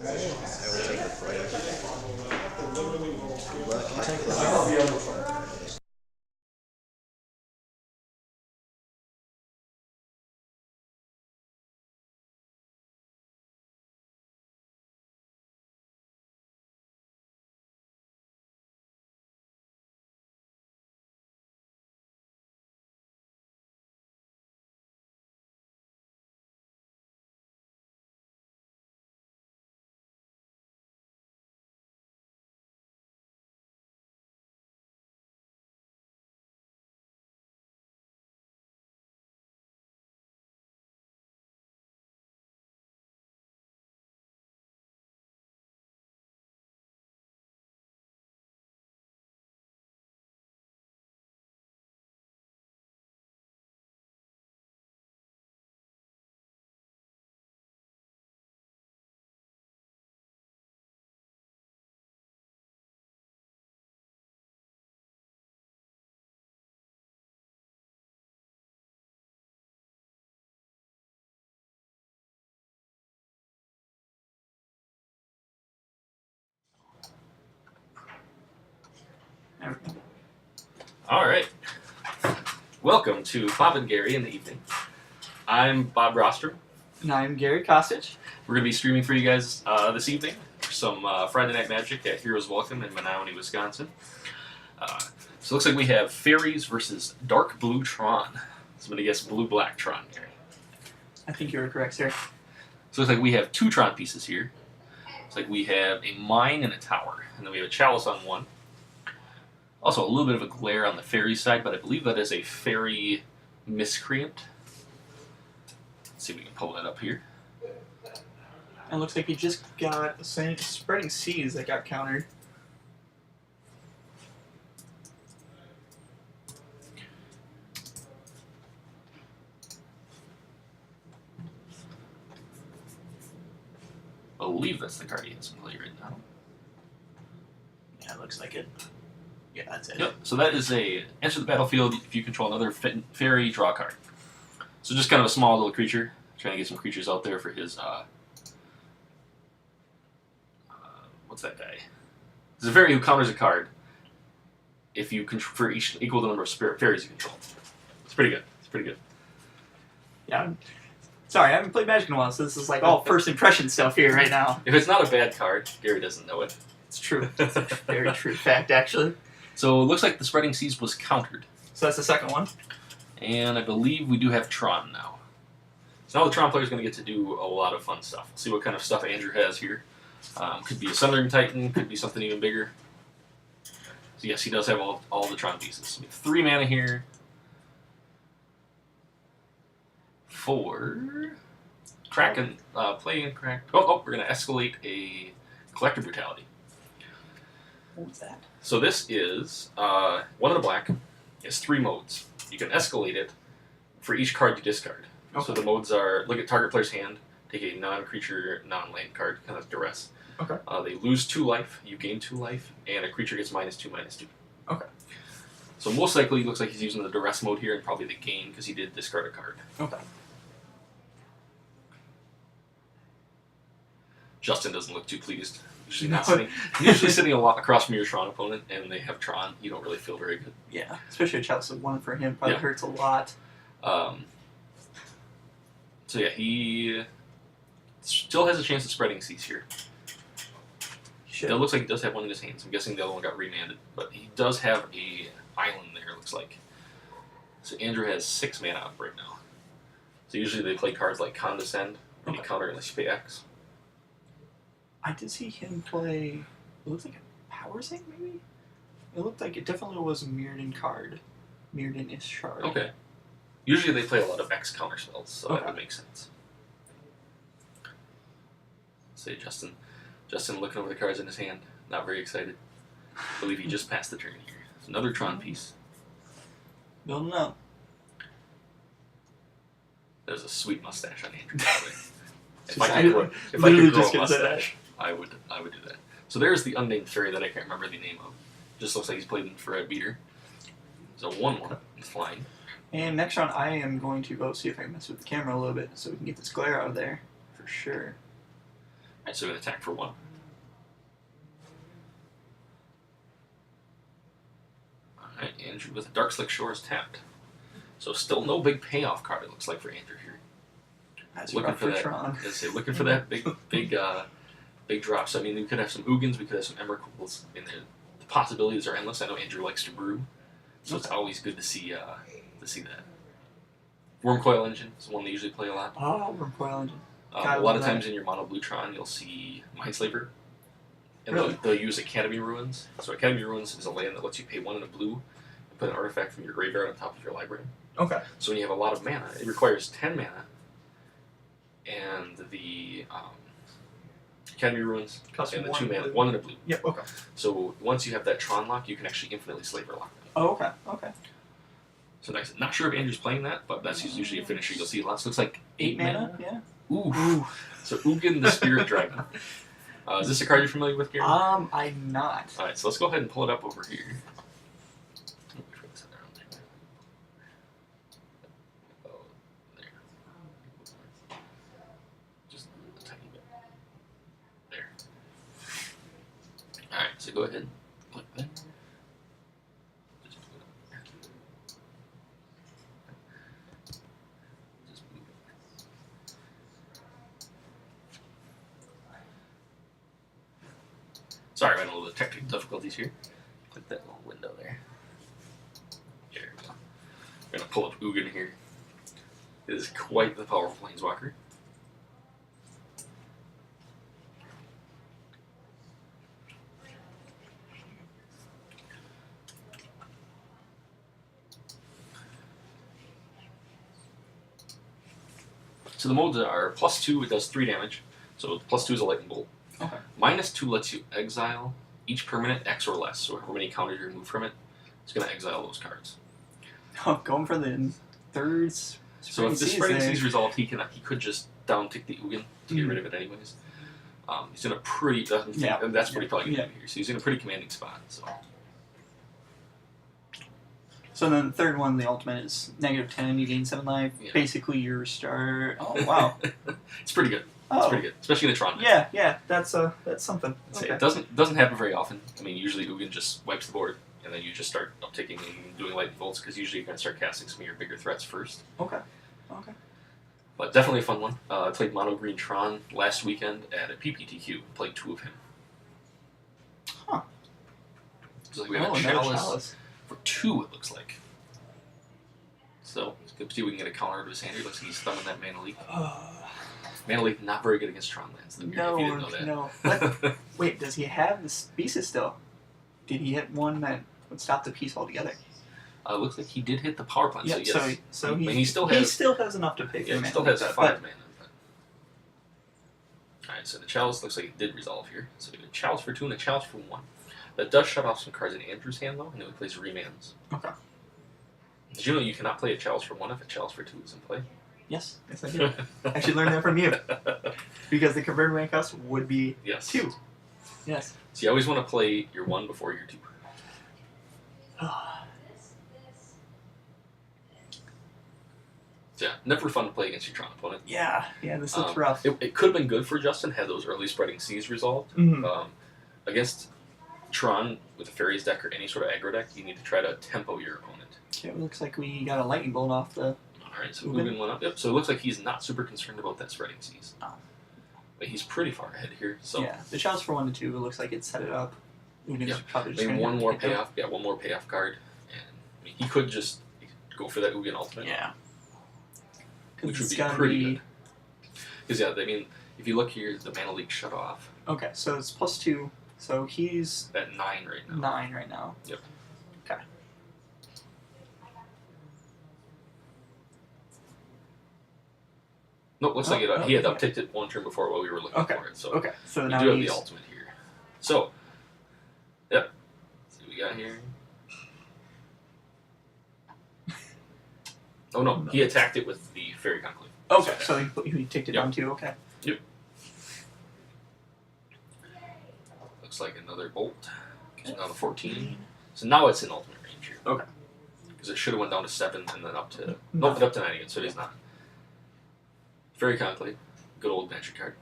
I will take the flash. Lucky. All right. Welcome to Bob and Gary in the evening. I'm Bob Brostrom. And I'm Gary Kostuch. We're going to be streaming for you guys this evening for some Friday Night Magic at Heroes Welcome in Menominee, Wisconsin. So it looks like we have Faeries versus Dark Blue Tron. So I'm going to guess Blue-Black Tron, Gary. I think you were correct, sir. So it looks like we have two Tron pieces here. Looks like we have a mine and a tower. And then we have a chalice on one. Also, a little bit of a glare on the fairy side, but I believe that is a fairy miscreant. Let's see if we can pull that up here. It looks like you just got spreading seas that got countered. I believe that's the card he has in play right now. Yeah, it looks like it. Yeah, that's it. Yep, so that is a enter the battlefield if you control another fairy, draw a card. So just kind of a small little creature. Trying to get some creatures out there for his, what's that guy? It's a fairy who counters a card if you for each equal the number of fairies you control. It's pretty good. It's pretty good. Yeah. Sorry, I haven't played Magic in a while, so this is like all first impression stuff here right now. If it's not a bad card, Gary doesn't know it. It's true. It's a very true fact, actually. So it looks like the Spreading Seas was countered. So that's the second one. And I believe we do have Tron now. So now the Tron player is going to get to do a lot of fun stuff. Let's see what kind of stuff Andrew has here. Could be a Sundering Titan, could be something even bigger. So yes, he does have all the Tron pieces. We have 3 mana here. 4. Kraken, playing crack. Oh, we're going to escalate a Collector Brutality. What was that? So this is 1 of the black. It's 3 modes. You can escalate it for each card you discard. Okay. So the modes are look at target player's hand, take a non-creature, non-land card, kind of duress. Okay. They lose 2 life, you gain 2 life, and a creature gets -2/-2. Okay. So most likely, it looks like he's using the duress mode here and probably the gain because he did discard a card. Okay. Justin doesn't look too pleased. Usually, No. not sitting, usually sitting a lot across from your Tron opponent, and they have Tron. You don't really feel very good. Yeah, especially a chalice of 1 for him probably Yeah. hurts a lot. So yeah, he still has a chance of spreading seas here. Shit. It looks like he does have one in his hands. I'm guessing the other one got remanded, but he does have a island there. It looks like. So Andrew has 6 mana up right now. So usually they play cards like Condescend, and you counter unless you pay X. I did see him play. It looks like a Power Sink, maybe. It looked like it definitely was a Mirrodin card, Mirrodin-ish card. Okay. Usually they play a lot of X counter spells, so that would make sense. Say Justin looking over the cards in his hand, not very excited. I believe he just passed the turn here. It's another Tron piece. Don't know. There's a sweet mustache on Andrew. If Just- I could grow literally a just gonna say that. mustache, I would do that. So there's the unnamed fairy that I can't remember the name of. Just looks like he's played for a beater. It's a 1/1. It's flying. And next round, I am going to go see if I can mess with the camera a little bit so we can get this glare out of there for sure. Alright, so we're going to attack for 1. Alright, Andrew with Dark Slick Shores tapped. So still no big payoff card, it looks like, for Andrew here. That's Looking rough for for that. Tron. Looking for that big drops. I mean, we could have some Ugins, we could have some Emrakuls in there. The possibilities are endless. I know Andrew likes to brew, so it's always good to see that. Wormcoil Engine is one they usually play a lot. Oh, Wormcoil Engine. A lot of times in your mono blue Tron, you'll see Mindslaver. And Really? they'll use Academy Ruins. So Academy Ruins is a land that lets you pay 1 in a blue and put an artifact from your graveyard on top of your library. Okay. So when you have a lot of mana, it requires 10 mana. And the Academy Ruins Costs and the 1 2 mana, blue. 1 in a blue. Yep, okay. So once you have that Tron lock, you can actually infinitely Slaver lock them. Oh, okay, okay. So nice. Not sure if Andrew's playing that, but that's usually a finisher you'll see lots. Looks like 8 mana. Yeah. Ooh. So Ugin the Spirit Dragon. Is this a card you're familiar with, Gary? I'm not. Alright, so let's go ahead and pull it up over here. Oh, there. Just a tiny bit. There. Alright, so go ahead and click there. Just move it up there. Just move it. Sorry, I had a little bit of technical difficulties here. Click that little window there. There we go. We're going to pull up Ugin here. It is quite the powerful Planeswalker. So the modes are +2, it does 3 damage. So +2 is a lightning bolt. Okay. -2 lets you exile each permanent X or less. So however many counters you remove from it, it's going to exile those cards. Oh, going for the third. So if the Spreading Seas resolved, he could just downtick the Ugin to get rid of it anyways. He's in a pretty and that's what he probably gonna do here. So he's in a pretty commanding spot. So then the third one, the ultimate, is -10. You gain 7 life. Yeah. Basically, your start. Oh wow. It's pretty good. Oh. It's pretty good, especially in the Tron. Yeah. That's something. So Okay. it doesn't happen very often. I mean, usually Ugin just wipes the board, and then you just start upticking and doing lightning bolts because usually you're gonna start casting some of your bigger threats first. Okay. But definitely a fun one. I played Mono Green Tron last weekend at a PPTQ. Played 2 of him. Huh. So we have a chalice for 2, it looks like. So let's see if we can get a counter to his hand. It looks like he's thumbing that Mana Leak. Mana Leak not very good against Tron lands. If you didn't know that. No. What? Wait, does he have the pieces still? Did he hit one that would stop the piece altogether? Looks like he did hit the power plant. Yeah, so yes. so he still has enough to pick. Yeah, he still has 5 mana. Alright, so the chalice looks like it did resolve here. So we have a chalice for 2 and a chalice for 1. That does shut off some cards in Andrew's hand though, and then we place remands. Okay. Did you know you cannot play a chalice for 1 if a chalice for 2 is in play? Yes, I did. I should learn that from you. Because the converted rank cost would be Yes. 2. Yes. So you always want to play your 1 before your 2. So yeah, never fun to play against your Tron opponent. Yeah, this looks rough. It could have been good for Justin had those early Spreading Seas resolved. Mhm. Against Tron with a Faeries deck or any sort of aggro deck, you need to try to tempo your opponent. Yeah, it looks like we got a lightning bolt off the... Alright, so Ugin went up. Yep, so it looks like he's not super concerned about that Spreading Seas. Oh. But he's pretty far ahead here. So Yeah, the chalice for 1 to 2, it looks like it set it up. Ugin's probably just maybe gonna one more pick it payoff. up. Yeah, one more payoff card. And I mean, he could just go for that Ugin ultimate. Yeah. Which would It's be gotta pretty be... good. Because, yeah, I mean, if you look here, the Mana Leak shut off Okay, so it's +2, so he's at 9 right now. 9 right now. Yep. Okay. Nope, looks like he had okay. upticked it 1 turn before while we were looking for it. So Okay, so we now do have he's... the ultimate here. So, yep. Let's see what we got here. Oh no, he attacked it with the Fairy Conclave. Okay, so he ticked it down too, okay. Yep. Looks like another bolt. So now to 14. So now it's in ultimate range here. Okay. Because it should have went down to 7 and then up to... No. Nope, up to 9 again, so it is not. Fairy Conclave. Good old magic card.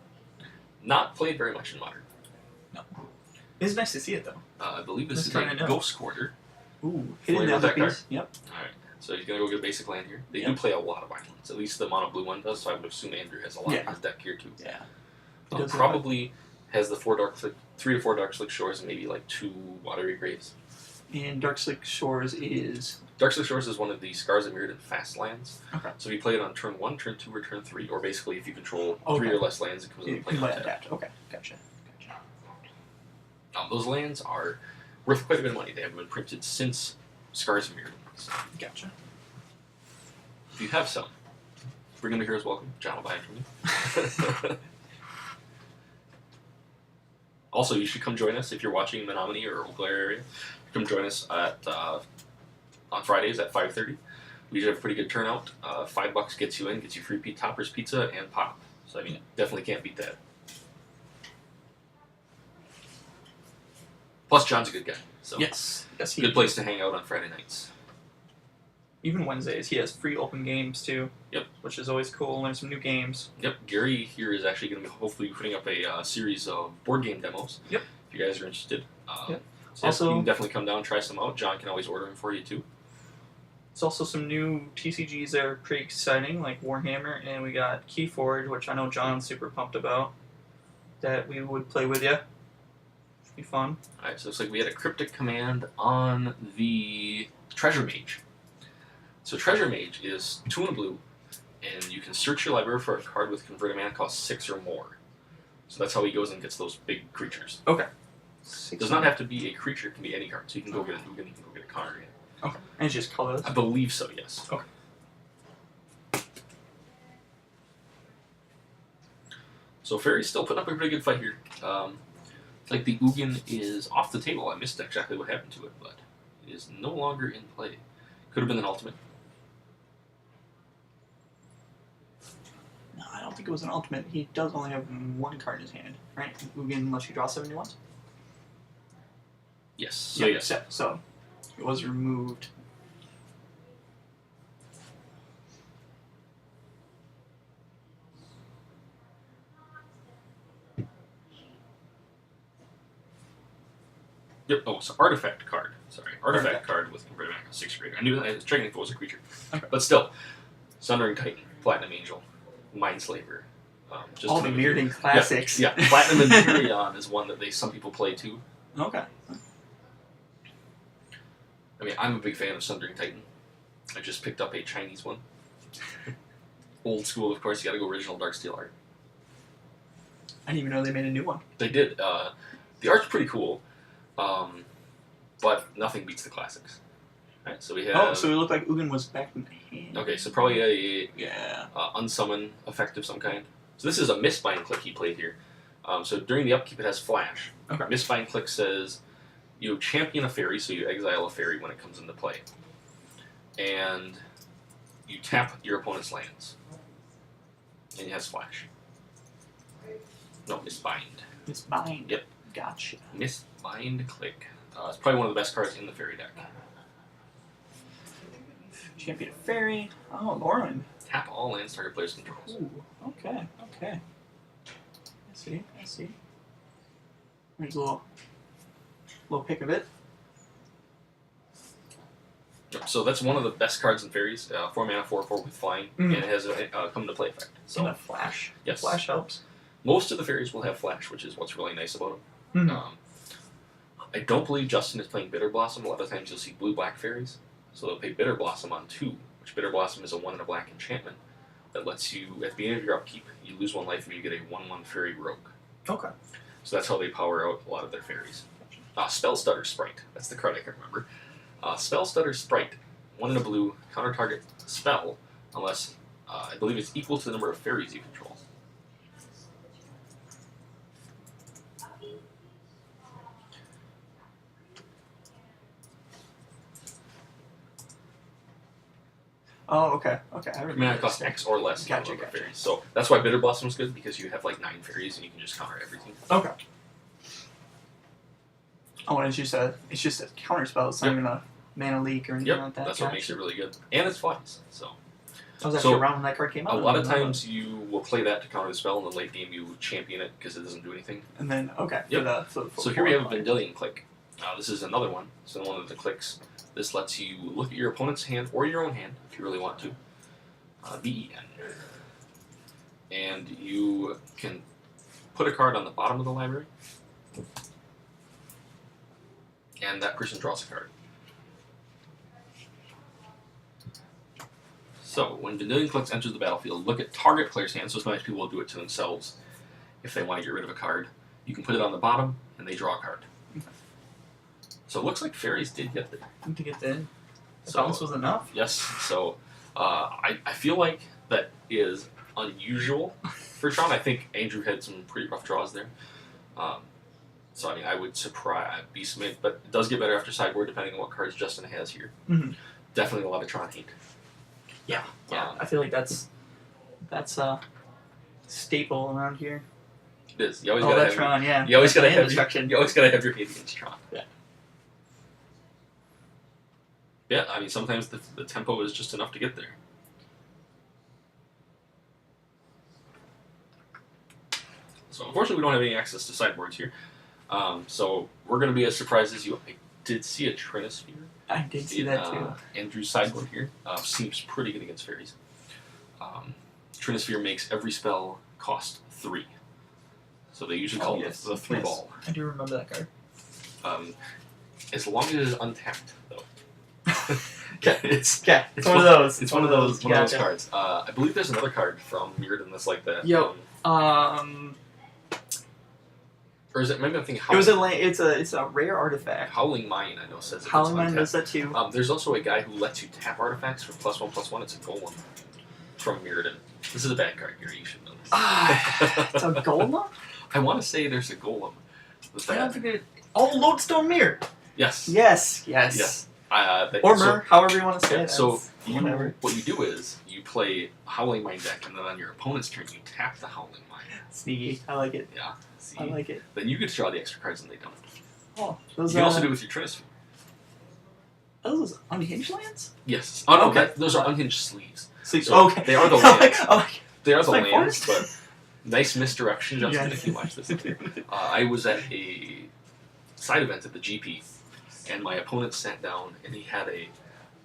Not played very much in Modern. It's nice to see it though. I believe this Let's is try a to know. Ghost Quarter. Ooh, Familiar hidden with other that card? piece. Yep. Alright, so he's going to go get a basic land here. They do Yep. play a lot of islands. At least the mono blue one does, so I would assume Andrew has a lot in Yeah. his deck here too. Yeah. It does look Probably has the 3 to 4 Dark Slick Shores and maybe like 2 Watery Graves. And Dark Slick Shores is Dark Slick Shores is one of the Scars of Mirrodin fast lands. okay. So if you play it on turn 1, turn 2, or turn 3, or basically if you control Okay. 3 or less lands, it comes into It play can on be tap. adapted. Okay, gotcha. Those lands are worth quite a bit of money. They haven't been printed since Scars of Mirrodin. So Gotcha. if you have some, bring them to Heroes Welcome. John will buy it from you. Also, you should come join us if you're watching in Menominee or Eau Claire area. Come join us at on Fridays at 5:30. We usually have a pretty good turnout. $5 gets you in, gets you free Toppers pizza and pop. So I mean, definitely can't beat that. Plus, John's a good guy. So Yes. Yes, he good place to hang out on Friday nights. Even Wednesdays, he has free open games too. Yep. Which is always cool. Learn some new games. Yep, Gary here is actually going to be hopefully putting up a series of board game demos. Yep. If you guys are interested. Yep. So yes, Also- you can definitely come down, try some out. John can always order them for you too. There's also some new TCGs that are pretty exciting, like Warhammer, and we got Keyforge, which I know John's super pumped about. That we would play with you. Should be fun. Alright, so it looks like we had a cryptic command on the Treasure Mage. So Treasure Mage is 2 and a blue, and you can search your library for a card with converted mana cost 6 or more. So that's how he goes and gets those big creatures. Okay. It does not have to be a creature, it can be any card. So you can go get a Dugan, you can go get a Conner. Okay. And it's just colors. I believe so, yes. Okay. So Faeries still putting up a pretty good fight here. It's like the Ugin is off the table. I missed exactly what happened to it, but it is no longer in play. Could have been an ultimate. No, I don't think it was an ultimate. He does only have 1 card in his hand, right? Ugin, unless you draw 71. Yes. So yes. So it was removed. Yep. Oh, so artifact card. Sorry, artifact Artifact. card with converted mana 6 or greater. I knew that. I was checking if it was a creature, Okay. but still, Sundering Titan, Platinum Angel, Mindslaver. Just All to the name a few. Mirrodin classics. Yeah, Platinum Imperion is one that some people play too. Okay. I mean, I'm a big fan of Sundering Titan. I just picked up a Chinese one. Old school, of course. You got to go original Darksteel art. I didn't even know they made a new one. They did. The art's pretty cool, but nothing beats the classics. All right, so we have. Oh, so it looked like Ugin was back in the hand. Okay, so probably a Yeah. unsummon effect of some kind. So this is a Mistbind click he played here. So during the upkeep, it has flash. Okay. Mistbind click says you champion a fairy, so you exile a fairy when it comes into play, and you tap your opponent's lands, and it has flash. No, Mistbind. It's bind. Yep. Gotcha. Mistbind click. It's probably one of the best cards in the fairy deck. Champion of Fairy. Oh, Lauren. Tap all lands target players controls. Ooh. Okay. Okay. I see. I see. There's a little pick of it. Yep, so that's one of the best cards in fairies. 4 mana, 4/4 with flying, Mhm. and it has a come to play effect. So So a flash. yes. Flash helps. most of the fairies will have flash, which is what's really nice about Mhm. them. I don't believe Justin is playing Bitter Blossom. A lot of times you'll see blue-black fairies. So they'll pay Bitter Blossom on 2, which Bitter Blossom is a 1 and a black enchantment that lets you, at the beginning of your upkeep, you lose 1 life and you get a 1/1 fairy rogue. Okay. So that's how they power out a lot of their fairies. Spell Stutter Sprite. That's the card I can remember. Spell Stutter Sprite. 1 and a blue, counter target spell, unless I believe it's equal to the number of fairies you control. Oh, okay. Okay. I remember. Mana this. cost X or less Gotcha, number of gotcha. fairies. So that's why Bitter Blossom's good, because you have like 9 fairies and you can just counter everything. Okay. Oh, and it's just a counter spell. It's not Yep. even a mana leak or anything Yep, like that. that's what makes it really good. And it's flies, so I was actually around when that card came out. A lot of times you will play that to counter the spell, and the late game you champion it because it doesn't do anything. And then, okay. Yep. So here we have a Vendilion Click. This is another one. So one of the clicks. This lets you look at your opponent's hand or your own hand if you really want to. VEN. And you can put a card on the bottom of the library, and that person draws a card. So, when Vendilion Clicks enters the battlefield, look at target player's hand. So sometimes people will do it to themselves if they want to get rid of a card. You can put it on the bottom, and they draw a card. So it looks like Faeries did get there. I think it did. So this was enough. Yes. So I feel like that is unusual for Tron. I think Andrew had some pretty rough draws there. So I mean, I would be smitten, but it does get better after sideboard depending on what cards Justin has here. Mm-hmm. Definitely a lot of Tron hate. Yeah. I feel like that's a staple around here. It is. You always gotta have Tron. Yeah. You always gotta have destruction. You always gotta have your hate against Tron. Yeah. Yeah. I mean, sometimes the tempo is just enough to get there. So unfortunately, we don't have any access to sideboards here. So we're going to be as surprised as you. I did see a Trinisphere. I did see that too. Andrew's sideboard here seems pretty good against Faeries. Trinisphere makes every spell cost 3. So they usually call it the 3 ball. I do remember that card. As long as it is untapped, though. It's one of those. It's one of those cards. I believe there's another card from Mirrodin that's like that. Or is it? Maybe I'm thinking. It's a rare artifact. Howling Mine, I know, says. Howling Mine does that too. There's also a guy who lets you tap artifacts for +1/+1. It's a Golem from Mirrodin. This is a bad card, Gary. You should know this. It's a Golem. I want to say there's a Golem. I don't think it. Oh, Lodestone Mirror. Yes. Yes. Or Mir, however you want to say it. So what you do is you play Howling Mine deck, and then on your opponent's turn you tap the Howling Mine. Sneaky. I like it. Yeah. See? I like it. Then you get to draw the extra cards and they don't. Oh, you can also do it with your Trinisphere. Those unhinged lands? Yes. Oh, okay. Those are unhinged sleeves. So okay. They are the lands. They are the like lands, but nice misdirection, Justin, if you watch this. I was at a side event at the GP, and my opponent sat down, and he had a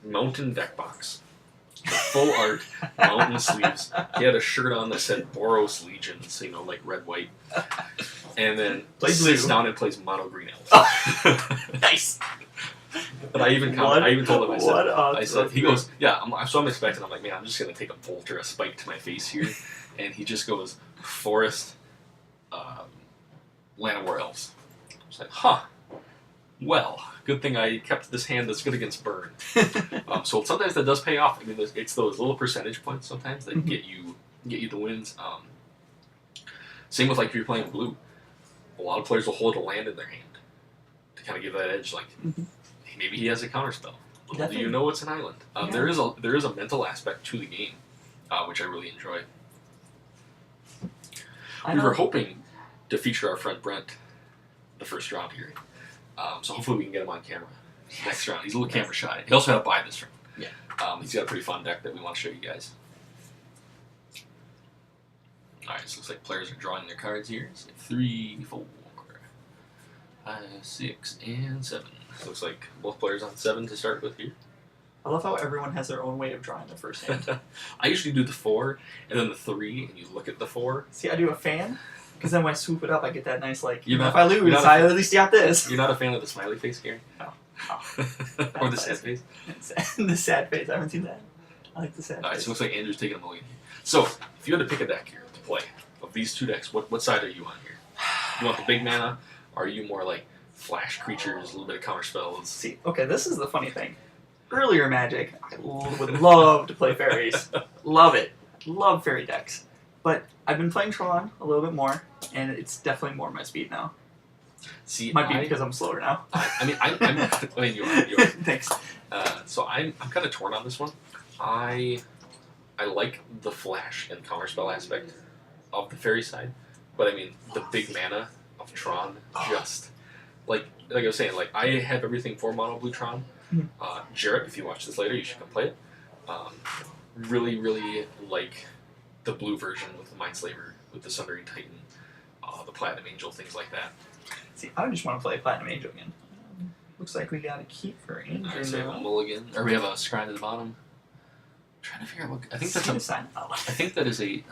mountain deck box. Full art, mountain sleeves. He had a shirt on that said Boros Legion, so like red, white. And then sits down and plays mono green elves. Oh, nice. But I even told him, I said, he goes, yeah, I'm expecting, I'm like, man, I'm just going to take a bolt or a spike to my face here. And he just goes, Forest, Land of War Elves. I was like, huh. Well, good thing I kept this hand that's good against burn. So sometimes that does pay off. I mean, it's those little percentage points sometimes that get you the wins. Same with like if you're playing blue, a lot of players will hold a land in their hand to kind of give that edge. Like maybe he has a counterspell. Do you know it's an island? Yeah. There is a mental aspect to the game, which I really enjoy. We were hoping to feature our friend Brent the first round here. So hopefully we can get him on camera next round. He's a little camera shy. He also had to buy this round. Yeah. He's got a pretty fun deck that we want to show you guys. Alright, so it looks like players are drawing their cards here. So 3, 4, 5, 6, and 7. So looks like both players on 7 to start with here. I love how everyone has their own way of drawing the first hand. I usually do the 4, and then the 3, and you look at the 4. See, I do a fan. Because then when I swoop it up, I get that nice, like, if I lose, I at least got this. You're not a fan of the smiley face, Gary? No. Or the sad face? The sad face. I haven't seen that. I like the sad face. Alright, so it looks like Andrew's taking a mulligan. So, if you had to pick a deck here to play, of these two decks, what side are you on here? You want the big mana, or are you more like flash creatures, a little bit of counter spells? See, okay, this is the funny thing. Earlier Magic, I would love to play Fairies. Love it. Love Fairy decks. But I've been playing Tron a little bit more, and it's definitely more my speed now. See, might be because I'm slower now. I mean, you are. Thanks. So I'm kind of torn on this one. I like the flash and counterspell aspect of the fairy side, but I mean the big mana of Tron just like I was saying, like I have everything for mono blue Tron. Jarrett, if you watch this later, you should come play it. really, really like the blue version with the Mindslaver, with the Sundering Titan, the Platinum Angel, things like that. See, I just want to play Platinum Angel again. Looks like we got a keep for Angel Alright, so we have a now. mulligan, or we have a scry at the bottom. Trying to figure out what. I think that's See a. the sign. Oh. I think that is a.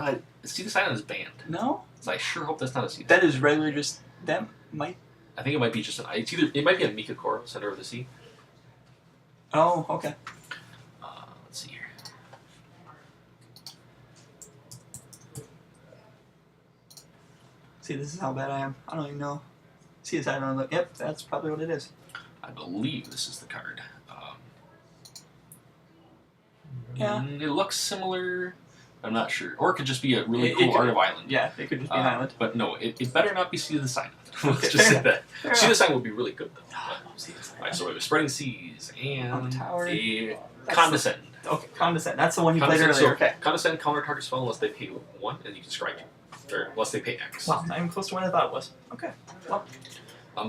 See the sign is banned. No? So I sure hope that's not a sea. That is regularly just... That might... I think it might be just an. It's either. It might be a Mika Coral, Center of the Sea. Oh, okay. Let's see here. See, this is how bad I am. I don't even know. See the sign on the... Yep, that's probably what it is. I believe this is the card. Yeah. It looks similar. I'm not sure. Or it could just be a really It cool could- Art of Island. Yeah, it could just be an island. But no, it better not be Sea of the Sign. Let's Okay, just say fair that. Fair Sea of the enough. Sign would be really good, though. See the sign. Alright, so we have Spreading Seas and On the tower. a That's Condescend. Okay, Condescend. That's the one you played Condescend, earlier. so Okay. Condescend counter target spell unless they pay 1, and you can strike it. Or unless they pay X. Wow, not even close to what I thought it was. Okay. Well,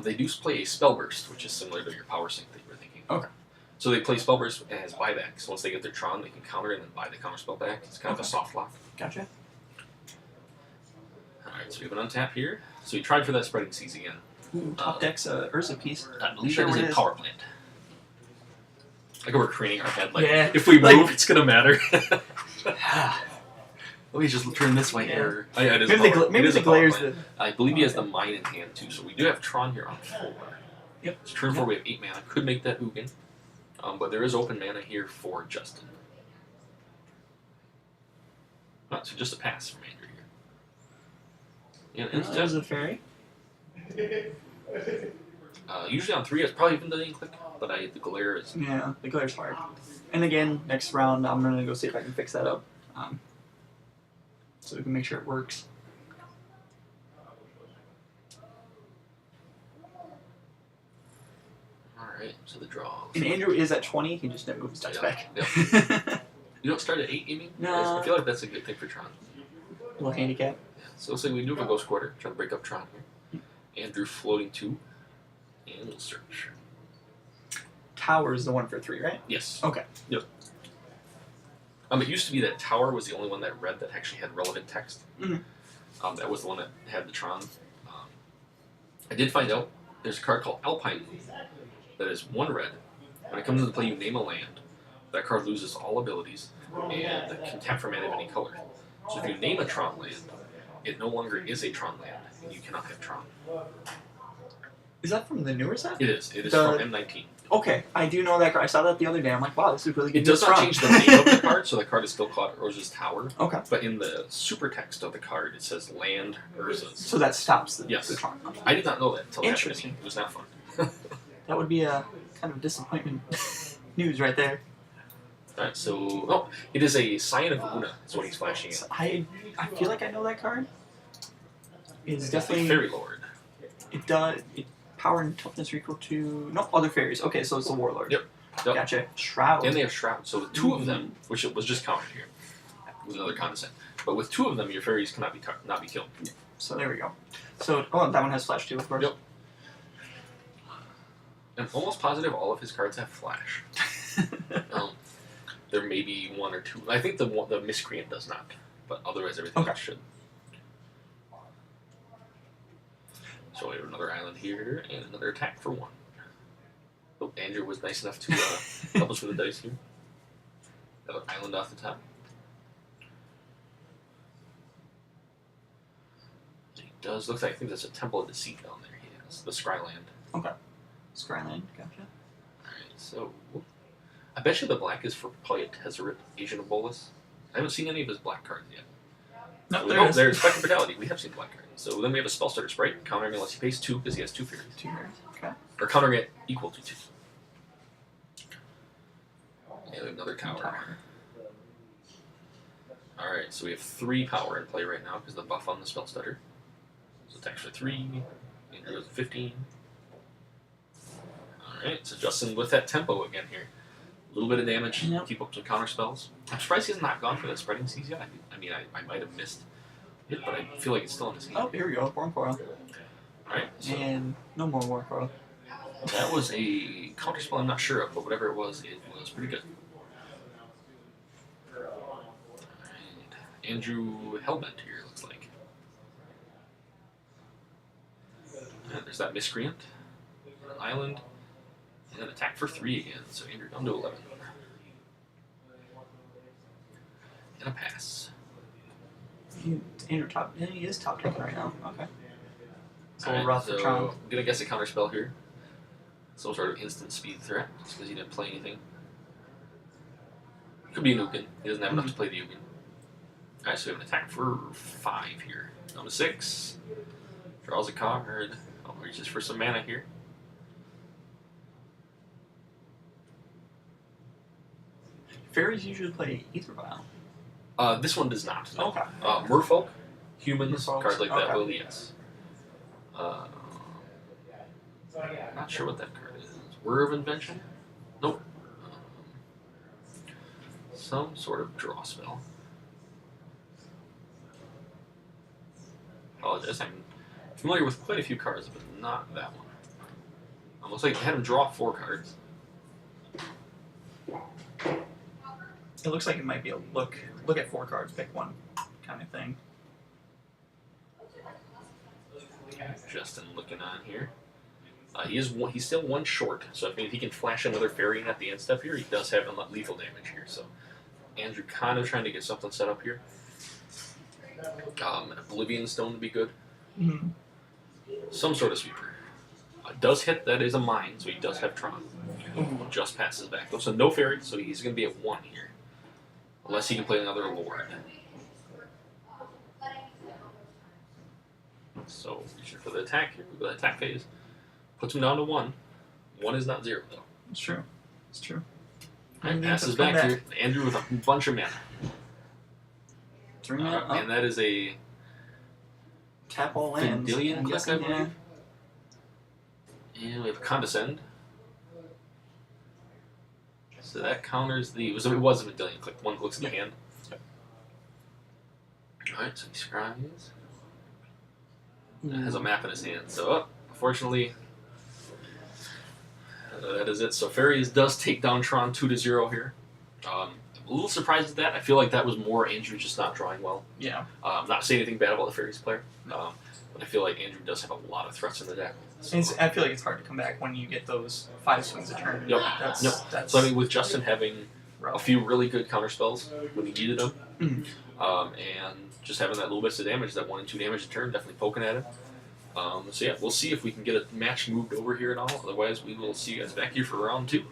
They do play a Spell Burst, which is similar to your Power Sync that you were thinking. Okay. So they play Spell Burst as buyback. So once they get their Tron, they can counter and then buy the counter spell back. It's kind of a soft lock. gotcha. Alright, so we have an untap here. So we tried for that Spreading Seas again. Ooh, top deck's Urza piece. I believe Sure that what is it a is. power plant. Like we're craning our head, like Yeah, if we like- move, it's gonna matter. Let me just turn this way Yeah. here. Oh, yeah, it is Maybe power. maybe It is the a power glares plant. the... I believe he has the mine in hand too, so we do have Tron here on 4. Yep. So turn 4, we have 8 mana. Could make that Ugin. But there is open mana here for Justin. So just a pass from Andrew here. Yeah, and There's a fairy. usually on 3 it's probably even the click, but the glare is. Yeah, the glare's hard. And again, next round I'm gonna go see if I can fix that up. So we can make sure it works. Alright, so the draw. And Andrew is at 20, he just didn't move his dice Yeah, back. You don't start at 8, you mean? No. I feel like that's a good thing for Tron. Little handicap. Yeah. So looks like we do have a Ghost Quarter, trying to break up Tron here. Andrew floating 2. And we'll search. Tower is the one for 3, right? Yes. Okay. Yep. It used to be that Tower was the only one that read that actually had relevant text. Mhm. That was the one that had the Tron. I did find out there's a card called Alpine that is 1 red. When it comes into play, you name a land. That card loses all abilities and can tap for mana of any color. So if you name a Tron land, it no longer is a Tron land, and you cannot have Tron. Is that from the newer set? It is. It is The- from M19. Okay, I do know that card. I saw that the other day. I'm like, wow, this is really good. It does not change the name of the card, so the card is still called Urza's Tower. Okay. But in the super text of the card, it says Land Urza's. So that stops the, Yes. the Tron. I did not know that until it happened to me. Interesting. It was not fun. That would be a kind of disappointment news right there. Alright, so it is a Scion of Una. That's what he's flashing So at. I feel like I know that card. It's It's definitely the Fairy Lord. it does it power and toughness are equal to no other fairies. Okay, so it's the warlord. Yep. Yep. Gotcha. Shroud. And they have Shroud. So with 2 of them, which it was just counted here, with another condescent. But with 2 of them, your fairies cannot be killed. So there we go. So that one has flash too, of course. Yep. I'm almost positive all of his cards have flash. There may be 1 or 2. I think the Miscreant does not, but otherwise everything else should. So we have another island here and another attack for 1. Oh, Andrew was nice enough to help us with the dice here. Another island off the top. He does looks like I think there's a Temple of Deceit down there. He has the Scryland. Okay. Scryland, gotcha. Alright, so I bet you the black is for probably a Tezzeret, Asian Bolus. I haven't seen any of his black cards yet. No, So, there's Spectre Brutality. We have seen black cards. So then we have a Spell Starter Sprite, countering unless he pays 2 because he has 2 fairies. 2 fairies. Okay. Or countering it equal to 2. And another tower. Alright, so we have 3 power in play right now because of the buff on the Spell Stutter. So attacks for 3, and goes 15. Alright, so Justin with that tempo again here. A little bit of damage, Yep. keep up some counter spells. I'm surprised he's not gone for that Spreading Seas yet. I mean, I might have missed it, but I feel like it's still in his hand. Oh, here we go. Born Coral. Alright, so And no more War Coral. that was a counter spell I'm not sure of, but whatever it was pretty good. Andrew Hellbent here, it looks like. And there's that Miscreant, an Island, and an attack for 3 again. So Andrew down to 11. And a pass. Andrew top. Yeah, he is top decking right now. Okay. So we'll Alright, rough for Tron. I'm gonna guess a counter spell here. Some sort of instant speed threat, just because he didn't play anything. Could be an Ugin. He doesn't have enough to play the Ugin. Alright, so we have an attack for 5 here. Down to 6. Draws a card. Oh, reaches for some mana here. Fairies usually play Ether Vial. This one does not. No. Okay. Merfolk, humans, Merfolks, cards like that okay. will, yes. Not sure what that card is. Whir of Invention? Nope. Some sort of draw spell. Apologize, I'm familiar with quite a few cards, but not that one. Looks like I had him draw 4 cards. It looks like it might be a look at 4 cards, pick one kind of thing. Justin looking on here. He's still 1 short, so if he can flash another fairy in at the end step here, he does have lethal damage here. So Andrew kind of trying to get something set up here. An Oblivion Stone would be good. Mm-hmm. Some sort of sweeper. Does hit, that is a mine, so he does have Tron. Ooh. Just passes back though. So no fairy, so he's going to be at 1 here. Unless he can play another Lord. So reaching for the attack here. The attack phase. Puts him down to 1. 1 is not 0 though. It's true. It's true. And passes back here. Andrew with a bunch of mana. 3 mana. And that is a Tap all lands. Vendilion I'm click, guessing, I believe. And we have Condescend. So that counters the... It was a Vendilion click. 1 clicks in the hand. Yep. Alright, so he scries. Has a map in his hand. So, unfortunately, that is it. So Faeries does take down Tron 2-0 here. I'm a little surprised at that. I feel like that was more Andrew just not drawing well. Yeah. Not saying anything bad about the Faeries player, but I feel like Andrew does have a lot of threats in the deck. So, I feel like it's hard to come back when you get those 5 swings a turn. Yep. That's, Yep. that's So I mean, with Justin having a rough. few really good counter spells when he needed them, Mhm. and just having that little bit of damage, that 1 and 2 damage a turn, definitely poking at it. So yeah, we'll see if we can get a match moved over here at all. Otherwise, we will see you guys back here for round 2.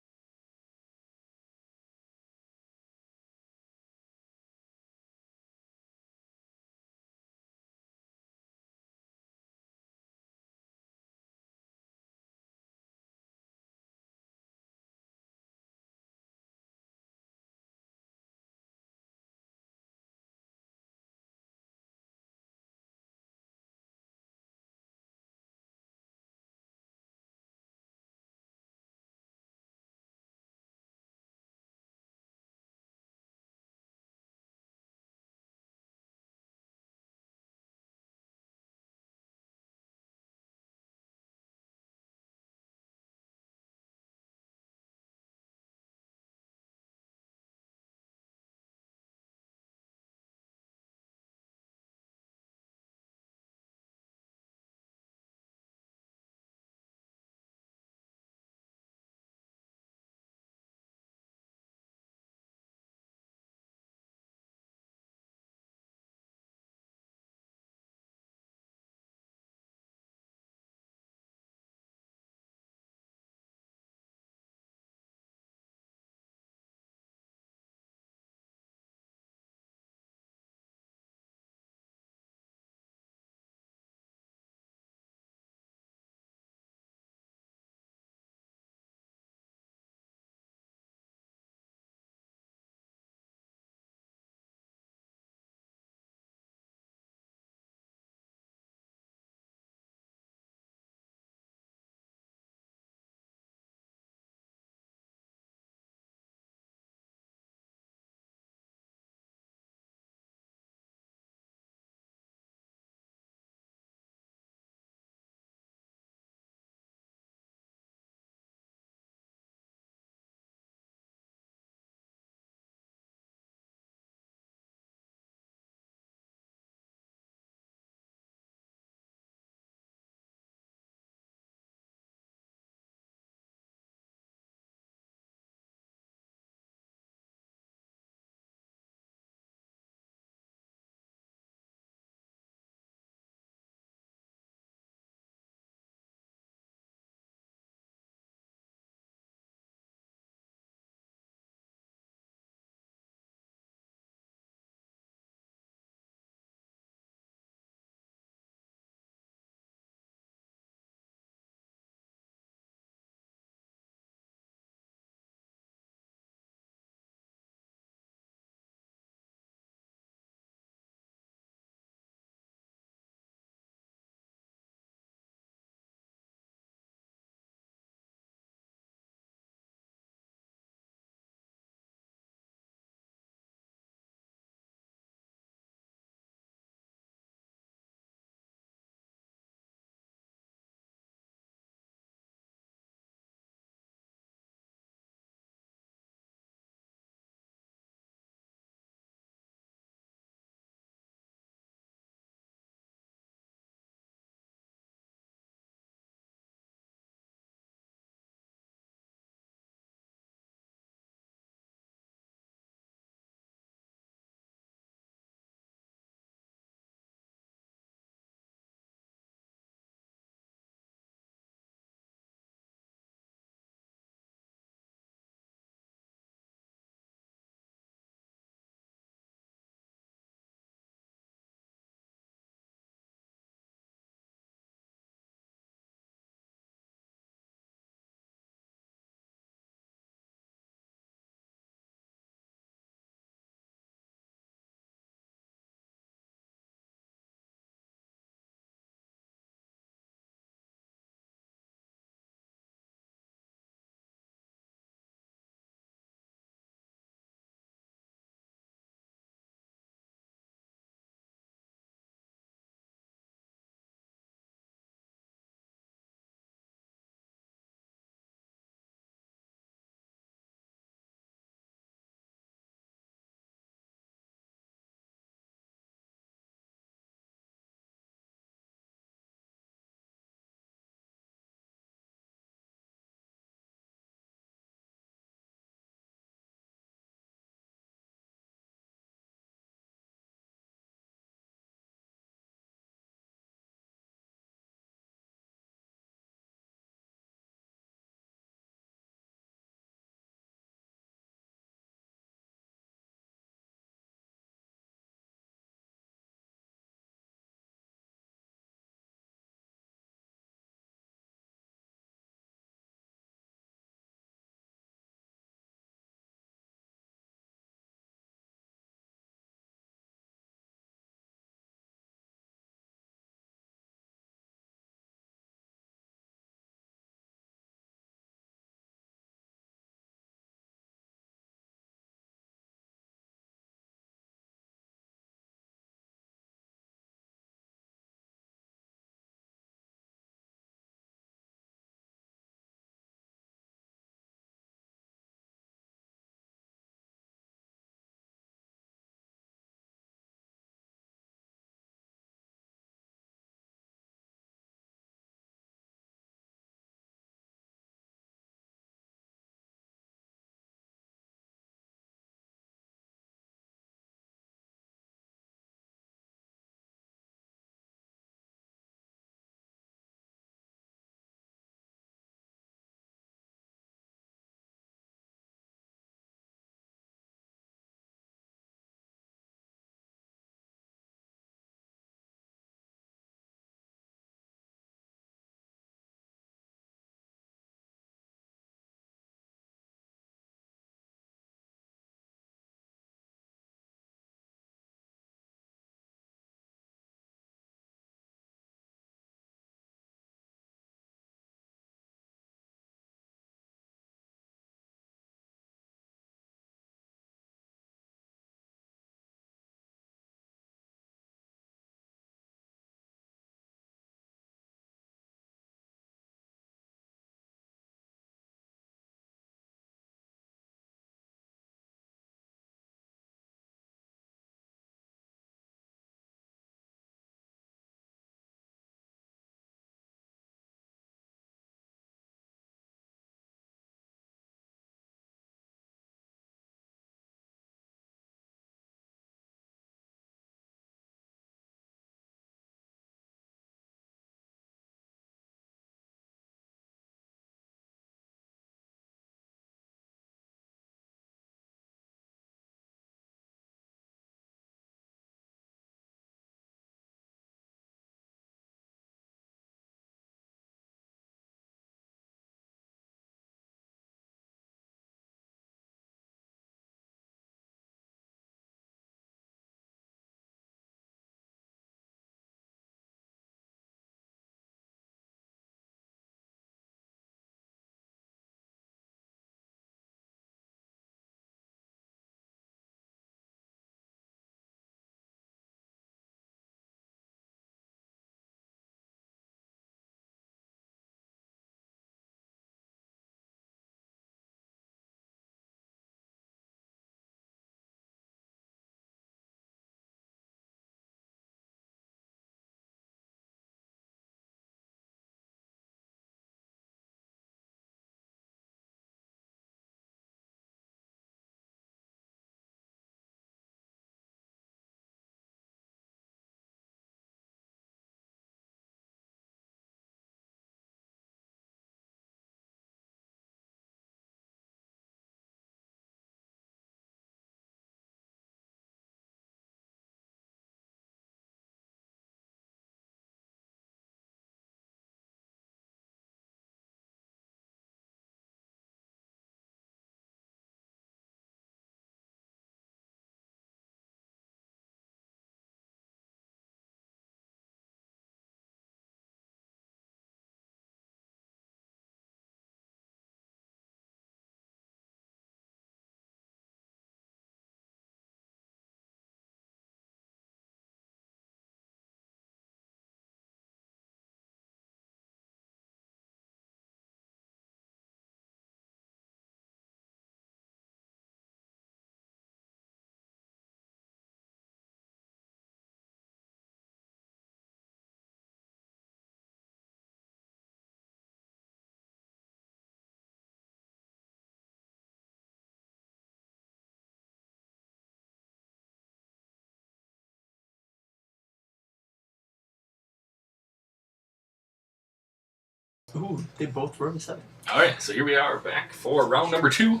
Ooh, they both were the 7. Alright, so here we are back for round number 2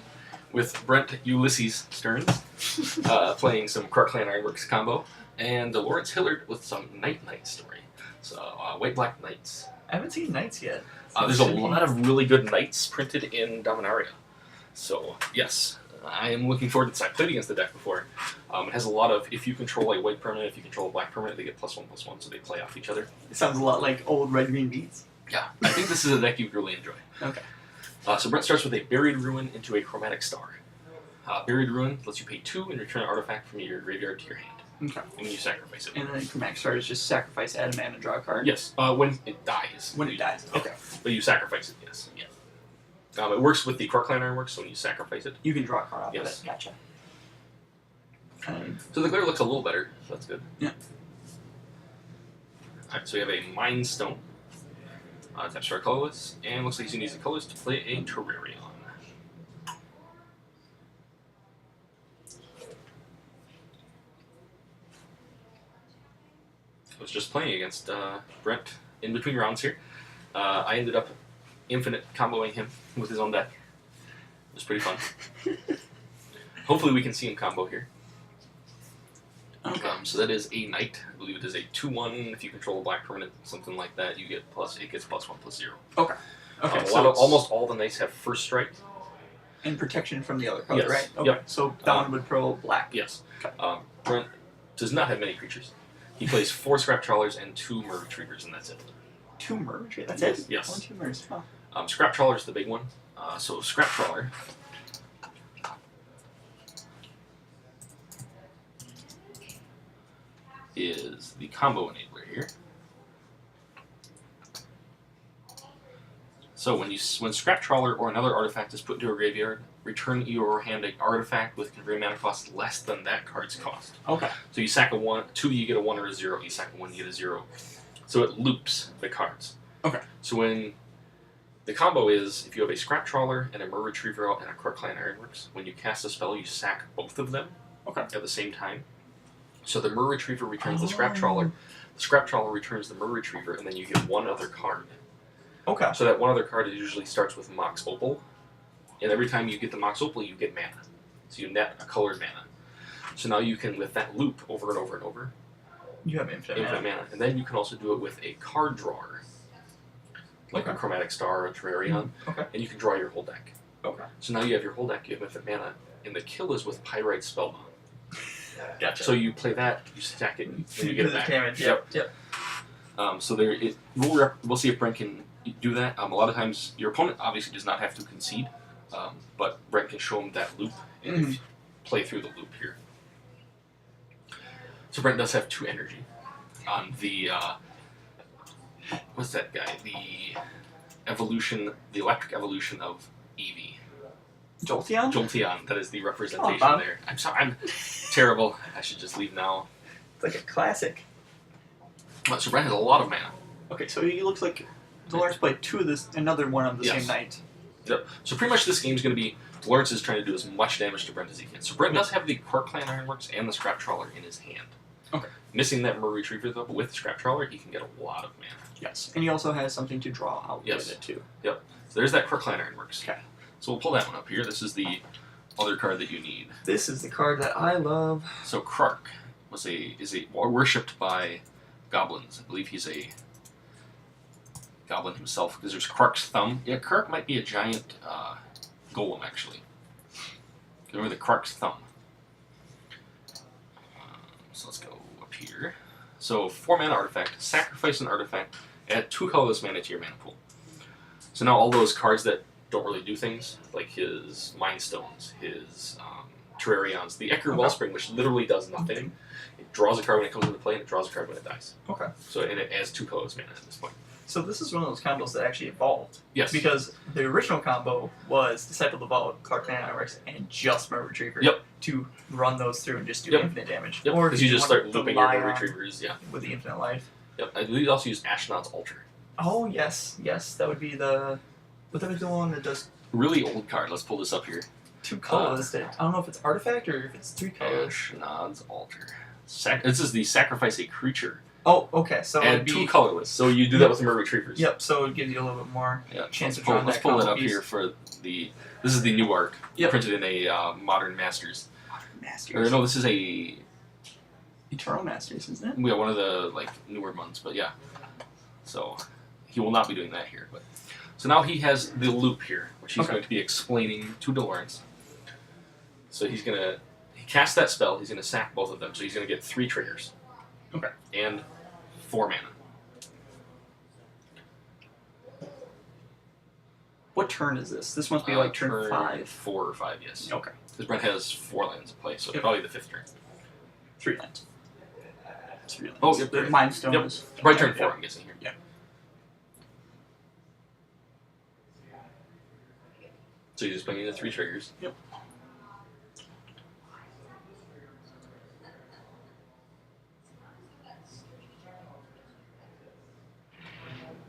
with Brent Ulysses Stearns playing some Clan Ironworks combo, and Delawrence Hilliard with some Night story. So, White-Black Knights. I haven't seen Knights yet. There's a lot of really good Knights printed in Dominaria. So, yes, I am looking forward to this. I played against the deck before. It has a lot of, if you control a white permanent, if you control a black permanent, they get +1/+1, so they play off each other. It sounds a lot like old red-green beats. Yeah, I think this is a deck you'd really enjoy. Okay. So Brent starts with a Buried Ruin into a Chromatic Star. Buried Ruin lets you pay 2 and return an artifact from your graveyard to your hand. Okay. And you sacrifice it. And then Chromatic Star is just sacrifice, add a mana, draw a card? Yes, when it dies. When it dies, okay. But you sacrifice it, yes. Yeah. It works with the Clan Ironworks, so when you sacrifice it. You can draw a card off Yes. of it. Gotcha. So the glare looks a little better, so that's good. Yeah. Alright, so we have a Mind Stone. Taps for colorless, and looks like he's going to use the colors to play a Terrarion. I was just playing against Brent in between rounds here. I ended up infinite comboing him with his own deck. It was pretty fun. Hopefully we can see him combo here. Okay. So that is a Knight. I believe it is a 2/1. If you control a black permanent, something like that, you get it gets +1/+0. Okay. Okay. Almost all the Knights have first strike. And protection from the other color, Yes. right? Okay. Yep. So that one would pro black. Yes. Okay. Brent does not have many creatures. He plays 4 Scrap Trawlers and 2 Mer Retrievers, and that's it. 2 merge? That's it? Yes. Only 2 merge. Huh. Scrap Trawler is the big one. So Scrap Trawler is the combo enabler here. So when Scrap Trawler or another artifact is put into a graveyard, return your hand an artifact with converted mana cost less than that card's cost. Okay. So you sack a 1, 2 you get a 1 or a 0, you sack a 1 you get a 0. So it loops the cards. Okay. So when the combo is, if you have a Scrap Trawler and a Mer Retriever and a Clan Ironworks, when you cast a spell you sack both of them at the same time. So the Mer Retriever returns the Scrap Trawler, the Scrap Trawler returns the Mer Retriever, and then you get one other card. Okay. So that one other card usually starts with Mox Opal, and every time you get the Mox Opal, you get mana. So you net a colored mana. So now you can, with that loop over and over and over, you have infinite mana. And then you can also do it with a card drawer, like a Chromatic Star or a Terrarion, and you can draw your whole deck. Okay. So now you have your whole deck, you have infinite mana, and the kill is with Pyrite Spellbound. Gotcha. So you play that, you stack it, and you get it back. Damage. Yep. So we'll see if Brent can do that. A lot of times, your opponent obviously does not have to concede, but Brent can show him that loop and play through the loop here. So Brent does have 2 energy on the what's that guy? The electric evolution of Eevee. Jolteon? Jolteon, that is the representation Bob. there. I'm sorry, I'm terrible. I should just leave now. It's like a classic. So Brent has a lot of mana. Okay, so he looks like Delawrence played 2 of this, another one of the same night. Yep. So pretty much this game's going to be Delawrence is trying to do as much damage to Brent as he can. So Brent does have the Clan Ironworks and the Scrap Trawler in his hand. Okay. Missing that Mer Retriever though, but with the Scrap Trawler he can get a lot of mana. Yes. And he also has something to draw out with it too. Yep. So there's that Clan Ironworks. Okay. So we'll pull that one up here. This is the other card that you need. This is the card that I love. So Krark is worshipped by goblins. I believe he's a goblin himself because there's Krark's thumb. Yeah, Krark might be a giant golem actually. Remember the Krark's thumb. So let's go up here. So 4 mana artifact, sacrifice an artifact, add 2 colorless mana to your mana pool. So now all those cards that don't really do things, like his Mind Stones, his Terrarions, the Echo Wellspring, which literally does nothing. It draws a card when it comes into play, and it draws a card when it dies. Okay. So and it adds 2 colorless mana at this point. So this is one of those combos that actually evolved. Yes. Because the original combo was Disciple of Vault, Clan Ironworks, and just Mer Retriever. To run those through and just do infinite damage. Yep. Or because you just start looping your Mer Retrievers, with the infinite life. Yep. I believe you also use Ashnod's Altar. Oh yes, that would be the. But that was the one that does. Really old card. Let's pull this up here. 2 colors. I don't know if it's artifact or if it's 3 colors. Ashnod's Altar. This is the sacrifice a creature Oh, okay. So it'd and be, 2 colorless. So you do that with Mer Retrievers. Yep. So it gives you a little bit more Yeah. chance of Let's pull, drawing let's that pull it combo up piece. here for the. This is the new arc, Yep. printed in a Modern Masters. Masters. Or no, this is a Eternal Masters, isn't it? one of the like newer ones, but yeah. So he will not be doing that here, but so now he has the loop here, which he's Okay. going to be explaining to Delawrence. So he casts that spell. He's gonna sack both of them, so he's gonna get 3 triggers. Okay. And 4 mana. What turn is this? This must be like turn 5. 4 or 5, yes. Okay. Because Brent has 4 lands in play, so Yep. probably the 5th turn. 3 lands. 3 lands. Oh, yep, The right. Mind Stone Yep. is... Probably turn 4, Yep. I'm guessing here. Yeah. So you're just bringing the 3 triggers. Yep.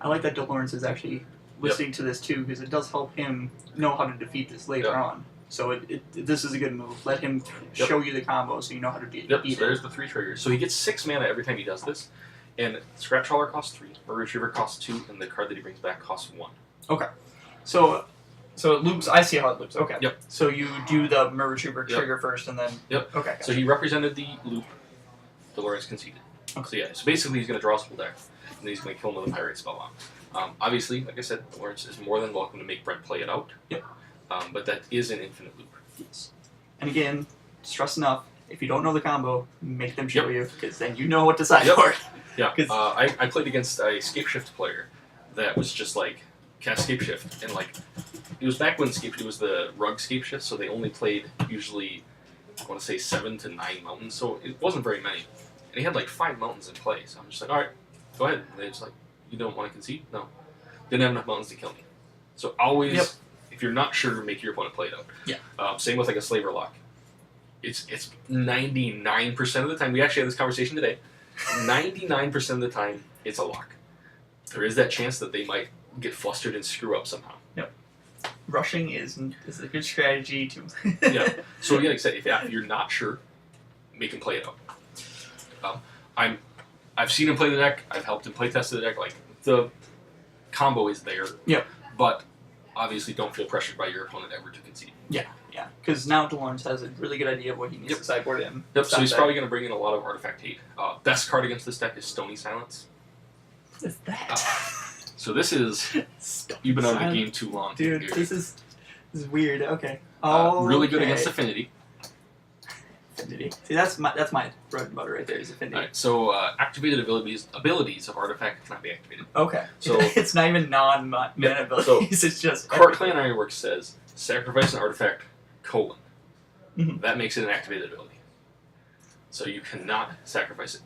I like that Delawrence is actually listening to this too, because it does help him know how to defeat this later Yep. on. So this is a good move. Let him Yep. show you the combo so you know how to beat Yep, beat so it. there's the 3 triggers. So he gets 6 mana every time he does this, and Scrap Trawler costs 3, Mer Retriever costs 2, and the card that he brings back costs 1. So it loops. I see how it loops. Okay. Yep. So you do the Mer Retriever Yep. trigger first, and then. Yep. Okay. So he represented the loop. Delawrence conceded. Okay. So yeah, so basically he's going to draw his full deck, and then he's going to kill another Pirate Spellbound. Obviously, like I said, Delawrence is more than welcome to make Brent play it out. Yep. But that is an infinite loop. Yes. And again, stress enough. If you don't know the combo, make them show Yep. you, because then you know what to side Yep. for. Yeah, 'Cause- I played against a Scapeshift player that was just like cast Scapeshift, and like it was back when it was the rug Scapeshift, so they only played usually I want to say 7 to 9 mountains, so it wasn't very many. And he had like 5 mountains in play, so I'm just like, all right, go ahead. And they're just like, you don't want to concede? No, didn't have enough mountains to kill me. So always, Yep. if you're not sure, make your opponent play it out. Yeah. Same with like a Slaver Lock. It's 99% of the time. We actually had this conversation today. 99% of the time, it's a lock. There is that chance that they might get flustered and screw up somehow. Rushing is a good strategy to. Yeah. So yeah, like I said, if you're not sure, make him play it out. I've seen him play the deck. I've helped him play test the deck. Like the combo is there. Yep. But obviously, don't feel pressured by your opponent ever to concede. Yeah. Because now Delawrence has a really good idea of what he needs Yep. to sideboard in. Yep. So Stop he's that. probably going to bring in a lot of artifact hate. Best card against this deck is Stony Silence. What is that? So this is you've been out of the game too long, Dude, here. this is weird. Okay. Really good Okay. against Affinity. Affinity. See, that's my bread and butter right there. Is Affinity. Alright, so activated abilities of artifact cannot be activated. Okay. So- it's not even non-mana Yeah, abilities. It's just. Cart Clan Ironworks says sacrifice an artifact : Mhm. That makes it an activated ability. So you cannot sacrifice it.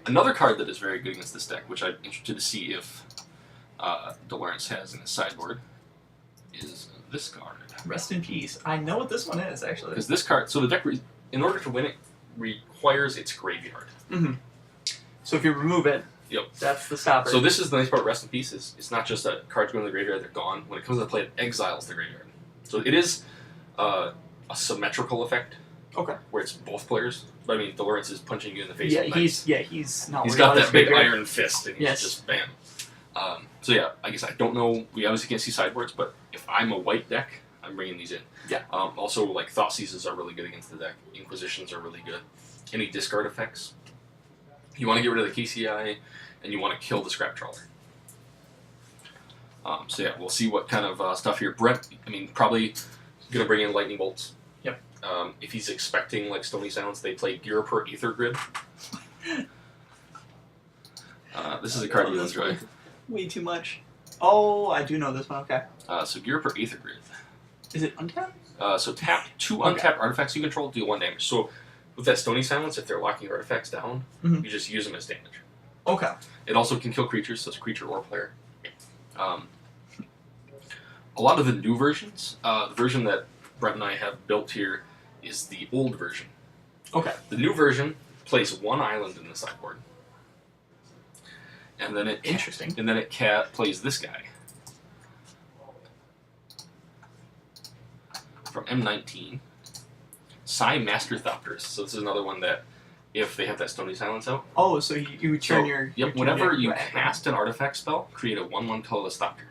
Another card that is very good against this deck, which I'm interested to see if Delawrence has in his sideboard, is this card. Rest in peace. I know what this one is actually. Because this card, so the deck, in order to win it, requires its graveyard. Mm-hmm. So if you remove it, Yep. that's the stopper. So this is the nice part. Rest in peace is it's not just that cards go in the graveyard; they're gone. When it comes into play, it exiles the graveyard. So it is a symmetrical effect. Okay. Where it's both players. But I mean, Delawrence is punching you in the face. Yeah, with he's not. he's worried got about that his big graveyard. iron fist, and he's Yes. just bam. So yeah, I guess I don't know. We obviously can't see sideboards, but if I'm a white deck, I'm bringing these in. Yeah. Also, like Thought Seizes are really good against the deck. Inquisitions are really good. Any discard effects. You want to get rid of the KCI, and you want to kill the Scrap Trawler. So yeah, we'll see what kind of stuff here. Brent, I mean, probably gonna bring in Lightning Bolts. Yep. If he's expecting like Stony Silence, they play Gear per Aether Grid. This is a card you'll enjoy. Way too much. Oh, I do know this one. Okay. So Gear per Aether Grid. Is it untapped? So tap 2 Okay. untapped artifacts you control, deal 1 damage. So with that Stony Silence, if they're locking artifacts down, Mhm. you just use them as damage. Okay. It also can kill creatures, so it's creature or player. A lot of the new versions, the version that Brent and I have built here is the old version. Okay. The new version plays 1 island in the sideboard. And then it Interesting. And then it plays this guy. From M19. Master Thopters. So this is another one that if they have that Stony Silence out. Oh, so you turn your... Yep, turn whenever you your- cast an artifact spell, create a 1/1 colorless Thopter.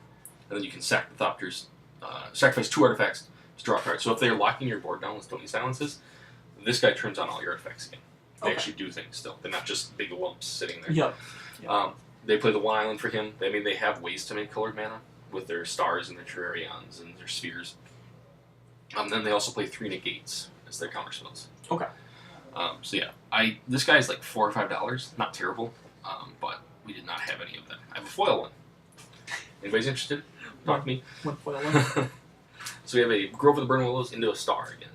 And then you can sack the Thopters, sacrifice 2 artifacts to draw a card. So if they're locking your board down with Stony Silences, this guy turns on all your artifacts again. They actually do things still. They're not just big lumps sitting there. Yep. They play the 1 island for him. I mean, they have ways to make colored mana with their stars and their terrarions and their spheres. Then they also play 3 negates as their counter spells. Okay. So yeah, this guy's like $4 or $5. Not terrible, but we did not have any of them. I have a foil one. Anybody's interested? Talk to me. One foil one. So we have a Grove of the Burning Willows into a star again.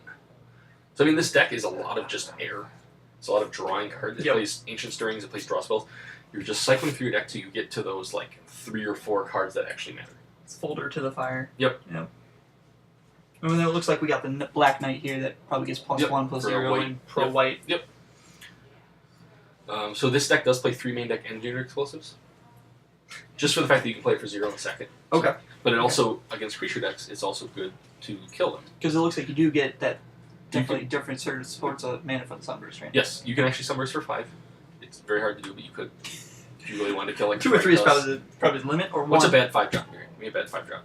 So I mean, this deck is a lot of just air. It's a lot of drawing cards. It plays Ancient Stirrings, it plays draw spells. You're just cycling through your deck till you get to those like 3 or 4 cards that actually matter. It's folder to the fire. Yep. And then it looks like we got the Black Knight here that probably gets +1, +0, and pro white. Yep. So this deck does play 3 main deck and junior explosives. Just for the fact that you can play it for 0 in a second. Okay. But it also, against creature decks, it's also good to kill them. Because it looks like you do get that definitely different sorts of mana for the Sunburst, right? Yes, you can actually Sunburst for 5. It's very hard to do, but you could. If you really wanted to kill like 2 or 3 is probably the limit, or 1. What's a bad 5-drop here? Give me a bad 5-drop.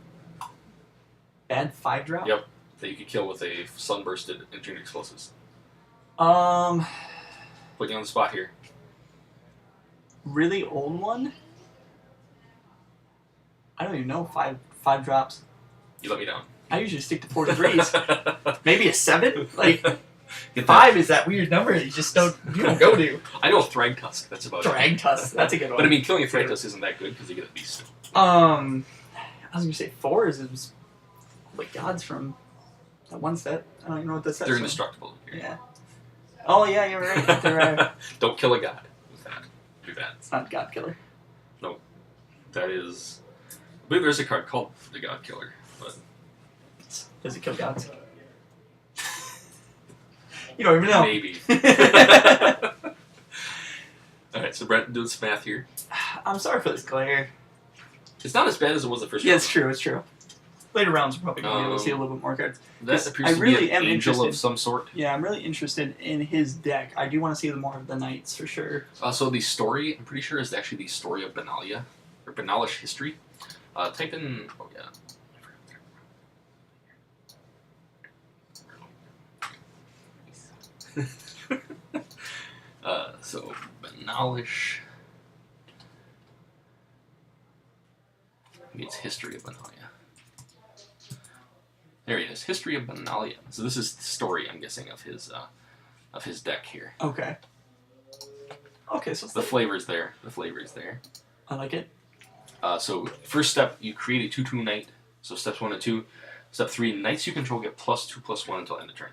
Bad 5-drop? Yep. That you could kill with a Sunbursted and junior explosives. Put you on the spot here. Really old one? I don't even know. 5 drops. You let me down. I usually stick to 4 degrees. Maybe a 7? Like, 5 is that weird number that you just don't go to. I know a Thrag Tusk. That's about it. Thrag Tusk. That's a good one. But I mean, killing a Thrag Tusk isn't that good because you get a beast. I was gonna say 4 is like gods from that one set. I don't even know what this set is. They're indestructible. Here. Yeah. Oh yeah, you're right. They're, Don't kill a god with that. Do that. it's not God Killer. No. That is... I believe there's a card called the God Killer, but... Does it kill gods? You don't even know. Maybe. Alright, so Brent doing some math here. I'm sorry for this glare. It's not as bad as it was the first Yeah, round. it's true. It's true. Later rounds, we're probably going to be able to see a little bit more cards. That appears I to really be am an angel interested. of some sort. Yeah, I'm really interested in his deck. I do want to see more of the knights for sure. So the story, I'm pretty sure, is actually the story of Benalia, or Benalish history. Type in... Oh, yeah. So, Benalish... It's History of Benalia. There he is, History of Benalia. So this is the story, I'm guessing, of his deck here. Okay. Okay, so it's The flavor's there. The flavor is there. I like it. So first step, you create a 2/2 knight. So steps 1 and 2. Step 3, knights you control get +2/+1 until end of turn.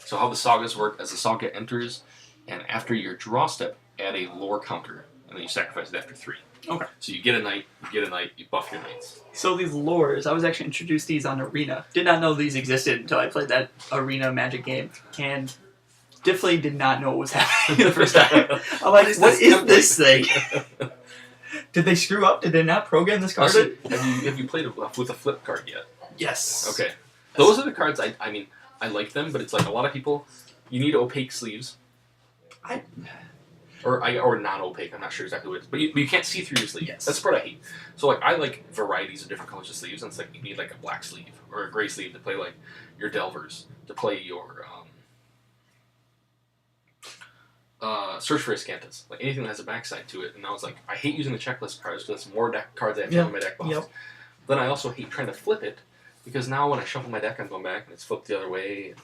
So how the sagas work, as the saga enters, and after your draw step, add a lore counter, and then you sacrifice it after 3. Okay. So you get a knight, you buff your knights. So these lures, I was actually introduced these on Arena. Did not know these existed until I played that Arena Magic game, and definitely did not know what was happening the first time. I'm like, what is this thing? Did they screw up? Did they not program this card? Have you played with a flip card yet? Yes. Okay. Those are the cards, I mean, I like them, but it's like a lot of people, you need opaque sleeves. Or non-opaque, I'm not sure exactly what it is. But you can't see through your sleeve. Yes. That's the part I hate. So like I like varieties of different colors of sleeves, and it's like you need like a black sleeve or a gray sleeve to play like your Delvers, to play your Search for Ascanthus. Like anything that has a backside to it. And I was like, I hate using the checklist cards because it's more deck cards I have to have in my deck box. Yep. Then I also hate trying to flip it because now when I shuffle my deck I'm going back and it's flipped the other way.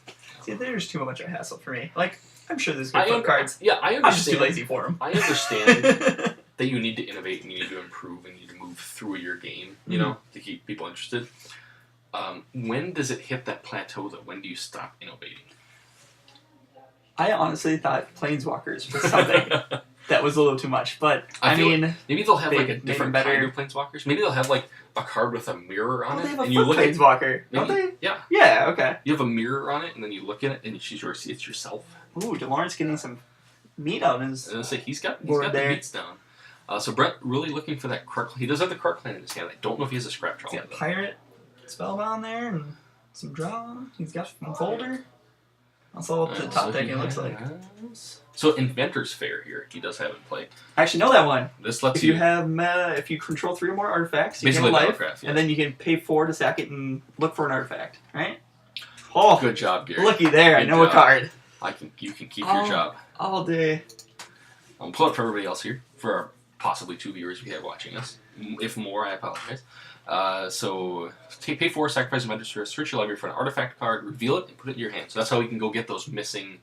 See, there's too much of a hassle for me. Like, I'm sure there's good flip cards. Yeah, I understand. I'm just too lazy for them. I understand that you need to innovate and you need to improve and you need to move through your game, you know, to keep people interested. When does it hit that plateau, though? When do you stop innovating? I honestly thought Planeswalkers was something that was a little too much, but I mean, like maybe they'll have they like a made different them better. kind of Planeswalkers. Maybe they'll have like a card with a mirror on oh, it, they have a and you look Planeswalker, don't maybe, they? Yeah, Yeah, okay. you have a mirror on it, and then you look at it, and it's yourself. Ooh, Delawrence getting some meat on his. And I say he's got Board the there. beats down. So Brent really looking for that Krark. He does have the Krark Clan in his hand. I don't know if he has a scrap He's trolley. got Pirate Spellbound there and some draw. He's got some folder. That's all the top so he decking looks like. So Inventor's Fair here, he does have in play. I actually know that one. This lets If you have if you control 3 or more artifacts, you basically get a life, Delawrence, yeah. and then you can pay 4 to sack it and look for an artifact, right? Oh, Good job, Gary. looky there! I Good know job. a card You can keep your job. all day. I'll pull it for everybody else here, for our possibly 2 viewers we have watching us. If more, I apologize. So pay 4, sacrifice Inventor's Fair, search your library for an artifact card, reveal it, and put it in your hand. So that's how we can go get those missing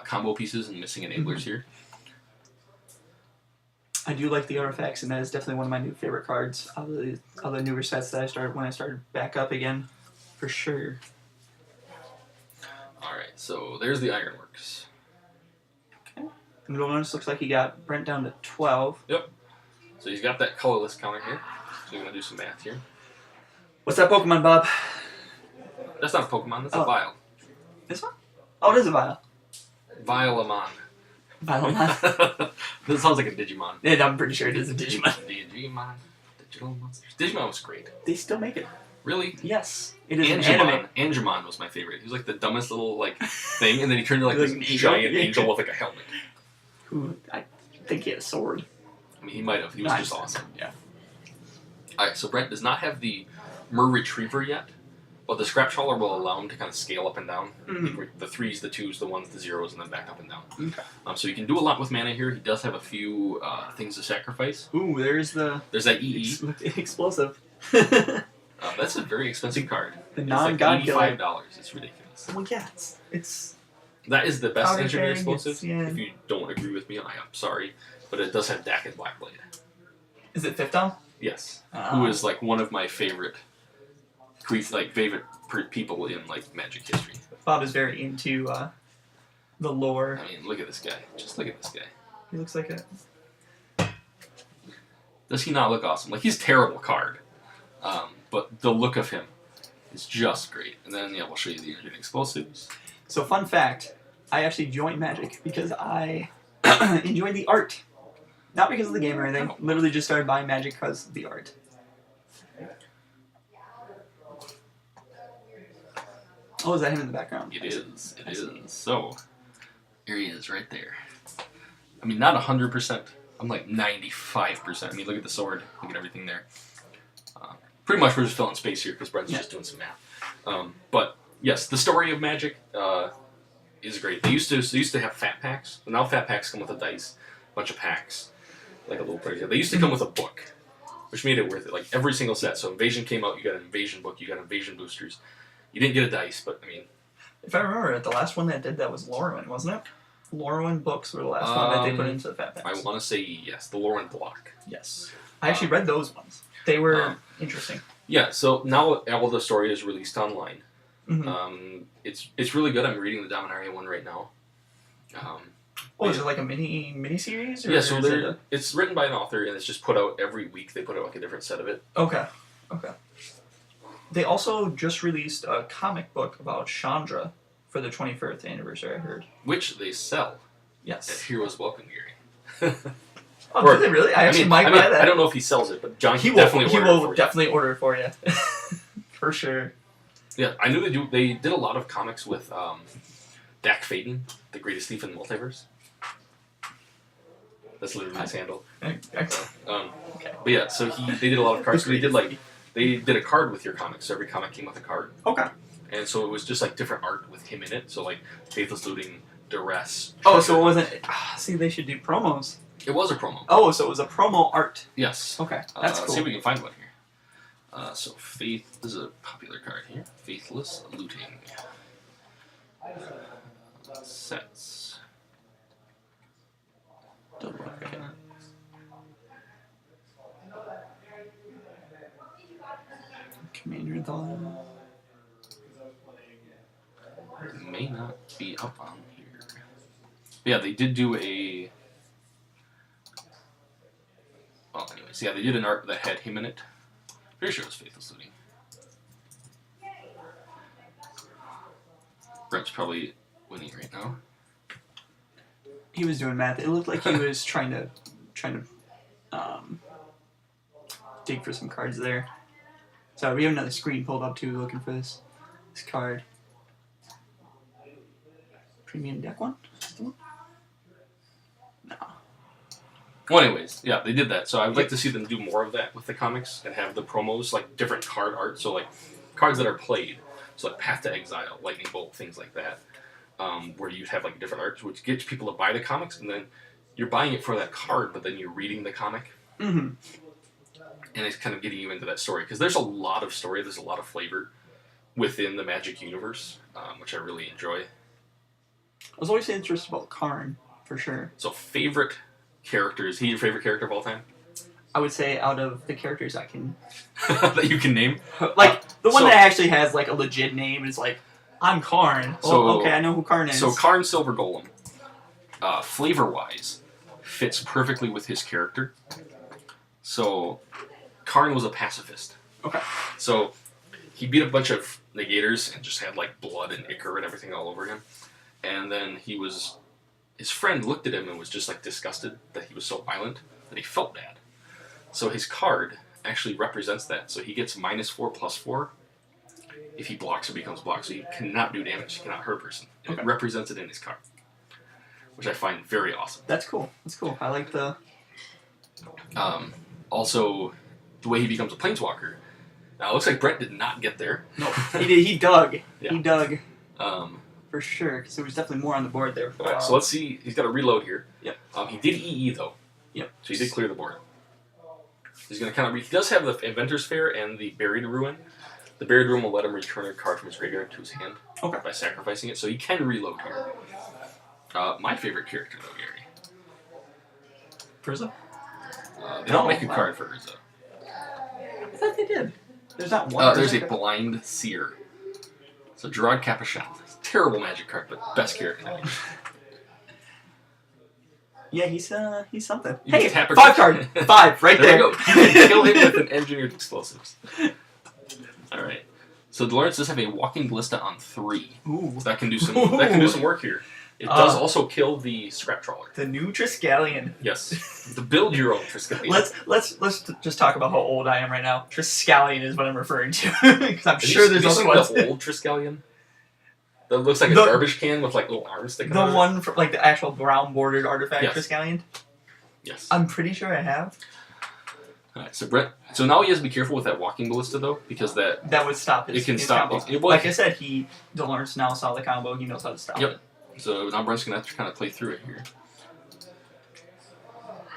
combo pieces and missing enablers here. I do like the artifacts, and that is definitely one of my new favorite cards of the newer sets that I started when I started back up again, for sure. All right, so there's the Ironworks. Okay. And Delawrence looks like he got Brent down to 12. Yep. So he's got that colorless counter here. So we're gonna do some math here. What's that Pokemon, Bob? That's not a Pokemon. That's a Vial. This one? Oh, it is a Vial. Vialamon. Vialamon. This sounds like a Digimon. Yeah, I'm pretty sure it is a Digimon. Digimon. Digital monsters. Digimon was great. They still make it. Really? Yes. It is an anime. Angemon was my favorite. He was like the dumbest little thing, and then he turned into like Like this an angel? giant Yeah. angel with like a helmet. Who I think he had a sword. I mean, he might have. He was just awesome. Yeah. Alright, so Brent does not have the Mer Retriever yet, but the Scrap Trawler will allow him to kind of scale up and down. Mhm. The 3s, the 2s, the 1s, the 0s, and then back up and down. Okay. So you can do a lot with mana here. He does have a few things to sacrifice. Ooh, there's the There's that EE. explosive. That's a very expensive card. The It's non-god like killer. $85. It's ridiculous. Well, yeah, it's That is the best Powder engineer keg, explosive. yeah. If you don't agree with me, I am sorry. But it does have Dak and Blackblade. Is it Fifth Dom? Yes. Ah. Who is like one of my favorite favorite people in like Magic history. Bob is very into the lore. I mean, look at this guy. Just look at this guy. He looks like Does he not look awesome? Like, he's a terrible card. But the look of him is just great. And then, yeah, we'll show you the engineering explosives. So, fun fact, I actually joined Magic because I enjoyed the art. Not because of the game or anything. Literally just started buying Magic because of the art. Oh, is that him in the background? It is. It is. So, here he is right there. I mean, not 100%. I'm like 95%. I mean, look at the sword. Look at everything there. Pretty much we're just filling space here because Brent's just doing some math. But, yes, the story of Magic is great. They used to have fat packs. But now fat packs come with a dice, a bunch of packs, like a little player. They used to come with a book, which made it worth it. Like, every single set. So Invasion came out, you got an Invasion book, you got Invasion boosters. You didn't get a dice, but, I mean... If I remember it, the last one that did that was Lorwyn, wasn't it? Lorwyn books were the last one that they put into the fat packs. I want to say yes, the Lorwyn block. Yes. I actually read those ones. They were interesting. Yeah, so now all the story is released online. Mm-hmm. It's really good. I'm reading the Dominaria one right now. Is it like a mini series? Yeah, so it's written by an author, and it's just put out every week. They put out like a different set of it. Okay. They also just released a comic book about Chandra for the 21st anniversary, I heard. Which they sell at Yes. Heroes Welcome, Gary. Oh, do they really? I actually might buy that. I don't know if he sells it, but John He definitely will definitely order it for you. For sure. Yeah, I knew they did a lot of comics with Dak Faden, the greatest thief in the multiverse. That's literally his handle. Okay. But yeah, so they did a lot of cards. So they did a card with your comic, so every comic came with a card. Okay. And so it was just like different art with him in it. So like Faithless Looting, Duress. Oh, so it wasn't... see, they should do promos. It was a promo. Oh, so it was a promo art. Yes. Okay, that's cool. Let's see if we can find one here. So Faith... This is a popular card here. Faithless Looting. Sets. Okay. Commander Dawn. It may not be up on here. But yeah, they did do a... Well, anyways, yeah, they did an art that had him in it. Pretty sure it was Faithless Looting. Brent's probably winning right now. He was doing math. It looked like he was trying to dig for some cards there. So we have another screen pulled up too, looking for this card. premium deck one? Is that the one? No. Well, anyways, yeah, they did that. So I would like to see them do more of that with the comics and have the promos, like, different card art. So, like, cards that are played. So, like, Path to Exile, Lightning Bolt, things like that. Where you'd have, like, different art, which gets people to buy the comics, and then you're buying it for that card, but then you're reading the comic. Mm-hmm. And it's kind of getting you into that story. Because there's a lot of story, there's a lot of flavor within the Magic universe, which I really enjoy. I was always interested about Karn, for sure. So, favorite character, is he your favorite character of all time? I would say out of the characters I can... that you can name? Like, the one that actually has, like, a legit name is, like, I'm Karn. Oh, okay, I know who Karn is. So, Karn Silver Golem, flavor-wise, fits perfectly with his character. So, Karn was a pacifist. Okay. So, he beat a bunch of negators and just had, like, blood and ichor and everything all over him. And then his friend looked at him and was just, like, disgusted that he was so violent that he felt bad. So his card actually represents that. So he gets -4/+4 if he blocks or becomes blocked. So he cannot do damage, he cannot hurt a person. And Okay. It represents it in his card, which I find very awesome. That's cool. That's cool. I like the... Also, the way he becomes a Planeswalker. Now, it looks like Brent did not get there. No, he did. He dug. Yeah. He dug. For sure, because there was definitely more on the board there. Alright, so let's see. He's got to reload here. Yep. He did EE, though. Yep. So he did clear the board. He's going to kind of... He does have the Inventor's Fair and the Buried Ruin. The Buried Ruin will let him return a card from his graveyard to his hand by sacrificing it, so he can reload here. My favorite character, though, Gary. Frieza? They don't make a card for Urza. I thought they did. There's not one. There's a Blind Seer. So Gerard Capuchin. Terrible Magic card, but best character. Yeah, he's something. You Hey, tap a 5 card. 5, right there. There we go. Kill him with an Engineered Explosives. Alright. So Delawrence does have a Walking Ballista on 3. Ooh. That can do some work here. It does also kill the Scrap Trawler. The new Triskelion. Yes. To build your own Triskelion. Let's just talk about how old I am right now. Triskelion is what I'm referring to. Because I'm sure there's other ones. The old Triskelion? That looks like a garbage can with like little arms sticking out. The one from like the actual brown bordered artifact Triskelion? Yes. I'm pretty sure I have. Alright, so Brent. So now he has to be careful with that Walking Ballista though, because that would stop his. It can his stop combo. it. Like I said, Delawrence now saw the combo. He knows how to stop it. So now Brent's gonna have to kind of play through it here.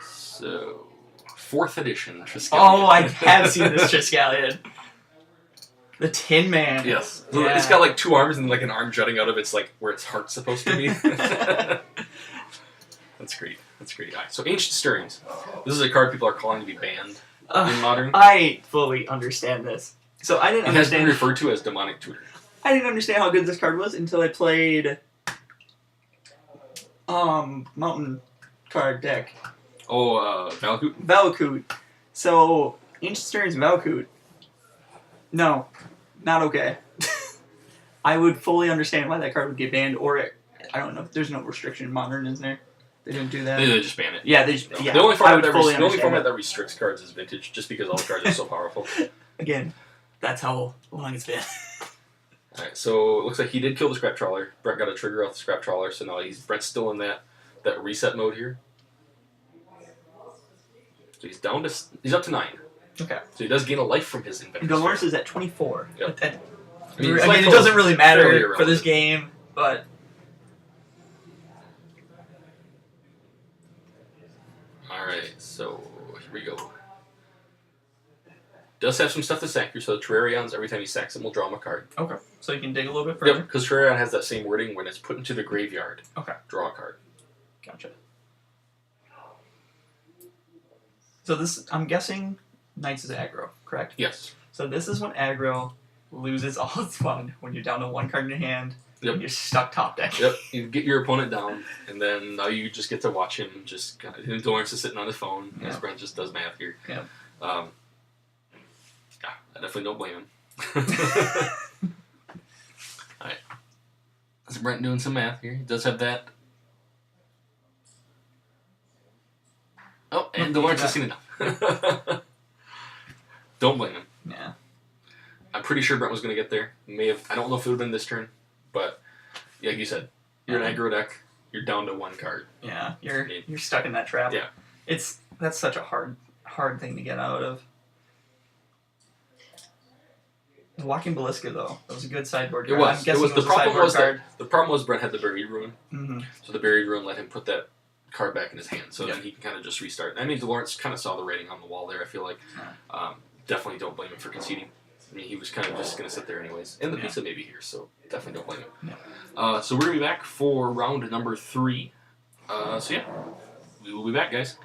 So 4th edition Triskelion. Oh, I have seen this Triskelion. The Tin Man. Yes. Yeah. It's got like 2 arms and like an arm jutting out of its like where its heart's supposed to be. That's great. That's great. Right, so Ancient Stearns. This is a card people are calling to be banned in Modern. I fully understand this. So I didn't It has understand. been referred to as Demonic Tutor. I didn't understand how good this card was until I played Mountain card deck. Oh, Valakut? Valakut. So Ancient Stearns Valakut. No. Not okay. I would fully understand why that card would get banned, or I don't know. There's no restriction in Modern, isn't there? They didn't do that. They just ban it. Yeah, they just. No. Yeah, the only I would fully format understand that restricts cards is Vintage, just because all the cards are so powerful. Again, that's how long it's been. Alright, so it looks like he did kill the Scrap Trawler. Brent got a trigger off the Scrap Trawler, so now Brent's still in that reset mode here. So he's up to 9. Okay. So he does gain a life from his Inventor's Delawrence Fair. is at 24. Yep. But that, I mean, it doesn't really matter fairly for this irrelevant. game, but. Alright, so here we go. Does have some stuff to sack here, so the Terrarions, every time he sacks them, will draw him a card. Okay. So you can dig a little bit further? Yep, because Terrarion has that same wording when it's put into the graveyard. Okay. Draw a card. Gotcha. So this, I'm guessing, Knights is aggro, correct? Yes. So this is when aggro loses all its fun, when you're down to 1 card in your hand, Yep. and you're stuck top deck. Yep, you get your opponent down, and then now you just get to watch him just kind of... Delawrence is sitting on his phone, as Brent just does math here. Yep. Yeah, I definitely don't blame him. Alright. That's Brent doing some math here. He does have that. Oh, and Delawrence has seen enough. Don't blame him. Yeah. I'm pretty sure Brent was going to get there. I don't know if it would have been this turn, but like you said, You're an aggro deck. You're down to 1 card. Yeah, you're stuck in that trap. Yeah. That's such a hard thing to get out of. The Walking Ballista, though, that was a good sideboard card. It was. I'm guessing it was the problem a sideboard was card. the problem was Brent had the Buried Ruin, Mm-hmm. so the Buried Ruin let him put that card back in his hand, so Yep. then he can kind of just restart. I mean, Delawrence kind of saw the writing on the wall there. I feel like definitely don't blame him for conceding. I mean, he was kind of just going to sit there anyways, and the pizza may be here, so definitely don't blame him. Yeah. So we're gonna be back for round number 3. So yeah, we will be back, guys.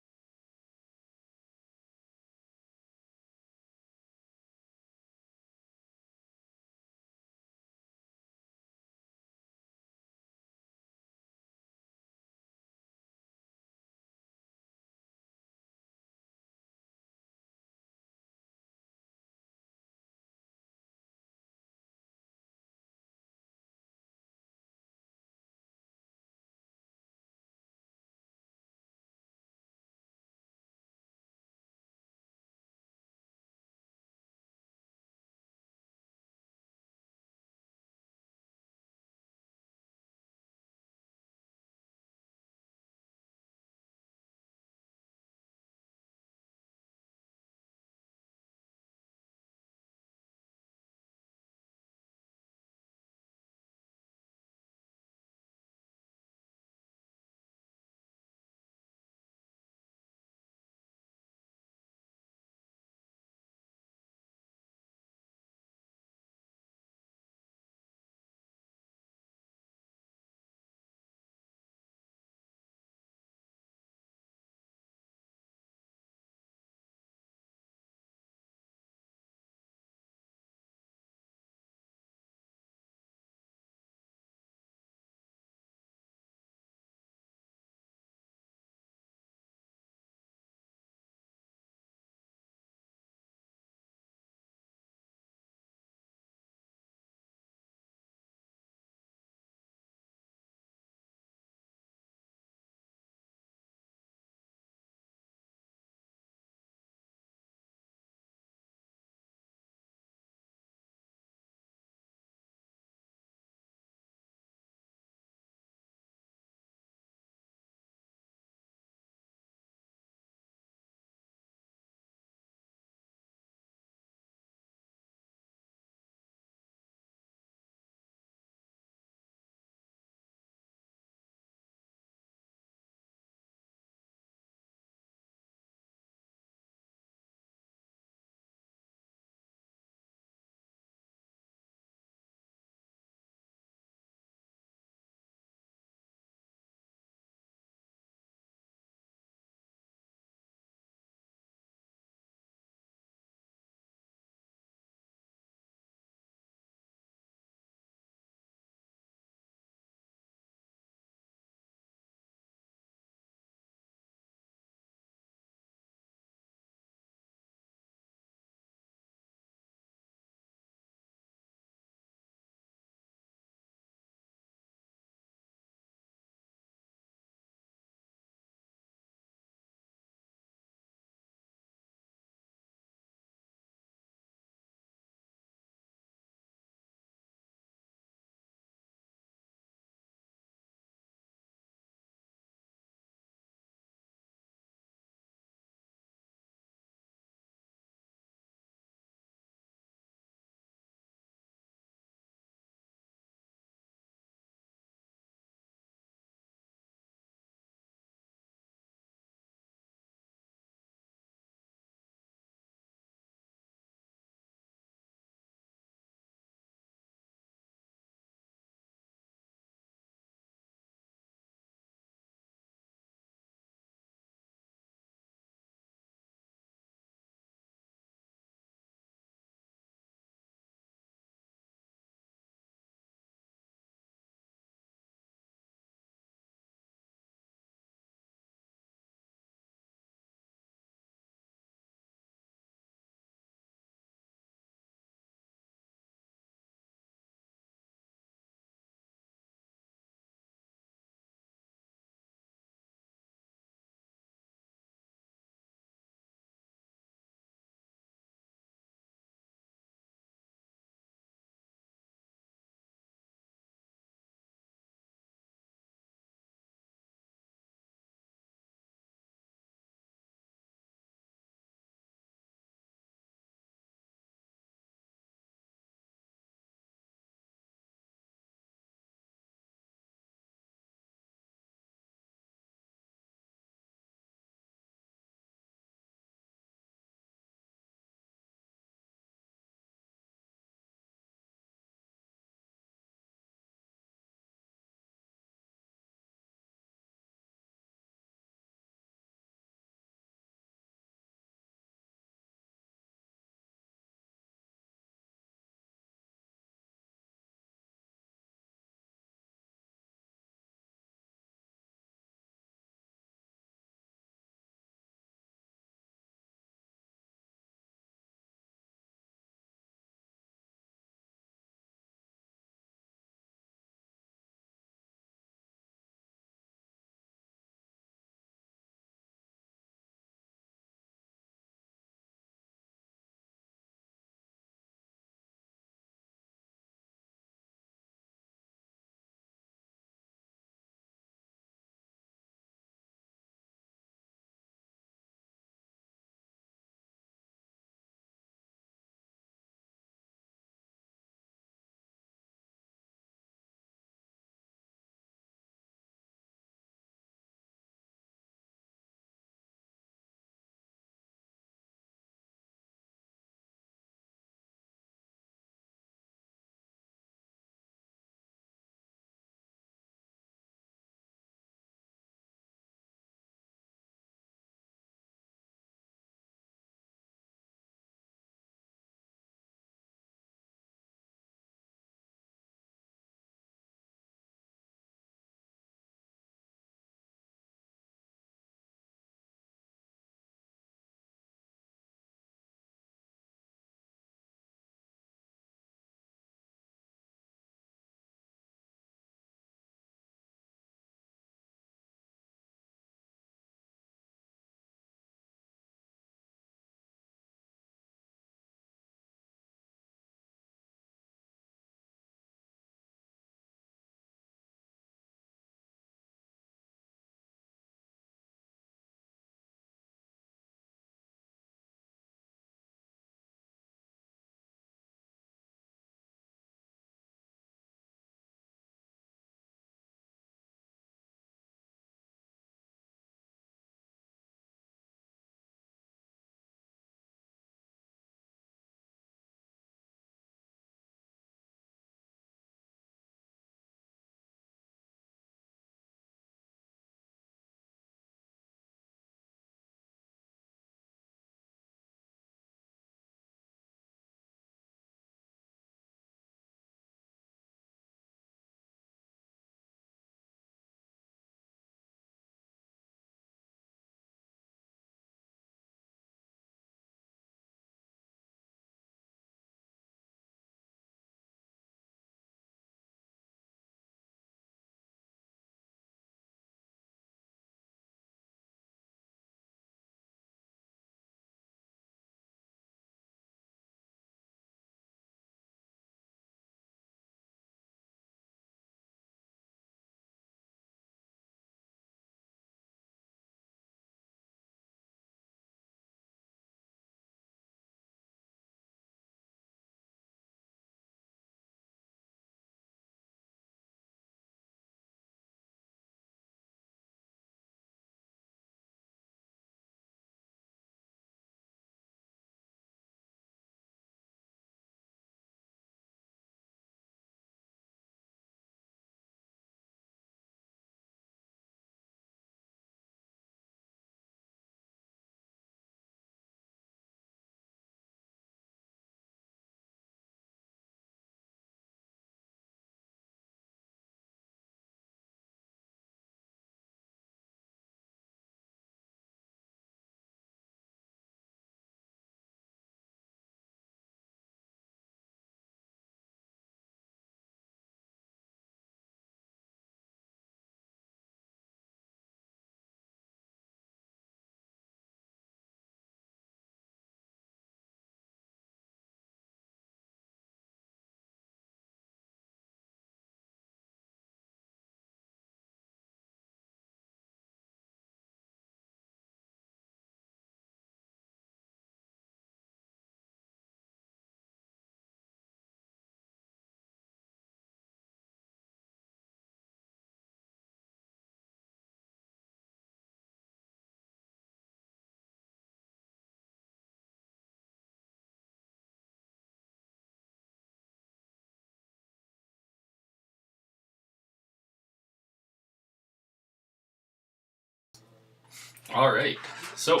All right, so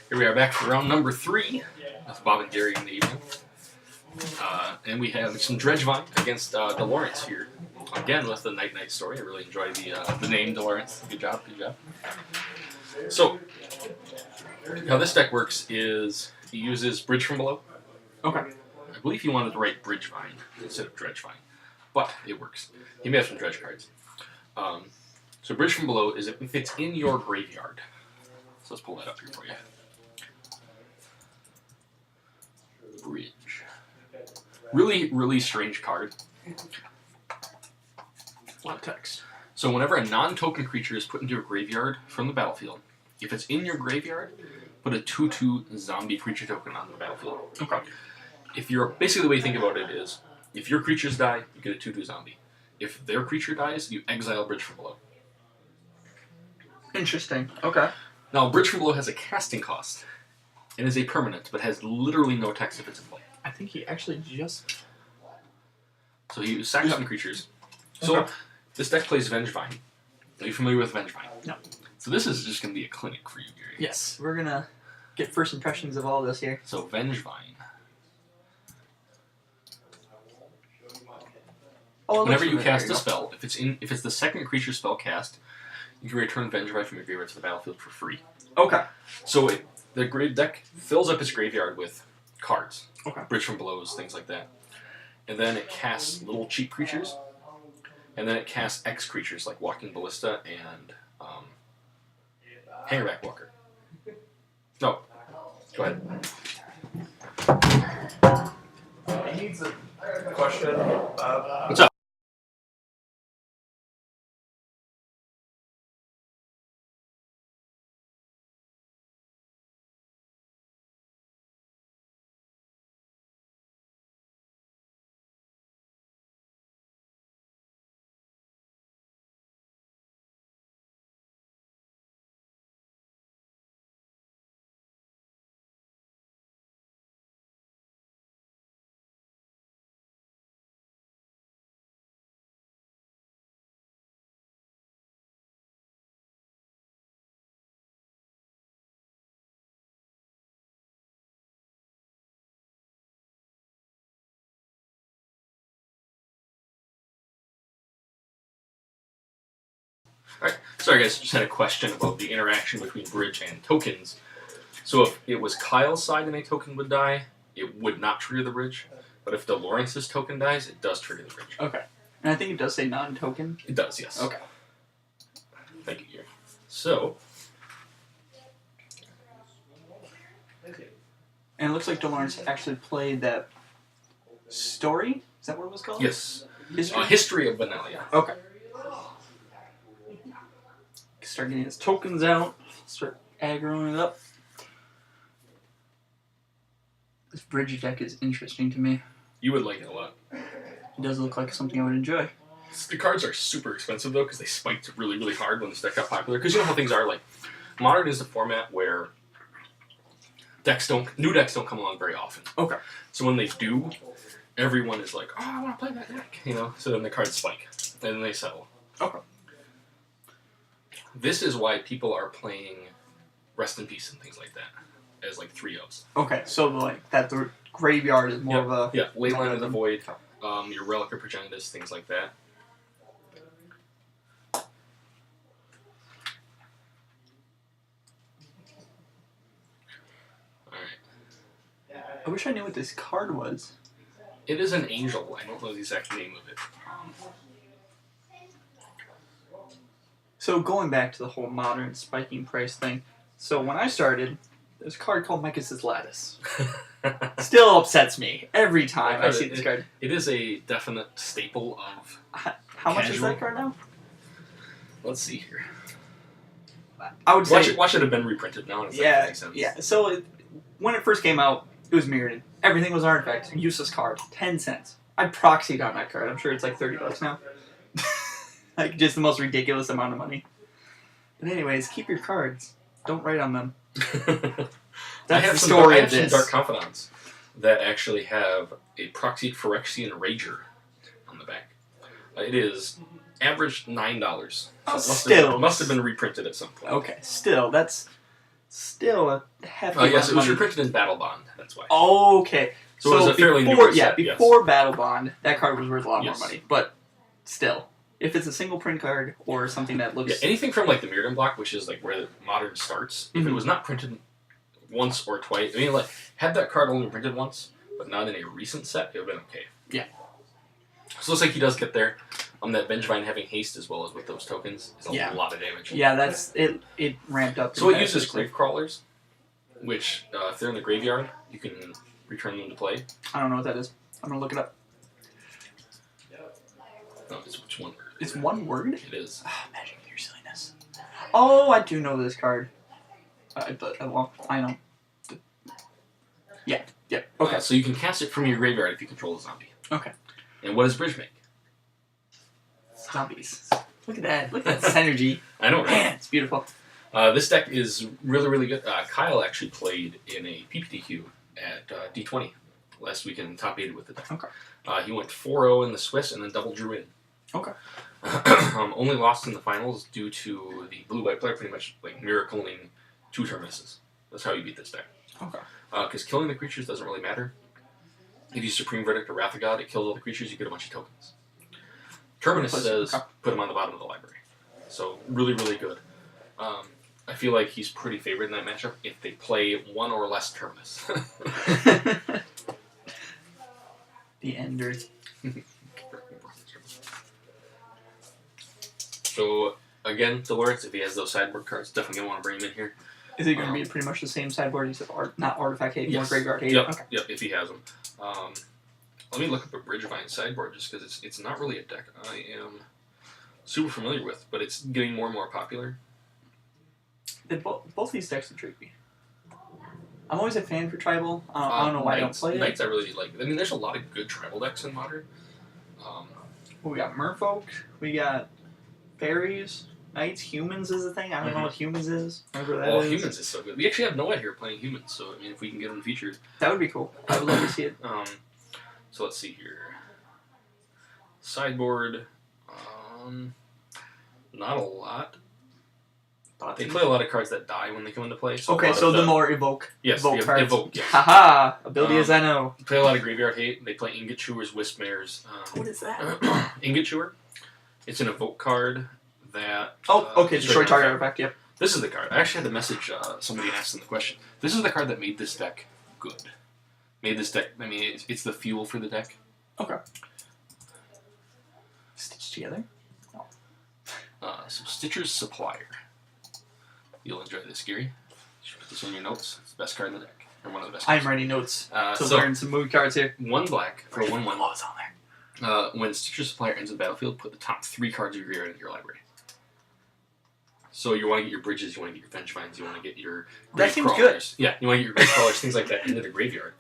here we are back for round number 3 with Bob and Jerry in the evening. And we have some Dredgevine against Delawrence here. Again, with the Night story. I really enjoy the name Delawrence. Good job. So, how this deck works is he uses Bridge from Below. Okay. I believe he wanted to write Bridgevine instead of Dredgevine, but it works. He may have some dredge cards. So Bridge from Below is if it's in your graveyard. So let's pull that up here for you. Bridge. Really strange card. A lot of text. So whenever a non-token creature is put into your graveyard from the battlefield, if it's in your graveyard, put a 2/2 zombie creature token on the battlefield. Okay. Basically the way you think about it is, if your creatures die, you get a 2/2 zombie. If their creature dies, you exile Bridge from Below. Interesting. Okay. Now, Bridge from Below has a casting cost, and is a permanent, but has literally no text if it's in play. I think he actually just... So he sacks some creatures. So this deck plays Vengevine. Are you familiar with Vengevine? No. So this is just going to be a clinic for you, Gary. Yes, we're going to get first impressions of all this here. So Vengevine. Oh, whenever you cast a spell, if it's the second creature spell cast, you can return Vengevine from your graveyard to the battlefield for free. Okay. So the deck fills up its graveyard with cards. Okay. Bridge from Belows, things like that. And then it casts little cheap creatures. And then it casts X creatures like Walking Ballista and Hangerback Walker. No. Go ahead. He needs a question. What's up? Alright, sorry guys, just had a question about the interaction between Bridge and tokens. So if it was Kyle's side and a token would die, it would not trigger the Bridge. But if Delawrence's token dies, it does trigger the Bridge. Okay. And I think it does say non-token. It does, yes. Okay. Thank you, Gary. So... And it looks like Delawrence actually played that story? Is that what it was called? Yes. History? History of Vanilla. Okay. Start getting his tokens out. Start aggroing it up. This Bridge deck is interesting to me. You would like it a lot. It does look like something I would enjoy. The cards are super expensive though, because they spiked really hard when this deck got popular. Because you know how things are, like, Modern is a format where new decks don't come along very often. Okay. So when they do, everyone is like, oh, I want to play that deck, you know? So then the cards spike, and then they settle. Okay. This is why people are playing Rest in Peace and things like that, as like 3-ofs. Okay, so the graveyard is more of a... Yeah, Leyline of the Void, your Relic of Progenitus, things like that. Alright. I wish I knew what this card was. It is an angel. I don't know the exact name of it. So going back to the whole Modern spiking price thing, so when I started, there's a card called Micah's Lattice. Still upsets me every time I see this card. It is a definite staple of How much is that card now? Let's see here. I would say... Watch it have been reprinted now. And it's yeah, like 50 cents. yeah. So when it first came out, it was mirrored. Everything was artifact. Useless card. 10 cents. I proxied on that card. I'm sure it's like $30 now. Like, just the most ridiculous amount of money. But anyways, keep your cards. Don't write on them. That's the story of this. Some Dark Confidants that actually have a proxied Phyrexian Rager on the back. It is Averaged $9. Oh, So must have been reprinted at some point. Okay, still, that's still a hefty Oh, yes, it was money. reprinted in Battle Bond. That's why. Okay. So it was a fairly before, newer set, yes. before Battle Bond, that card was worth a lot Yes. more money. But still, if it's a single print card or something that looks... Yeah, anything from like the Mirrodin block, which is like where Modern starts, if it was not printed once or twice, I mean, like, had that card only printed once, but not in a recent set, it would have been okay. Yeah. So it looks like he does get there. That Dredgevine having haste as well as with those tokens is a lot of damage. Yeah, that's it. It ramped up. So it uses grave crawlers, which if they're in the graveyard, you can return them to play. I don't know what that is. I'm gonna look it up. No, it's one word. It's one word? It is. Oh, magic your silliness. Oh, I do know this card. Well, I know. Yeah. Okay. So you can cast it from your graveyard if you control a zombie. Okay. And what does Bridge make? Zombies. Look at that. Look at that synergy. I know, right? Man, it's beautiful. This deck is really, really good. Kyle actually played in a PPTQ at D20 last weekend, top 8 with the deck. Okay. He went 4-0 in the Swiss and then double drew in. Okay. Only lost in the finals due to the blue-white player pretty much like miracling 2 Terminuses. That's how you beat this deck. Okay. Because killing the creatures doesn't really matter. If you Supreme Verdict or Wrath of God, it kills all the creatures, you get a bunch of tokens. Terminus says put them on the bottom of the library. So really, really good. I feel like he's pretty favored in that matchup if they play 1 or less Terminus. The Ender. So, again, Delawrence, if he has those sideboard cards, definitely going to want to bring him in here. Is it going to be pretty much the same sideboard except not Artifact Hate, more Graveyard Hate? Yep, Okay. yep, if he has them. Let me look up a Dredgevine sideboard just because it's not really a deck I am super familiar with, but it's getting more and more popular. Both these decks intrigue me. I'm always a fan for Tribal. I don't know why I don't play it. Knights I really like. I mean, there's a lot of good Tribal decks in Modern. We got Merfolk, we got Faeries, Knights, Humans is a thing. I don't know what Humans is. Whatever that is. Humans is so good. We actually have Noah here playing Humans, so I mean, if we can get them featured. That would be cool. I would love to see it. So let's see here. Sideboard, not a lot. They play a lot of cards that die when they come into play. So okay, so the more Evoke. Yes, Evoke cards. Evoke, yes. Haha! Ability as I know. They play a lot of Graveyard Hate. They play Ingot Chewers, Wispmares. What is that? Ingot Chewer. It's an Evoke card that... okay, destroy target artifact, yep. This is the card. I actually had the message, somebody asked in the question. This is the card that made this deck good. Made this deck, I mean, it's the fuel for the deck. Okay. Stitched together? No. So Stitcher's Supplier. You'll enjoy this, Gary. You should put this in your notes. It's the best card in the deck. Or one of the best cards. I'm writing notes to so learn some movie cards here. 1 black for 1/1. Laws on there. When Stitcher's Supplier enters the battlefield, put the top 3 cards of your graveyard into your library. So you want to get your bridges, you want to get your Dredgevines, you want to get your grave crawlers. Yeah, you want to get your grave crawlers, things like that into the graveyard.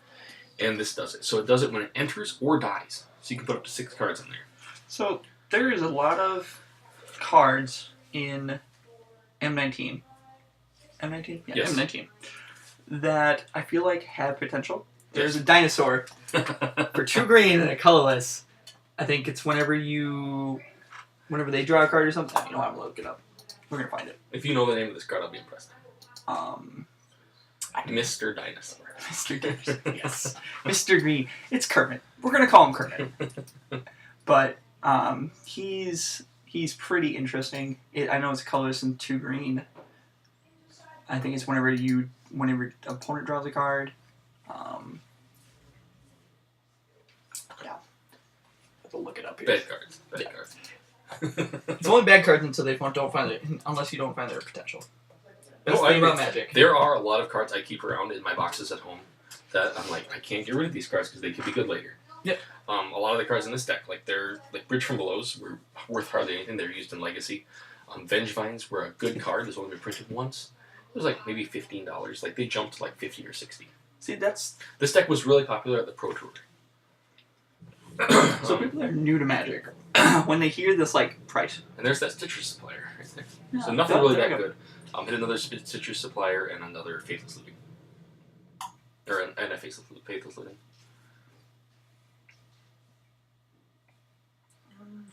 And this does it. So it does it when it enters or dies. So you can put up to 6 cards in there. So there is a lot of cards in M19. M19? Yeah, yes. M19. That I feel like have potential. There's a dinosaur for 2 green and a colorless. I think it's whenever they draw a card or something. You know, I'm gonna look it up. We're gonna find it. If you know the name of this card, I'll be impressed. Mr. Dinosaur. Mr. Dinosaur, yes. Mr. Green. It's Kermit. We're gonna call him Kermit. But he's pretty interesting. I know it's colorless and 2 green. I think it's whenever opponent draws a card. Yeah. I have to look it up here. Bad cards. Bad cards. It's only bad cards unless you don't find their potential. That's the thing about Magic. There are a lot of cards I keep around in my boxes at home that I'm like, I can't get rid of these cards because they could be good later. Yep. A lot of the cards in this deck, they're Bridge from Below's were worth hardly anything. They're used in Legacy. Vengevines were a good card. It's only been printed once. It was like maybe $15. Like they jumped to like 50 or 60. See, that's this deck was really popular at the Pro Tour. So people that are new to Magic, when they hear this like price, and there's that Stitcher's Supplier right there. Yeah, so nothing really that good. Hit another Stitcher's Supplier and another Faithless Looting, or and a Faithless Looting.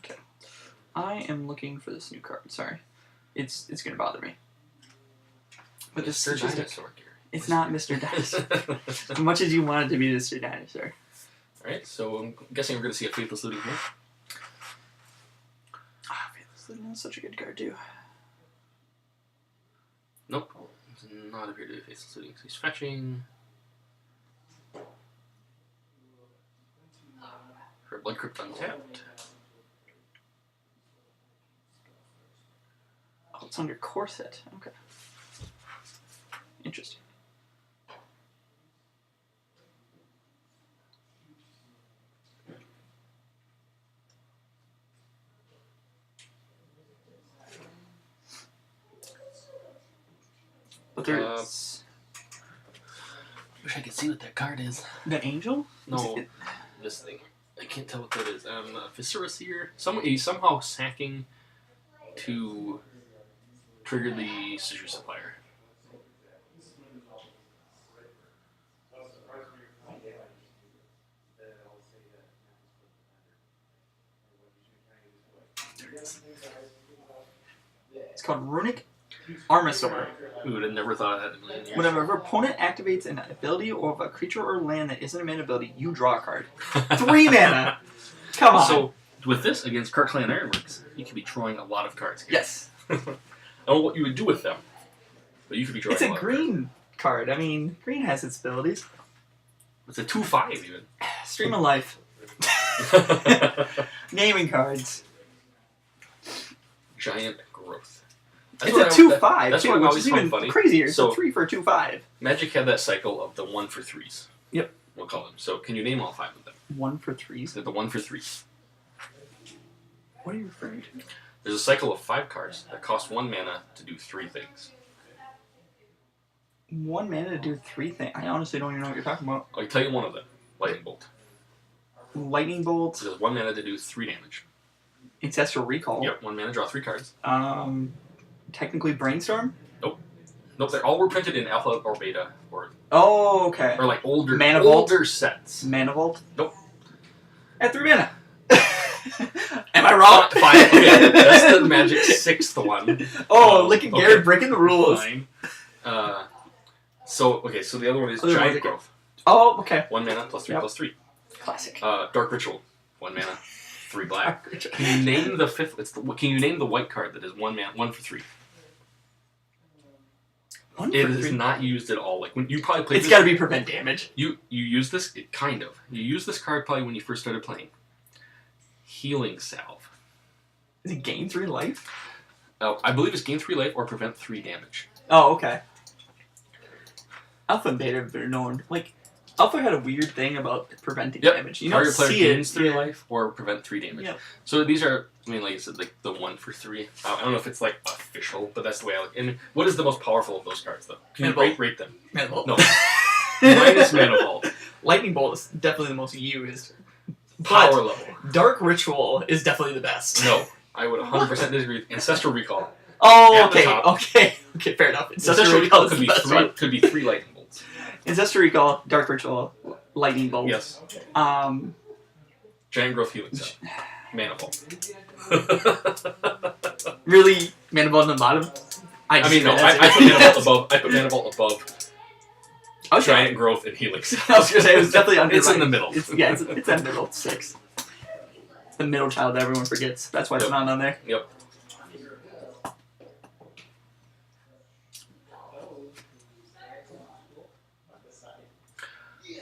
Okay. I am looking for this new card. Sorry, it's gonna bother me. But this Mr. is just Dinosaur, Gary. it's not Mr. Dinosaur. As much as you want it to be Mr. Dinosaur. Alright, so I'm guessing we're going to see a Faithless Looting here. Ah, Faithless Looting is such a good card too. Nope. Does not appear to be a Faithless Looting. So he's fetching. For Blood Crypt untapped. Oh, it's under Corset. Okay. Interesting. But there's Wish I could see what that card is. the Angel? No, this thing. I can't tell what that is. Viscera Seer. He's somehow sacking to trigger the Scissor Supplier. It's called Runic Armasaur. We would have never thought of that in a million years. Whenever an opponent activates an ability or of a creature or land that isn't a mana ability, you draw a card. 3 mana! Come on! So, with this, against Kirkland Ironworks, you could be drawing a lot of cards here. Yes. I don't know what you would do with them, but you could be drawing It's a lot of green card. I mean, green has its abilities. cards. It's a 2/5 even. Stream of Life. Naming cards. Giant Growth. It's a 2/5, that's too, what which always is even found funny. crazier. It's So- a 3 for a 2/5. Magic had that cycle of the 1 for 3s. Yep. We'll call them. So, can you name all 5 of them? 1 for 3s. The 1 for 3s. What are you referring to? There's a cycle of 5 cards that cost 1 mana to do 3 things. 1 mana to do 3 things. I honestly don't even know what you're talking about. I'll tell you one of them. Lightning Bolt. Lightning Bolt. So there's 1 mana to do 3 damage. Ancestral Recall. Yep, 1 mana, draw 3 cards. Technically Brainstorm. Nope, they all were printed in alpha or beta or Oh, okay. like older Mana Vault? older sets. Mana Vault. Nope. At 3 mana. Am I wrong? Fine. Okay, that's the Magic 6th one. Oh, look at okay. Garrett breaking the rules. Fine. So the other one is Other Giant ones- Growth. Oh, okay. 1 mana plus 3 Yep. plus 3. Classic. Dark Ritual. 1 mana, 3 black. Can you name the 5th? Can you name the white card that is 1 mana, 1 for 3? 1 It for is 3. not used at all. Like when you probably played It's this, got to be prevent damage. you use this kind of. You use this card probably when you first started playing. Healing Salve. Is it gain 3 life? I believe it's gain 3 life or prevent 3 damage. Oh, okay. Alpha and Beta are known. Like, Alpha had a weird thing about preventing Yep. damage. You don't Target player see gains it. 3 Yeah. life or prevent 3 damage. Yep. So these are, I mean, like I said, like the 1 for 3. I don't know if it's like official, but that's the way I look. And what is the most powerful of those cards, though? Can you Mana rate them? Mana Vault. No. Minus Mana Vault. Lightning Bolt is definitely the most used. Power But level. Dark Ritual is definitely the best. No. I would 100% disagree with Ancestral Recall. Oh, At the okay, top. okay, fair enough. Ancestral Recall is could the be best 3. one. Could be 3 lightning bolts. Ancestral Recall, Dark Ritual, Lightning Bolt. Yes. Giant Growth Healing Cell. Mana Vault. Really, Mana Vault on the bottom? I mean, no. just- I put Mana Vault above. I put Mana Vault above Okay. Giant Growth and Healing Cell. I was gonna say it was definitely under. It's in like- the middle. It's in the middle. It's 6. It's the middle child that everyone forgets. That's why it's Yep. not on there. Yep.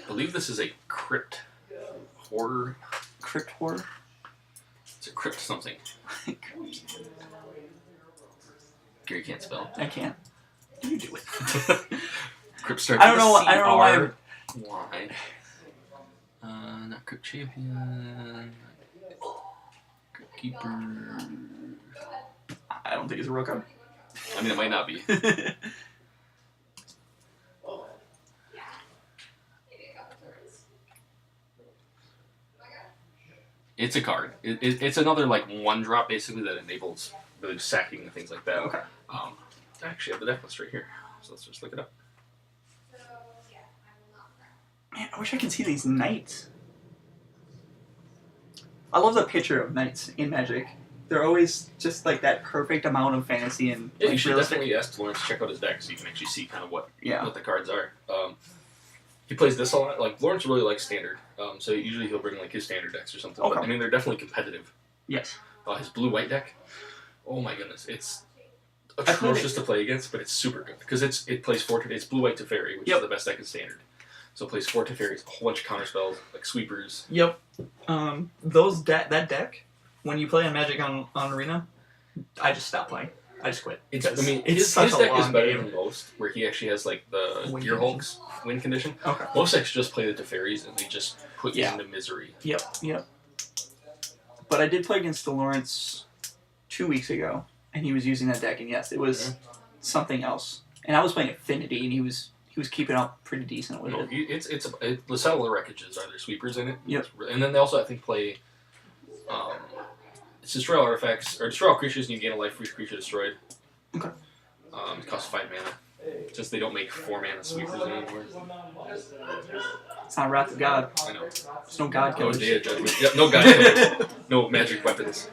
I believe this is a crypt horror. Crypt Horror. It's a crypt something. Gary can't spell. I can't. You do it. Crypt starts. I don't know why I'm- Why? Not Crypt Champion. Crypt Keeper. I don't think it's a real card. I mean, it might not be. It's a card. It's another like 1-drop basically that enables really sacking and things like that. Okay. I actually have the deck list right here, so let's just look it up. Man, I wish I could see these knights. I love the picture of knights in Magic. they're always just like that perfect amount of fantasy and Yeah, like, you should realistic. definitely ask Lawrence to check out his deck so you can actually see kind of what the cards are. He plays this a lot. Like Lawrence really likes standard, so usually he'll bring like his standard decks or something. Okay. But, I mean, they're definitely competitive. Yes. His blue-white deck, oh my goodness, it's I played atrocious to play against, but it's super good because it plays it's blue-white to fairy, which is the best deck in standard. So it plays 4 to fairies, a whole bunch of counter spells like sweepers. Yep. That deck, when you play on Magic on Arena, I just stop playing. I just quit. His such deck a is long better game. than most, where he actually has like the Win Gearhulk's win condition. Okay. Most decks just play the Teferis and they just put you Yeah. into misery. Yep. But I did play against Delawrence 2 weeks ago, and he was using that deck, and yes, it was something else. And I was playing Affinity, and he was keeping up pretty decent with it. The Settler Wreckages are their sweepers in it. Yep. And then they also, I think, play it's destroy all artifacts, or destroy all creatures and you gain a life for each creature destroyed. Okay. It costs 5 mana. Just they don't make 4 mana sweepers anymore. It's not Wrath of God. I know. There's no God No killers. Day of Judgment. Yep, no God Killers. No magic weapons.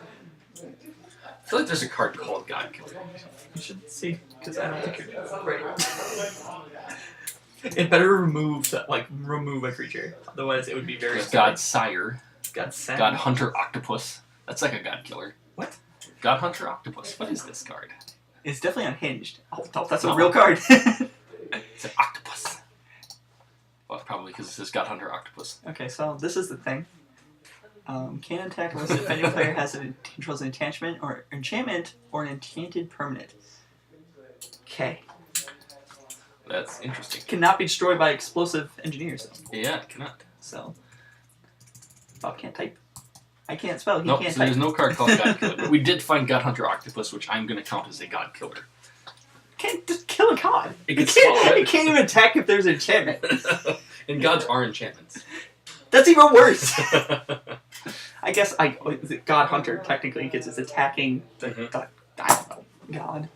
I feel like there's a card called God Killer. You should see, because I don't think you're right. It better remove a creature. Otherwise, it would be very There's scary. God Sire. God Sand. God Hunter Octopus. That's like a God Killer. What? God Hunter Octopus. What is this card? It's definitely unhinged. Oh, that's a No. real card. It's an octopus. Well, probably because it says God Hunter Octopus. Okay, so this is the thing. Can attack unless the defending player controls an enchantment or an enchanted permanent. Okay. That's interesting. Cannot be destroyed by explosive engineers, though. Yeah, it cannot. So, Bob can't type. I can't spell. He Nope, can't so type. there's no card called God Killer. But we did find God Hunter Octopus, which I'm going to count as a God Killer. Can't just kill a god. It It gets can't, swallowed. it can't even attack if there's an enchantment. And gods are enchantments. That's even worse. I guess is it God Hunter technically because it's attacking the I don't know god.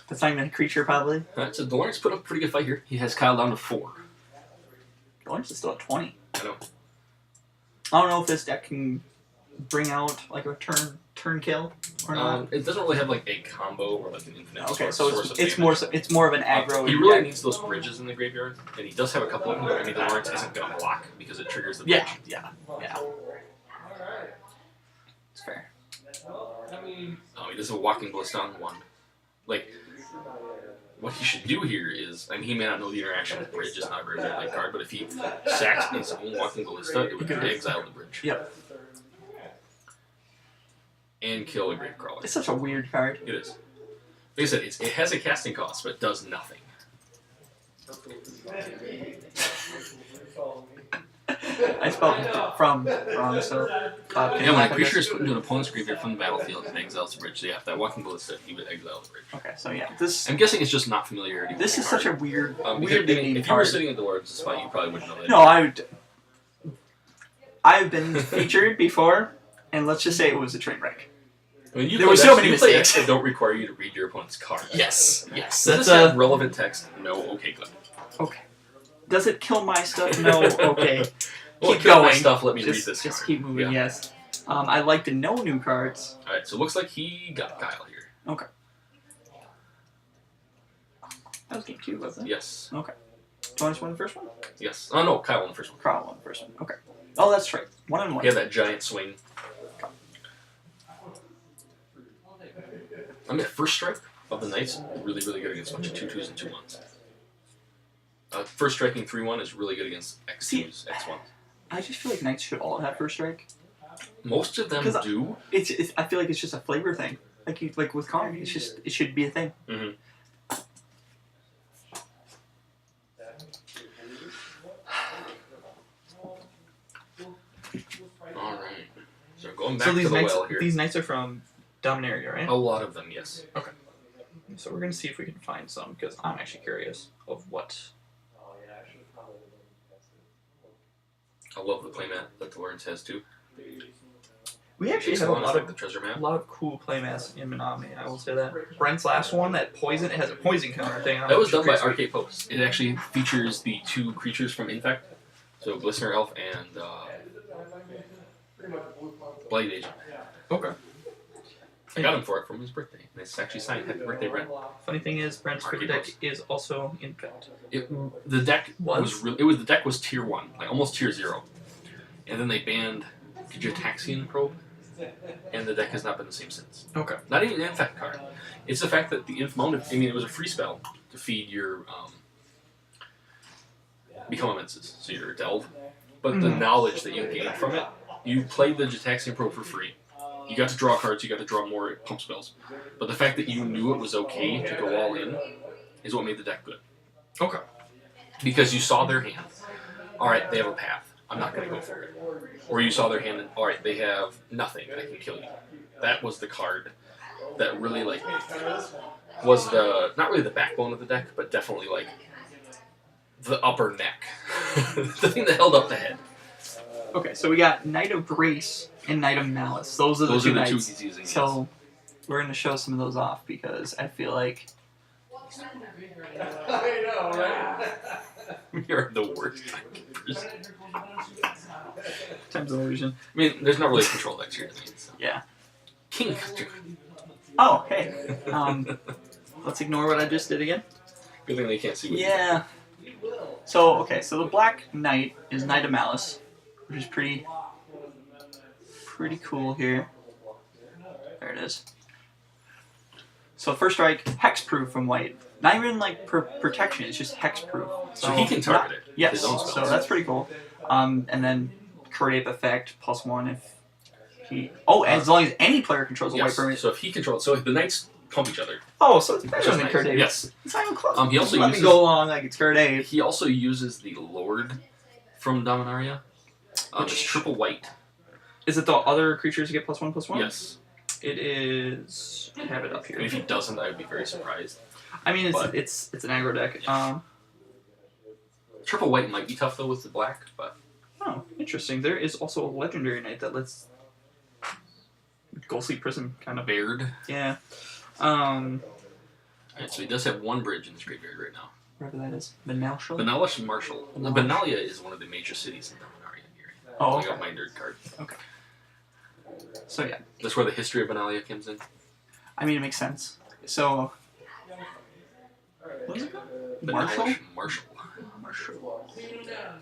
That's not even a creature probably. Alright, so Delawrence put up a pretty good fight here. He has Kyle down to 4. Delawrence is still at 20. I know. I don't know if this deck can bring out like a turn kill or not. It doesn't really have like a combo or like an infinite Okay, source so of it's damage. more of an aggro. He really needs those bridges in the graveyard, and he does have a couple of them. I mean, Delawrence isn't going to block because it triggers the bridge. Yeah. It's fair. He does have a Walking Ballista on 1. Like, what he should do here is, I mean, he may not know the interaction with bridge is not a very good like card, but if he sacks his own Walking Ballista, it would exile the bridge. Yep. And kill a Gravecrawler. It's such a weird card. It is. Like I said, it has a casting cost, but it does nothing. I spelled from wrong, so Yeah, when a creature is put into an opponent's graveyard from the battlefield and exiles the bridge, so yeah, if that Walking Ballista, he would exile the bridge. Okay, so yeah, this I'm guessing it's just not familiarity. this is such a weird, because, weird if name you were card. sitting in Delawrence's spot, you probably wouldn't know that. No, I've been featured before, and let's just say it was a train wreck. I mean, There were so many you play mistakes. decks that don't require you to read your opponent's card. Yes. Does That's this have relevant text? No. Okay, good. okay. Does it kill my stuff? No. Okay. Well, Keep kill my going. stuff. Let me read Just this card. keep moving. Yeah. Yes. I like to know new cards. All right, so it looks like he got Kyle here. Okay. That was game 2, wasn't it? Yes. Okay. Jonas won the first one? Yes. Oh no, Kyle won the first one. Carl won the first one. Okay. Oh, that's right. 1-1. He had that giant swing. I mean, first strike of the Knights really, really good against a bunch of 2/2s and 2/1s. First striking 3/1 is really good against X2s, X1s. I just feel like Knights should all have first strike. Most of them 'Cause do. It's I feel like it's just a flavor thing. Like with Connor, it should be a thing. Mm-hmm. All right. So going back So these to the Knights, well here. these Knights are from Dominaria, right? A lot of them, yes. Okay. So we're gonna see if we can find some because I'm actually curious of what. I love the playmat that Delawrence has too. We actually Ace have a one is lot like of the treasure map. cool playmats in Menominee. I will say that. Brent's last one, that poison, it has a poison counter thing. That was done by Arcade Post. It actually features the 2 creatures from Infect, so Glistener Elf and Blight Agent. Okay. I got him for it from his birthday. And it's actually signed Happy Birthday, Brent. Funny thing is, Brent's card deck is also in cut. The deck the deck was tier 1, like almost tier 0. And then they banned Gitaxian Probe, and the deck has not been the same since. Okay. Not even an effect card. It's the fact that the Inf Mounted, I mean, it was a free spell to feed your Become Immenses, so your Delve. But the knowledge that you gained from it, you played the Gitaxian Probe for free. You got to draw cards, you got to draw more pump spells. But the fact that you knew it was okay to go all in is what made the deck good. Okay. Because you saw their hand. Alright, they have a path. I'm not going to go for it. Or you saw their hand and, alright, they have nothing. I can kill you. That was the card that really, like, was the, not really the backbone of the deck, but definitely, like, the upper neck. The thing that held up the head. Okay, so we got Knight of Grace and Knight of Malice. Those are the two knights. He's using. So we're going to show some of those off because I feel like... I know, right? You're the worst timekeepers. Time's illusion. I mean, there's not really control decks here. So. Yeah. King. Oh, hey. Let's ignore what I just did again. Good thing they can't see what you Yeah. So, okay, so the Black Knight is Knight of Malice, which is pretty cool here. There it is. So first strike, hexproof from white. Not even like protection, it's just hexproof. So he can target it. Yes, His own spells. so that's pretty cool. And then create effect +1 if he. Oh, as long as any player controls a white permanent. So if he controls, so the knights pump each other. Oh, so it's better Which is than nice. Curd Aid. Yes. It's not even close. He also Let uses, me go along like it's Curd Aid. He also uses the Lord from Dominaria. Which It's triple white. Is it the other creatures get +1/+1? Yes. It is. I have it up here. And if he doesn't, I would be very surprised. I mean, But- it's an aggro deck. Yes. Triple white might be tough though with the black, but Oh, interesting. There is also a legendary knight that lets Ghostly Prism kind of. Baird. Yeah. Alright, so he does have one bridge in his graveyard right now. Wherever that is. Benalshal? Benalia Marshall. Benalia is one of the major cities in Dominaria here. Oh, I okay. got my nerd card. So yeah, That's where the history of Benalia comes in. I mean it makes sense. So. What is it called? Marshall? Marshall. Marshall.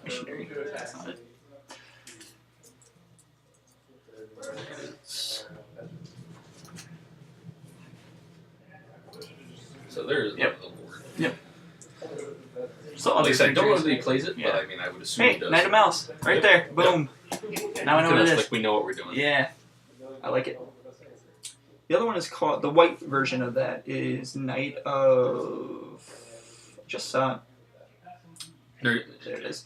Missionary. That's not it. So there's Yep. the Lord. So Like I other said, I don't know creatures. that he plays it, Yeah. but I mean, I would assume Hey, he does. Knight of Mouse. Right Yep. there. Boom. Now I know what it is. Like we know what we're doing. Yeah. I like it. The other one is called, the white version of that is Knight of, just saw it. There it is.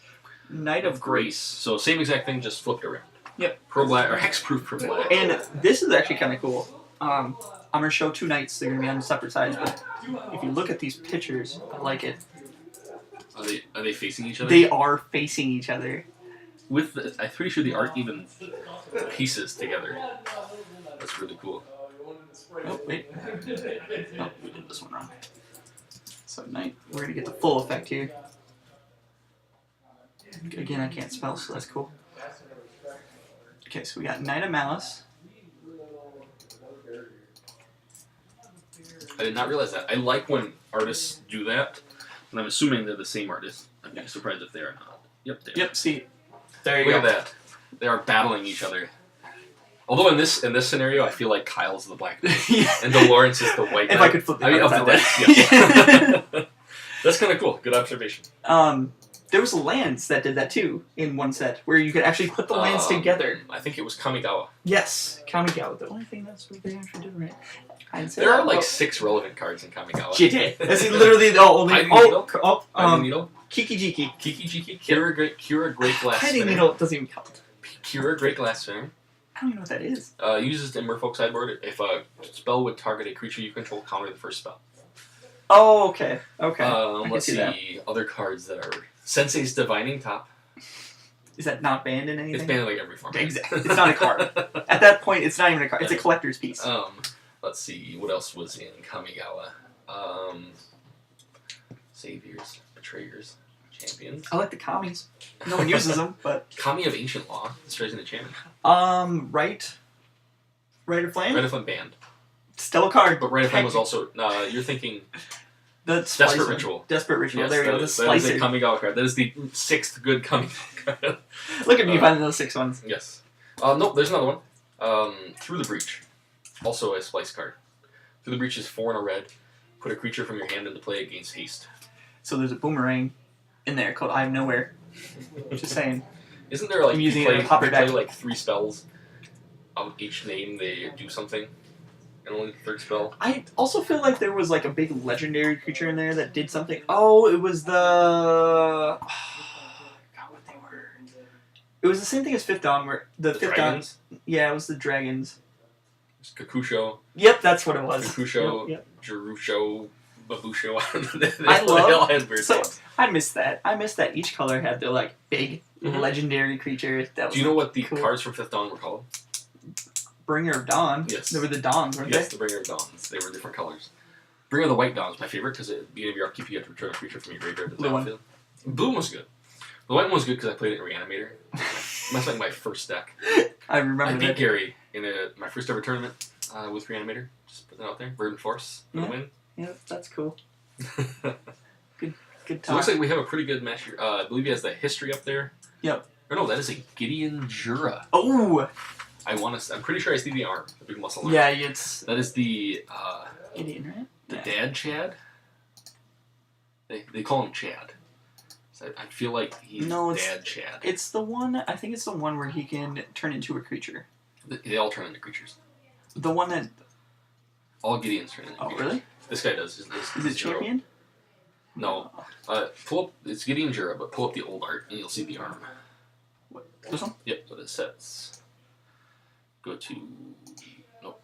Knight of Grace. So same exact thing, just flipped around. Yep. Pro black or hexproof pro black. And this is actually kind of cool. I'm going to show two knights. They're going to be on separate sides, but if you look at these pictures, I like it. Are they facing each other? They are facing each other. With the, I'm pretty sure they aren't even pieces together. That's really cool. Oh, wait. Oh, we did this one wrong. So knight, we're going to get the full effect here. Again, I can't spell, so that's cool. Okay, so we got Knight of Malice. I did not realize that. I like when artists do that, and I'm assuming they're the same artist. I'm just surprised if they are not. Yep, they are. Yep, see. There you Look go. at that. They are battling each other. Although in this scenario, I feel like Kyle's the black knight, Yeah. and Delawrence is the white knight. If I could flip the of cards the that deck. Yes. That's kind of cool. Good observation. There was lands that did that too in one set, where you could actually put the lands together. I think it was Kamigawa. Yes, Kamigawa. The only thing that's what they actually did right. I'd say There that are like about- 6 relevant cards in Kamigawa. Shit, that's literally the only. Hiding Oh, Needle? oh, Hiding Needle? Kiki Jiki. Kiki Jiki? Cure a Great Glass Hiding Spinner. Needle doesn't even count. Cure a Great Glass Spinner. I don't even know what that is. Uses the Merfolk sideboard. If a spell would target a creature you control, counter the first spell. Oh, okay, okay. I Let's can see that. see. Other cards that are... Sensei's Divining Top. Is that not banned in anything? It's banned in like every format. Exactly. It's not a card. At that point, it's not even a card. It's a collector's piece. Let's see. What else was in Kamigawa? Saviors, Betrayers, Champions. I like the commies. No one uses them, but Kami of Ancient Law. Destroys an enchantment. Right of Flame. Red of Flame banned. Still a card. But Rite of Flame was also... you're thinking... The Desperate Ritual. Desperate Ritual. Yes, there we go. The that is a Splicer. coming out card. That is the 6th good coming out card. Look at me finding those 6 ones. Yes. Nope, there's another one. Through the Breach. Also a Splice card. Through the Breach is 4 and a red. Put a creature from your hand into play against haste. So there's a boomerang in there called Eye of Nowhere. Just saying. Isn't there like I'm you using play, it in a popper you play deck. like 3 spells? Of each name they do something? And only the 3rd spell? I also feel like there was like a big legendary creature in there that did something. Oh, it was the... I forgot what they were. It was the same thing as Fifth Dawn, where... The Fifth Dragons? Dawn... Yeah, it was the dragons. Kakusho. Yep, that's what it was. Kakusho. Yep. Jerusho. Babusho. I love... has weird So, names. I missed that. I missed that each color had their like big legendary creature. That was Do you know what the cool. cards from Fifth Dawn were called? Bringer of Dawn. Yes. They were the Dawns, weren't Yes, they? the Bringer of Dawns. They were different colors. Bringer of the White Dawn was my favorite because at the beginning of your upkeep you have to return a creature from your graveyard to the Blue one. battlefield. Blue one was good. The white one was good because I played it in Reanimator. That's like my first deck. I remember I beat that. Gary in my first ever tournament with Reanimator. Just put that out there. Verdant Force for the Yeah. win. Yeah, that's cool. Good So it talk. looks like we have a pretty good match here. I believe he has the history up there. Yep. Or no, that is a Gideon Jura. Oh! I'm pretty sure I see the arm, the big muscle arm. Yeah, it's That is the Gideon, right? the Yeah. dad Chad. They call him Chad. So I feel like he's No, it's- Dad Chad. It's the one, I think it's the one where he can turn into a creature. They all turn into creatures. The one that... All Gideons turn into Oh, creatures. really? This guy does. Is it Champion? No. Pull up. It's Gideon Jura, but pull up the old art and you'll see the arm. What, this one? Yep, what it says. Go to. Nope.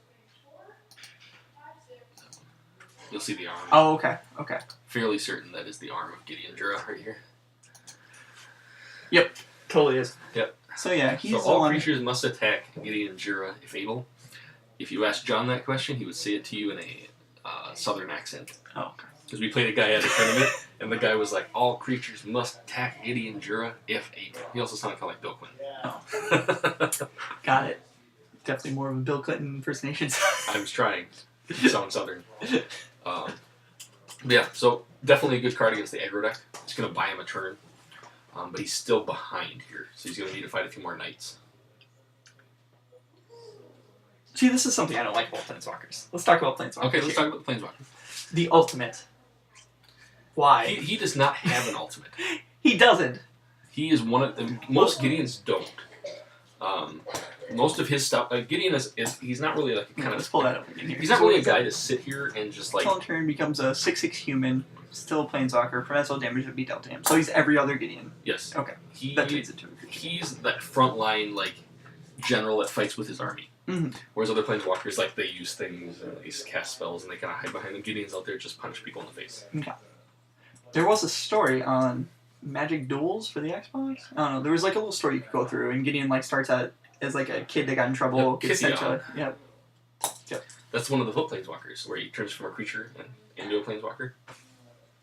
You'll see the arm. Oh, okay. Okay. Fairly certain that is the arm of Gideon Jura right here. Totally is. Yep. So yeah, he's So the all one... creatures must attack Gideon Jura if able. If you asked John that question, he would say it to you in a southern accent. Oh, okay. Because we played a guy at a tournament, and the guy was like, all creatures must attack Gideon Jura if able. He also sounded kind of like Bill Clinton. Got it. Definitely more of a Bill Clinton impersonation. I was trying to sound southern. Yeah, so definitely a good card against the aggro deck. It's going to buy him a turn. But he's still behind here, so he's going to need to fight a few more knights. See, this is something I don't like about Planeswalkers. Let's talk about Planeswalkers. Okay, let's here. talk about the Planeswalker. The ultimate. Why? He does not have an ultimate. He doesn't. He is one of the... Most Gideons don't. Most of his stuff... Gideon is... He's not really like a kind Let's of... pull that up again here. He's not really a guy to sit here and just like... Until turn becomes a 6/6 human, still a Planeswalker, prevents all damage would be dealt to him. So he's every other Gideon. Yes. Okay. He, That turns into a creature. he's that frontline, like, general that fights with his army. Mhm. Whereas other Planeswalkers, like, they use things and they cast spells and they kind of hide behind them. Gideons out there just punch people in the face. There was a story on Magic Duels for the Xbox. I don't know. There was like a little story you could go through, and Gideon like starts out as like a kid that got in trouble, Yep, gets sent Kithion. to Yep. That's one of the flip Planeswalkers, where he turns from a creature into a Planeswalker.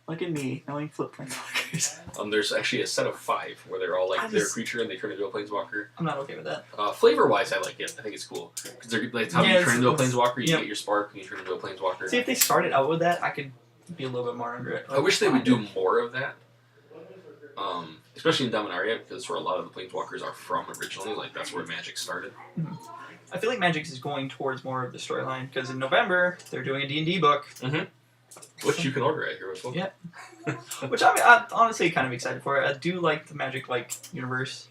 Look at me knowing flip Planeswalkers. There's actually a set of 5 where they're all like I their just- creature and they turn into a Planeswalker. I'm not okay with that. Flavor-wise, I like it. I think it's cool. Because that's how Yeah, you turn into a it's- Planeswalker, you yep. get your spark and you turn into a Planeswalker. See, if they started out with that, I could be a little bit more under it. I wish they would do more of that. Especially in Dominaria, because that's where a lot of the Planeswalkers are from originally. Like, that's where Magic started. I feel like Magic is going towards more of the storyline, because in November, they're doing a D&D book. Which you can order at Hero School. Yeah. Which I'm honestly kind of excited for. I do like the Magic like universe.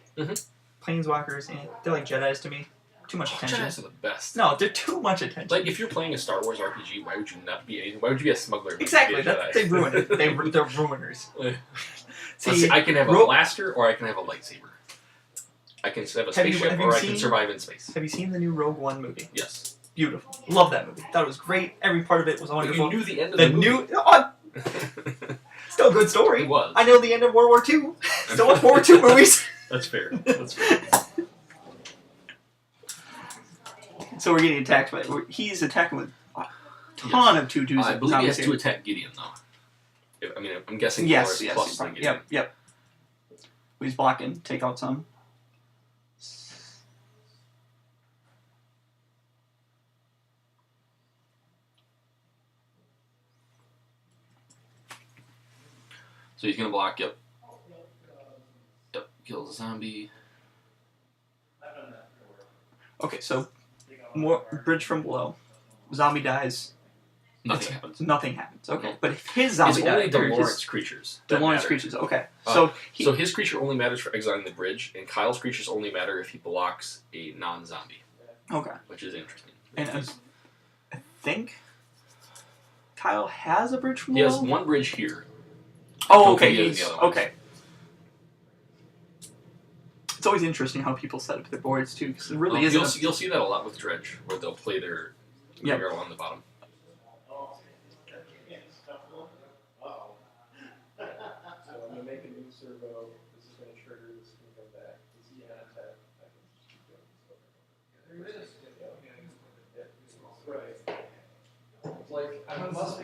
Planeswalkers, they're like Jedis to me. Too much attention. Jedis are the best. No, they're too much attention. Like, if you're playing a Star Wars RPG, why would you not be anything? Why would you be a smuggler? when you Exactly. be a Jedi? They ruined it. They're ruiners. See, I can have a blaster or I can have a lightsaber. I can have a Have you spaceship or I can seen- survive in space. Have you seen the new Rogue One movie? Yes. Beautiful. Love that movie. Thought it was great. Every part of it was But wonderful. you knew the end of The the movie. new... still a good story. It was. I know the end of World War II. Still watch World War II movies. That's fair. That's fair. So we're getting attacked by... He's attacking with a ton of 2/2s. I believe he has to attack Gideon, though. I mean, I'm guessing Yes, Dolores plus yes. Gideon. Yep. He's blocking. Take out some. So he's gonna block. Yep. Yep. Kills a zombie. Okay, so more bridge from below. Zombie dies. Nothing happens. Nothing happens. Okay, No. but if his zombie It's only dies, or Delawrence his creatures. that Delawrence matter. creatures. Okay, So so his creature only matters for exiling the bridge, and Kyle's creatures only matter if he blocks a non-zombie, okay, which is interesting. and I think Kyle has a bridge from He below. has one bridge here. Oh, Don't okay. forget He's, the other ones. okay. It's always interesting how people set up their boards too, because it really You'll isn't. you'll see that a lot with Dredge, where they'll play their Yep. graveyard on the bottom. So I'm gonna make a new servo. This is gonna trigger. This is gonna come back. This is gonna tap. I can just keep going.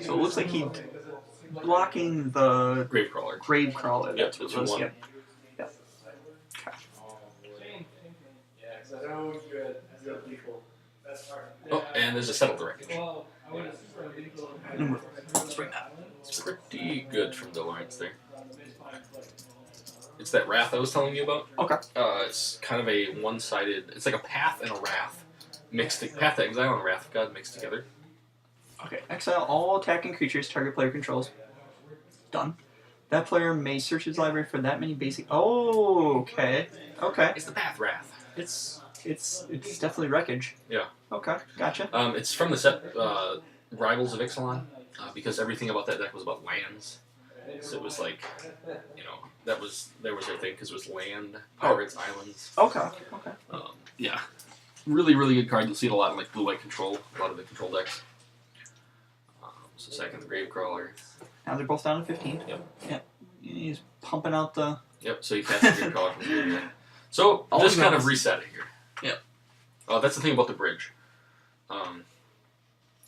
So it looks like he's blocking the Gravecrawler. grave crawler. Yep, That's what the it was. 2/1. Yep. Yep. Okay. Yeah, because I know you had people. That's hard. Oh, and there's a settle wreckage. Let's bring that. It's pretty good from Delawrence there. It's that Wrath I was telling you about. Okay. It's kind of a one-sided. It's like a Path and a Wrath mixed. Path to Exile and Wrath of God mixed together. Okay. Exile all attacking creatures target player controls. Done. That player may search his library for that many basic. Oh, okay. Okay. It's the Path Wrath. It's definitely wreckage. Yeah. Okay. Gotcha. It's from the set Rivals of Ixalan, because everything about that deck was about lands. So it was like, that was their thing because it was land, pirates, islands. Okay. Okay. Yeah, really, really good card. You'll see it a lot in like blue-white control, a lot of the control decks. So second, the Gravecrawler. Now they're both down to 15. Yep. Yep. He's pumping out the. Yep. So you cast the Gravecrawler from the graveyard. So All just kind guns. of reset it here. Yep. That's the thing about the bridge.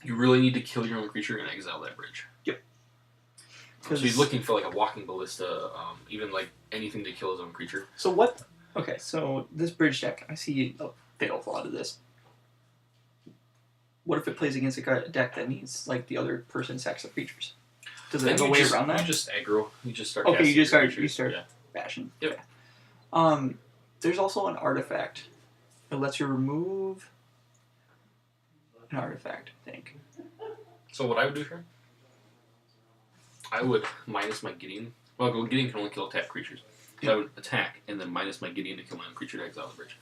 You really need to kill your own creature and exile that bridge. Yep. So he's looking for like a walking ballista, even like anything to kill his own creature. So what? Okay, so this bridge deck, I see a fatal flaw to this. What if it plays against a deck that needs like the other person sacks of creatures? Does it have a way around that? You just aggro. You just start. Okay, casting you your start creatures. Yeah. bashing. Yep. Okay. There's also an artifact that lets you remove an artifact, I think. So what I would do here, I would minus my Gideon. Well, Gideon can only kill attack creatures. So I would attack and then minus my Gideon to kill my own creature to exile the bridge.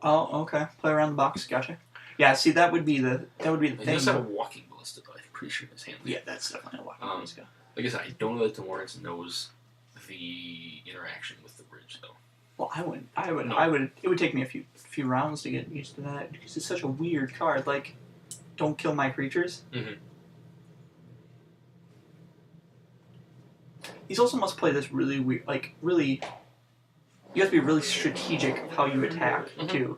Oh, okay. Play around the box. Gotcha. Yeah. See, that would be the He thing. does have a walking ballista, though. I'm pretty sure in his hand. Yeah, that's definitely a walking ballista. Like I said, I don't know that Delawrence knows the interaction with the bridge, though. Well, I wouldn't. No. I would. It would take me a few rounds to get used to that because it's such a weird card. Like, don't kill my creatures. Mm-hmm. He's also must play this really weird. Like, really, you have to be really strategic of how you attack too.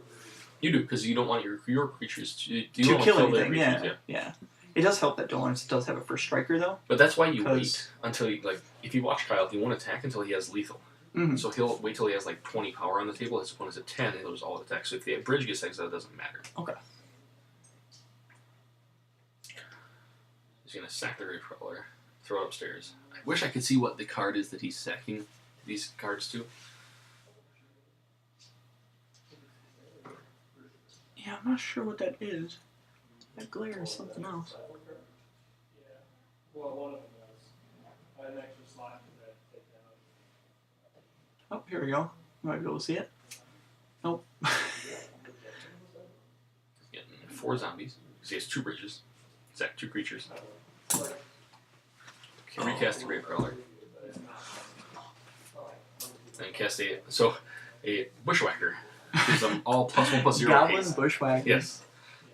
You do, because you don't want your creatures to To don't want kill their anything. creatures, Yeah. It does help that Delawrence does have a first striker though. But that's why you 'Cause- wait until you, like, if you watch Kyle, he won't attack until he has lethal. Mhm. So he'll wait till he has like 20 power on the table. His opponent's at 10, and he'll just all attack. So if the bridge gets exiled, it doesn't matter. Okay. He's gonna sack the Gravecrawler, throw it upstairs. I wish I could see what the card is that he's sacking these cards to. Yeah, I'm not sure what that is. That glare is something else. Well, one of them does. I had an extra slot for that to take down. Oh, here we go. You might be able to see it. Nope. Getting 4 zombies. Because he has 2 bridges. Sack 2 creatures. Can recast the Gravecrawler. And cast a Bushwhacker. Gives them all +1/+0 Goblin haste. Bushwhacker. Yes.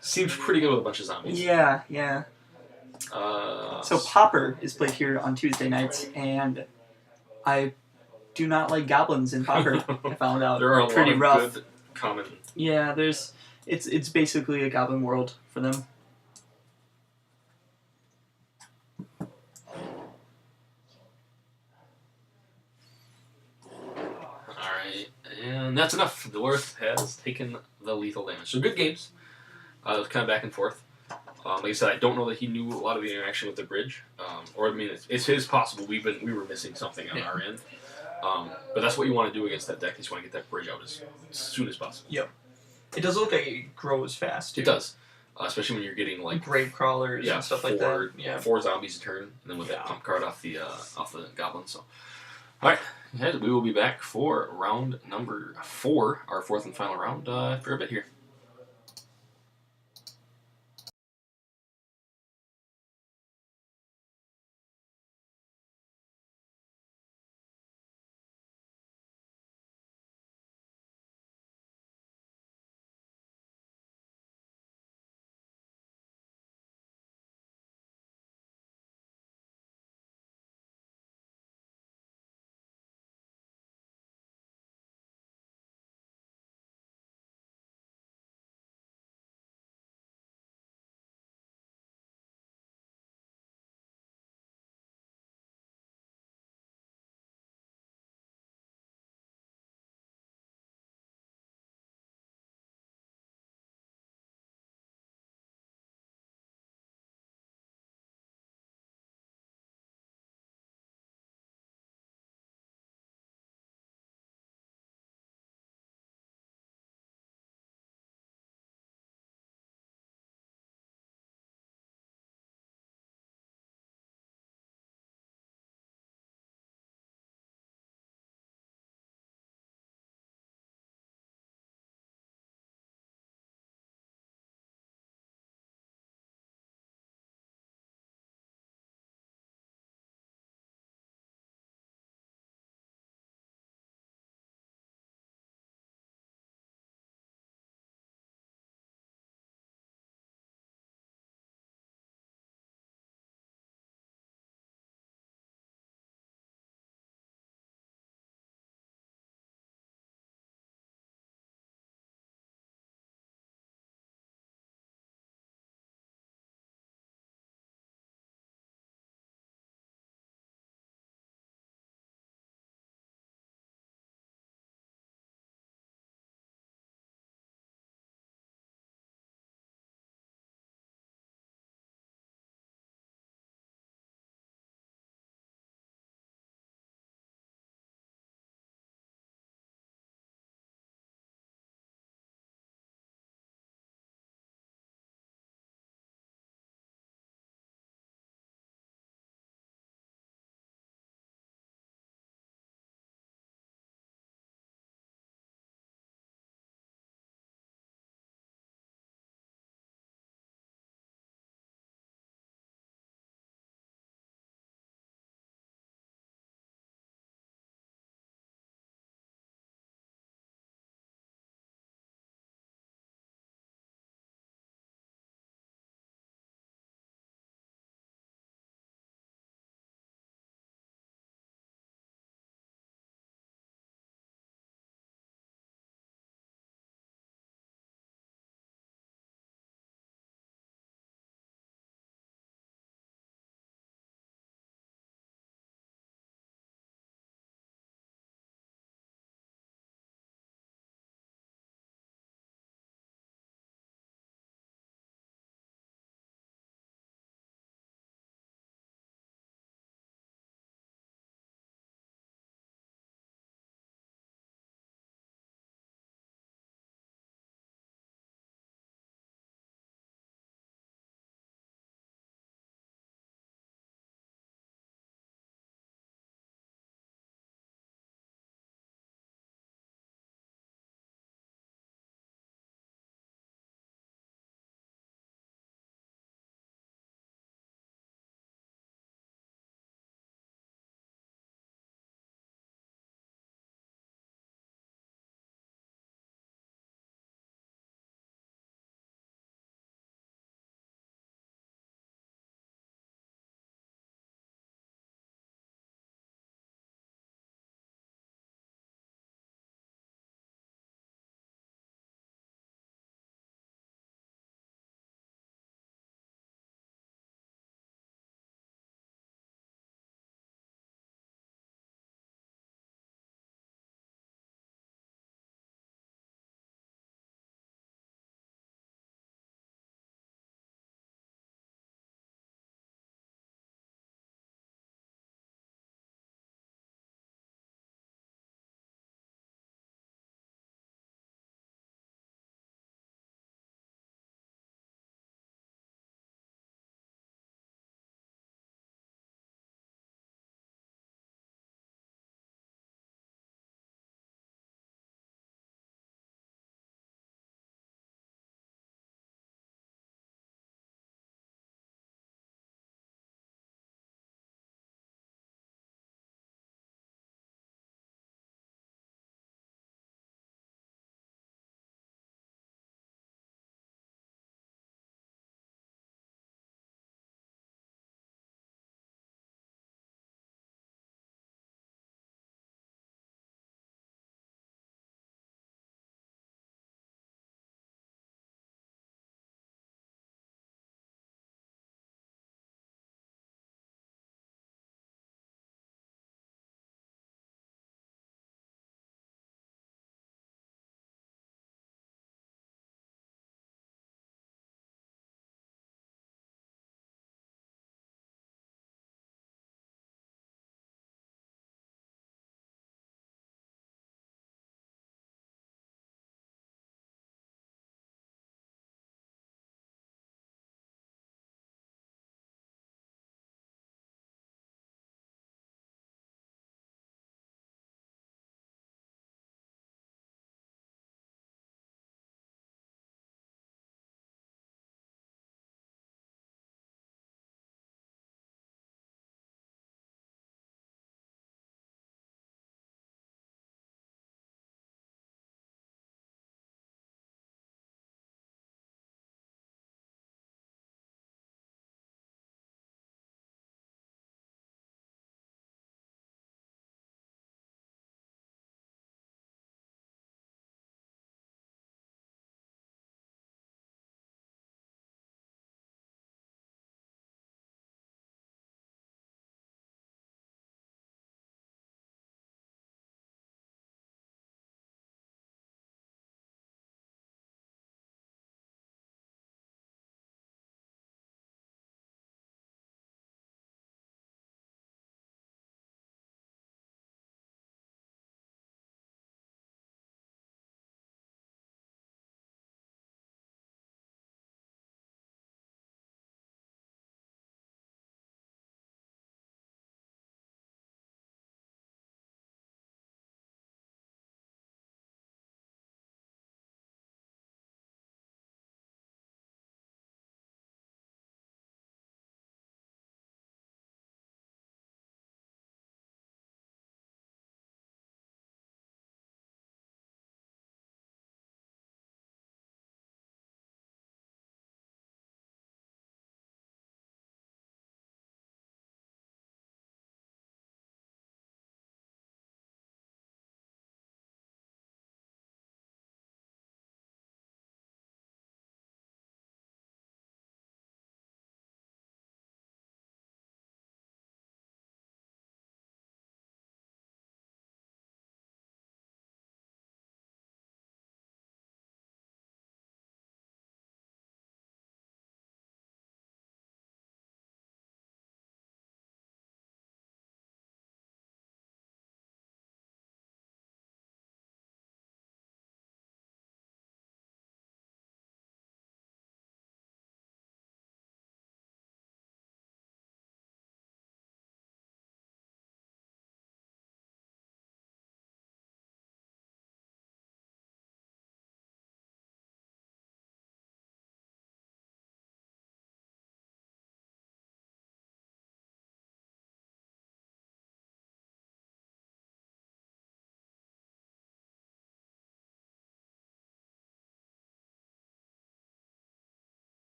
Seems pretty good with a bunch of zombies. Yeah, yeah. So Popper is played here on Tuesday nights, and I do not like goblins in Popper. I found out there are a pretty lot of rough. good common. Yeah, it's basically a goblin world for them. Alright, and that's enough. Delawrence has taken the lethal damage. So good games. It was kind of back and forth. Like I said, I don't know that he knew a lot of the interaction with the bridge, or I mean, it's possible we were missing something on our end. But that's what you want to do against that deck. Is you want to get that bridge out as soon as possible. Yep. It does look like it grows fast. Too. It does, especially when you're getting like grave crawlers and stuff like that. Yeah. 4 zombies a turn, and then with that pump card off the goblin. So, all right, guys, we will be back for round number 4, our 4th and final round for a bit here.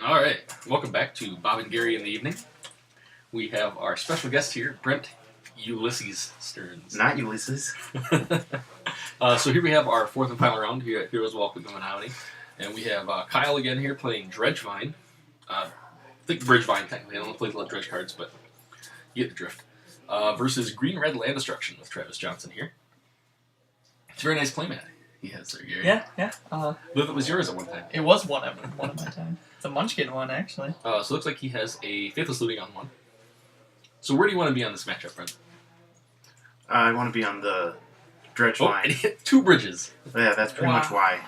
All right, welcome back to Bob and Gary in the Evening. We have our special guest here, Brent Ulysses Stearns. Not Ulysses. So here we have our fourth and final round here at Heroes Walk with Illuminati. And we have Kyle again here playing Dredgevine. I think Bridgevine, technically. I don't play a lot of Dredge cards, but you get the drift. Versus Green-Red Land Destruction with Travis Johnson here. It's a very nice playmat he has there, Gary. Yeah. I believe it was yours at one time. It was one of my time. It's a Munchkin one, actually. So it looks like he has a Faithless Looting on one. So where do you want to be on this matchup, Brent? I want to be on the Oh, Dredgevine. and he hit 2 bridges. Yeah, that's pretty much why.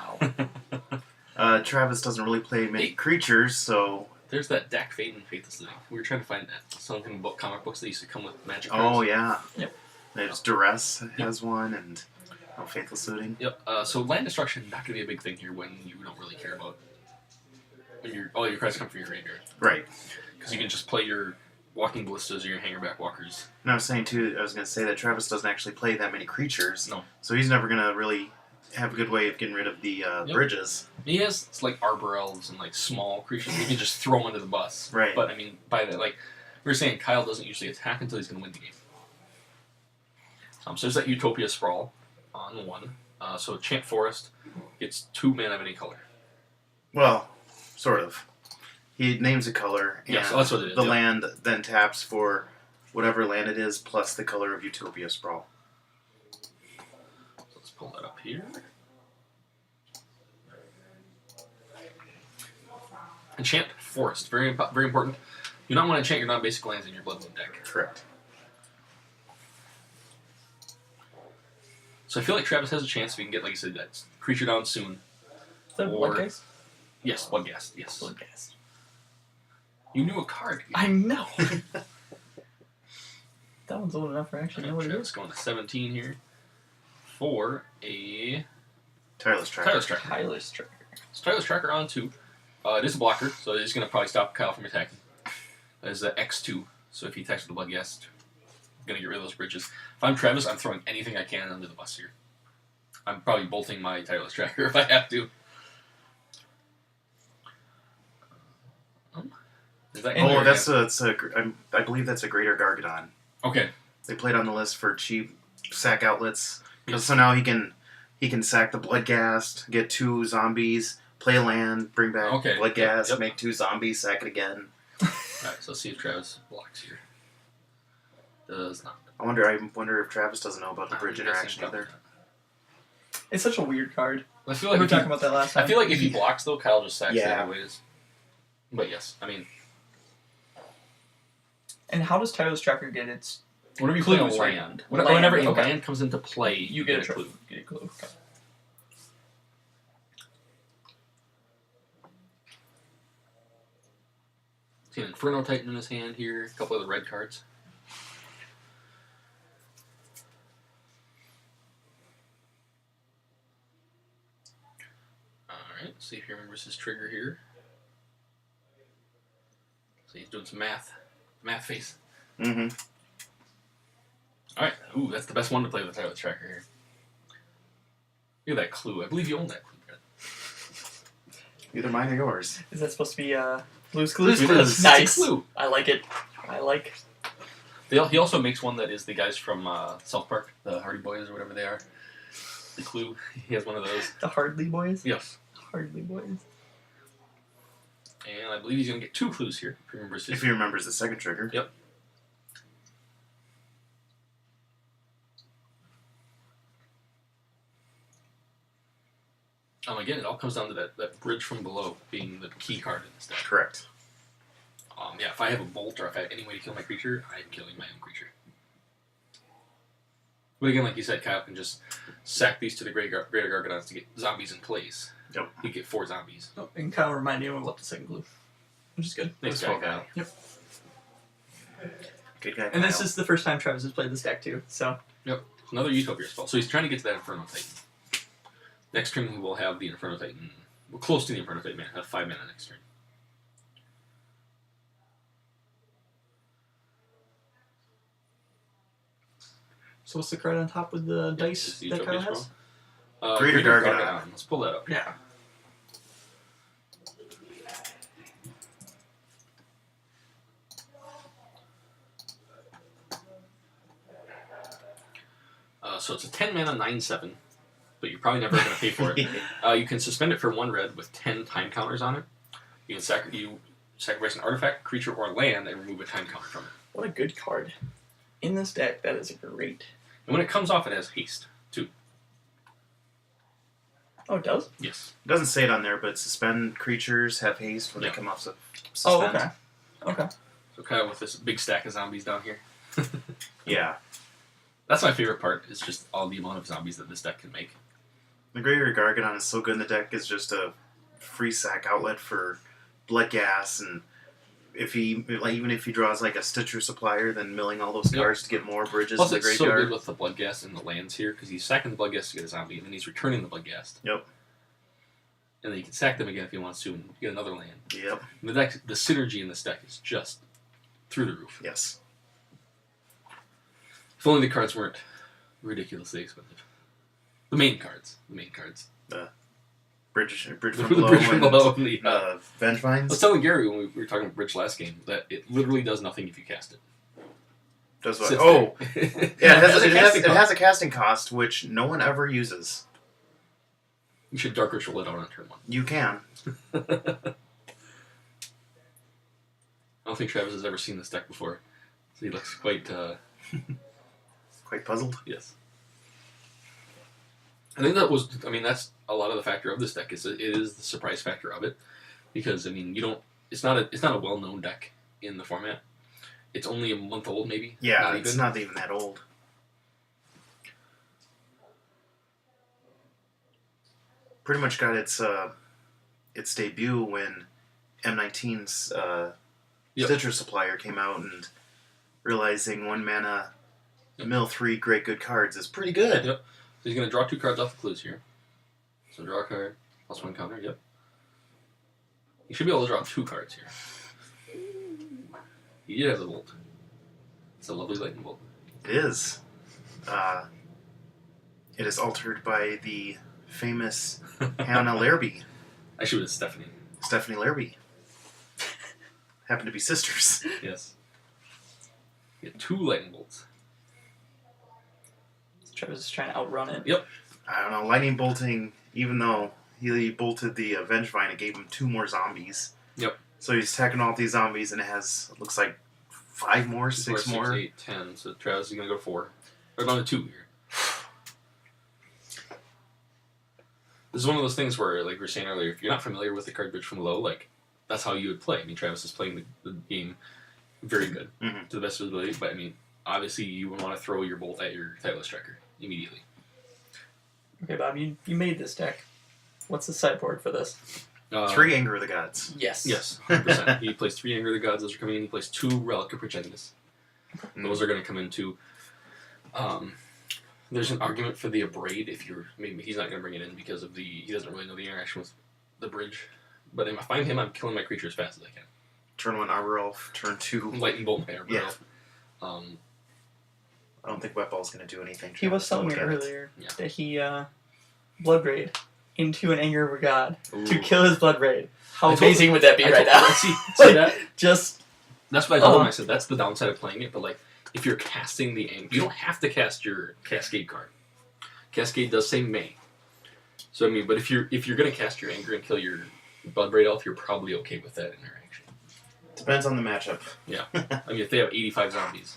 Wow. Travis doesn't really play many Hey. creatures, so... There's that Dak Faden Faithless Looting. We were trying to find that. Something about comic books that used to come with magic cards. Oh, yeah. Yep. There's Duress has one, and Faithless Looting. Yep. So land destruction not going to be a big thing here when you don't really care about when all your cards come from your graveyard, Right. because you can just play your Walking Ballistas or your Hangerback Walkers. And I was saying, too, I was going to say that Travis doesn't actually play that many creatures. No. So he's never going to really have a good way of getting rid of the bridges. He has it's like Arbor Elves and like small creatures. You can just throw them under the bus. Right. But I mean, by that, like we were saying, Kyle doesn't usually attack until he's going to win the game. So there's that Utopia Sprawl on one. So Champ Forest gets 2 mana of any color. Well, sort of. He names a color, and Yeah, so that's what it is, the yep. land then taps for whatever land it is, plus the color of Utopia Sprawl. So let's pull that up here. Enchant Forest, very important. You don't want to enchant your non-basic lands in your Bloodwood deck. Correct. So I feel like Travis has a chance if he can get, like you said, that creature down soon. Is that Or- Bloodgeist? Yes, Bloodghast, yes. Bloodgeist. You knew a card. I know. That one's old enough for actually know what it Travis is. going to 17 here for a Tireless Tracker. Tireless Tracker. Tyler's Tracker. So Tireless Tracker on 2. It is a blocker, so it is going to probably stop Kyle from attacking. That is X2, so if he attacks with the Bloodghast, I'm going to get rid of those bridges. If I'm Travis, I'm throwing anything I can under the bus here. I'm probably bolting my Tireless Tracker if I have to. Is that Oh, clear? I believe that's a Greater Gargadon. Okay. They played on the list for cheap sack outlets. Yes. So now he can sack the Bloodghast, get 2 zombies, play land, bring back Okay. Bloodghast, Yep. make 2 zombies, sack it again. Alright, so let's see if Travis blocks here. Does not. I wonder if Travis doesn't know about the bridge I'm guessing interaction probably either. not. It's such a weird card. I feel We like were if he, talking about that last time. I feel like if he blocks though, Kyle just sacks it Yeah. anyways. But yes, I mean, And how does Tyler's Tracker get its whenever you play a clues, right? land, Land, whenever a okay. land comes into play, You get a clue. Get a clue. Okay. See an Inferno Titan in his hand here, a couple of the red cards. Alright, see if he remembers his trigger here. So he's doing some math. Math face. Mm-hmm. Alright, ooh, that's the best one to play with the Tireless Tracker here. Look at that clue. I believe you own that clue, Brent. Either mine or yours. Is that supposed to be Blue's Blue's Clues? Clues. Nice. Clue. I like it. I like. He also makes one that is the guys from South Park, the Hardy Boys or whatever they are. The Clue. He has one of those. The Hardly Boys? Yes. Hardly Boys. And I believe he's going to get 2 clues here. If he remembers his. If he remembers the second trigger. Yep. Again, it all comes down to that bridge from below being the key card in this deck. Correct. Yeah, if I have a bolt or if I have any way to kill my creature, I am killing my own creature. But again, like you said, Kyle can just sack these to the Greater Gargadons to get zombies in place. Yep. You get 4 zombies. Oh, and Kyle reminded me about the second clue, which is good. Thanks, That's Kyle. Yep. Good guy. And this Kyle. is the first time Travis has played this deck too, so. Another Utopia spell. So he's trying to get to that Inferno Titan. Next turn we will have the Inferno Titan. We're close to the Inferno Titan, man. Have 5 mana next turn. So what's the card on top with the dice It's the that Kyle Utopia has? spell. Greater Gargadon. Let's pull that up. Yeah. So it's a 10 mana 9/7, but you're probably never going to pay for it. You can suspend it for 1 red with 10 time counters on it. You can sacrifice an artifact, creature, or land and remove a time counter from it. What a good card. In this deck, that is great. And when it comes off, it has haste, too. Oh, it does? Yes. It doesn't say it on there, but suspend creatures have haste when they come off Oh, suspend. okay. Okay. So kind of with this big stack of zombies down here. Yeah. That's my favorite part, is just all the amount of zombies that this deck can make. The Graveyard Gargadon is so good in the deck. It's just a free sack outlet for blood gas, and even if he draws like a Stitcher Supplier, then milling all those cards to get more bridges Plus, in the it's so graveyard. good with the blood gas and the lands here, because he's sacking the blood gas to get a zombie, and then he's returning the blood gas. Yep. And then he can sack them again if he wants to and get another land. Yep. And the synergy in this deck is just through the roof. Yes. If only the cards weren't ridiculously expensive. The main cards. Bridge from The below. bridge from and, below and the... Vengevines. I was telling Gary when we were talking about Bridge last game that it literally does nothing if you cast it. Does what? Sits Oh, there. yeah. It It has a casting cost, which no one ever uses. You should Dark Ritual it out on turn 1. You can. I don't think Travis has ever seen this deck before. So he looks quite... Quite puzzled. Yes. I think that's a lot of the factor of this deck. It is the surprise factor of it, because it's not a well-known deck in the format. It's only a month old, maybe. Yeah, it's not even that old. Pretty much got its debut when M19's Stitcher Supplier came out, and realizing 1 mana mill 3 great good cards is pretty good. Yep. So he's going to draw 2 cards off the clues here. So draw a card, +1 counter, yep. He should be able to draw 2 cards here. He did have the bolt. It's a lovely lightning bolt. It is. It is altered by the famous Hannah Larrabee. Actually, it's Stephanie. Stephanie Larrabee. Happen to be sisters. Yes. You get 2 lightning bolts. Travis is trying to outrun it. Yep. I don't know, lightning bolting, even though he bolted the Vengevine, it gave him 2 more zombies. Yep. So he's attacking all these zombies, and it has, looks like 5 more, 6 more. 6, 8, 10. So Travis is going to go 4. Or down to 2 here. This is one of those things where, like we were saying earlier, if you're not familiar with the card Bridge from Below, like, that's how you would play. I mean, Travis is playing the game very good, to the best of his ability, but I mean, obviously you would want to throw your bolt at your Titleist Striker immediately. Okay, Bob, you made this deck. What's the sideboard for this? 3 Anger of the Gods. Yes. Yes, 100%. He plays 3 Anger of the Gods, those are coming in. He plays 2 Relic of Progenitus. Those are going to come into... there's an argument for the Abrade if you're... Maybe he's not going to bring it in because of he doesn't really know the interaction with the bridge. But if I find him, I'm killing my creature as fast as I can. Turn 1 Arbor Elf, turn 2... Lightning Bolt my Arbor Yeah. Elf. I don't think Wet Ball's going to do anything. He was telling me Look at it. earlier Yeah. that he Blood Raid into an Anger of a God to Ooh. kill his Blood Raid. How I told amazing would that be I right told- now? See that? Just That's what I told him. I said that's the downside of playing it. But like, if you're casting the anger, you don't have to cast your Cascade card. Cascade does say may. So I mean, but if you're gonna cast your anger and kill your Bloodbraid Elf, you're probably okay with that interaction. Depends on the matchup. Yeah. I mean, if they have 85 zombies,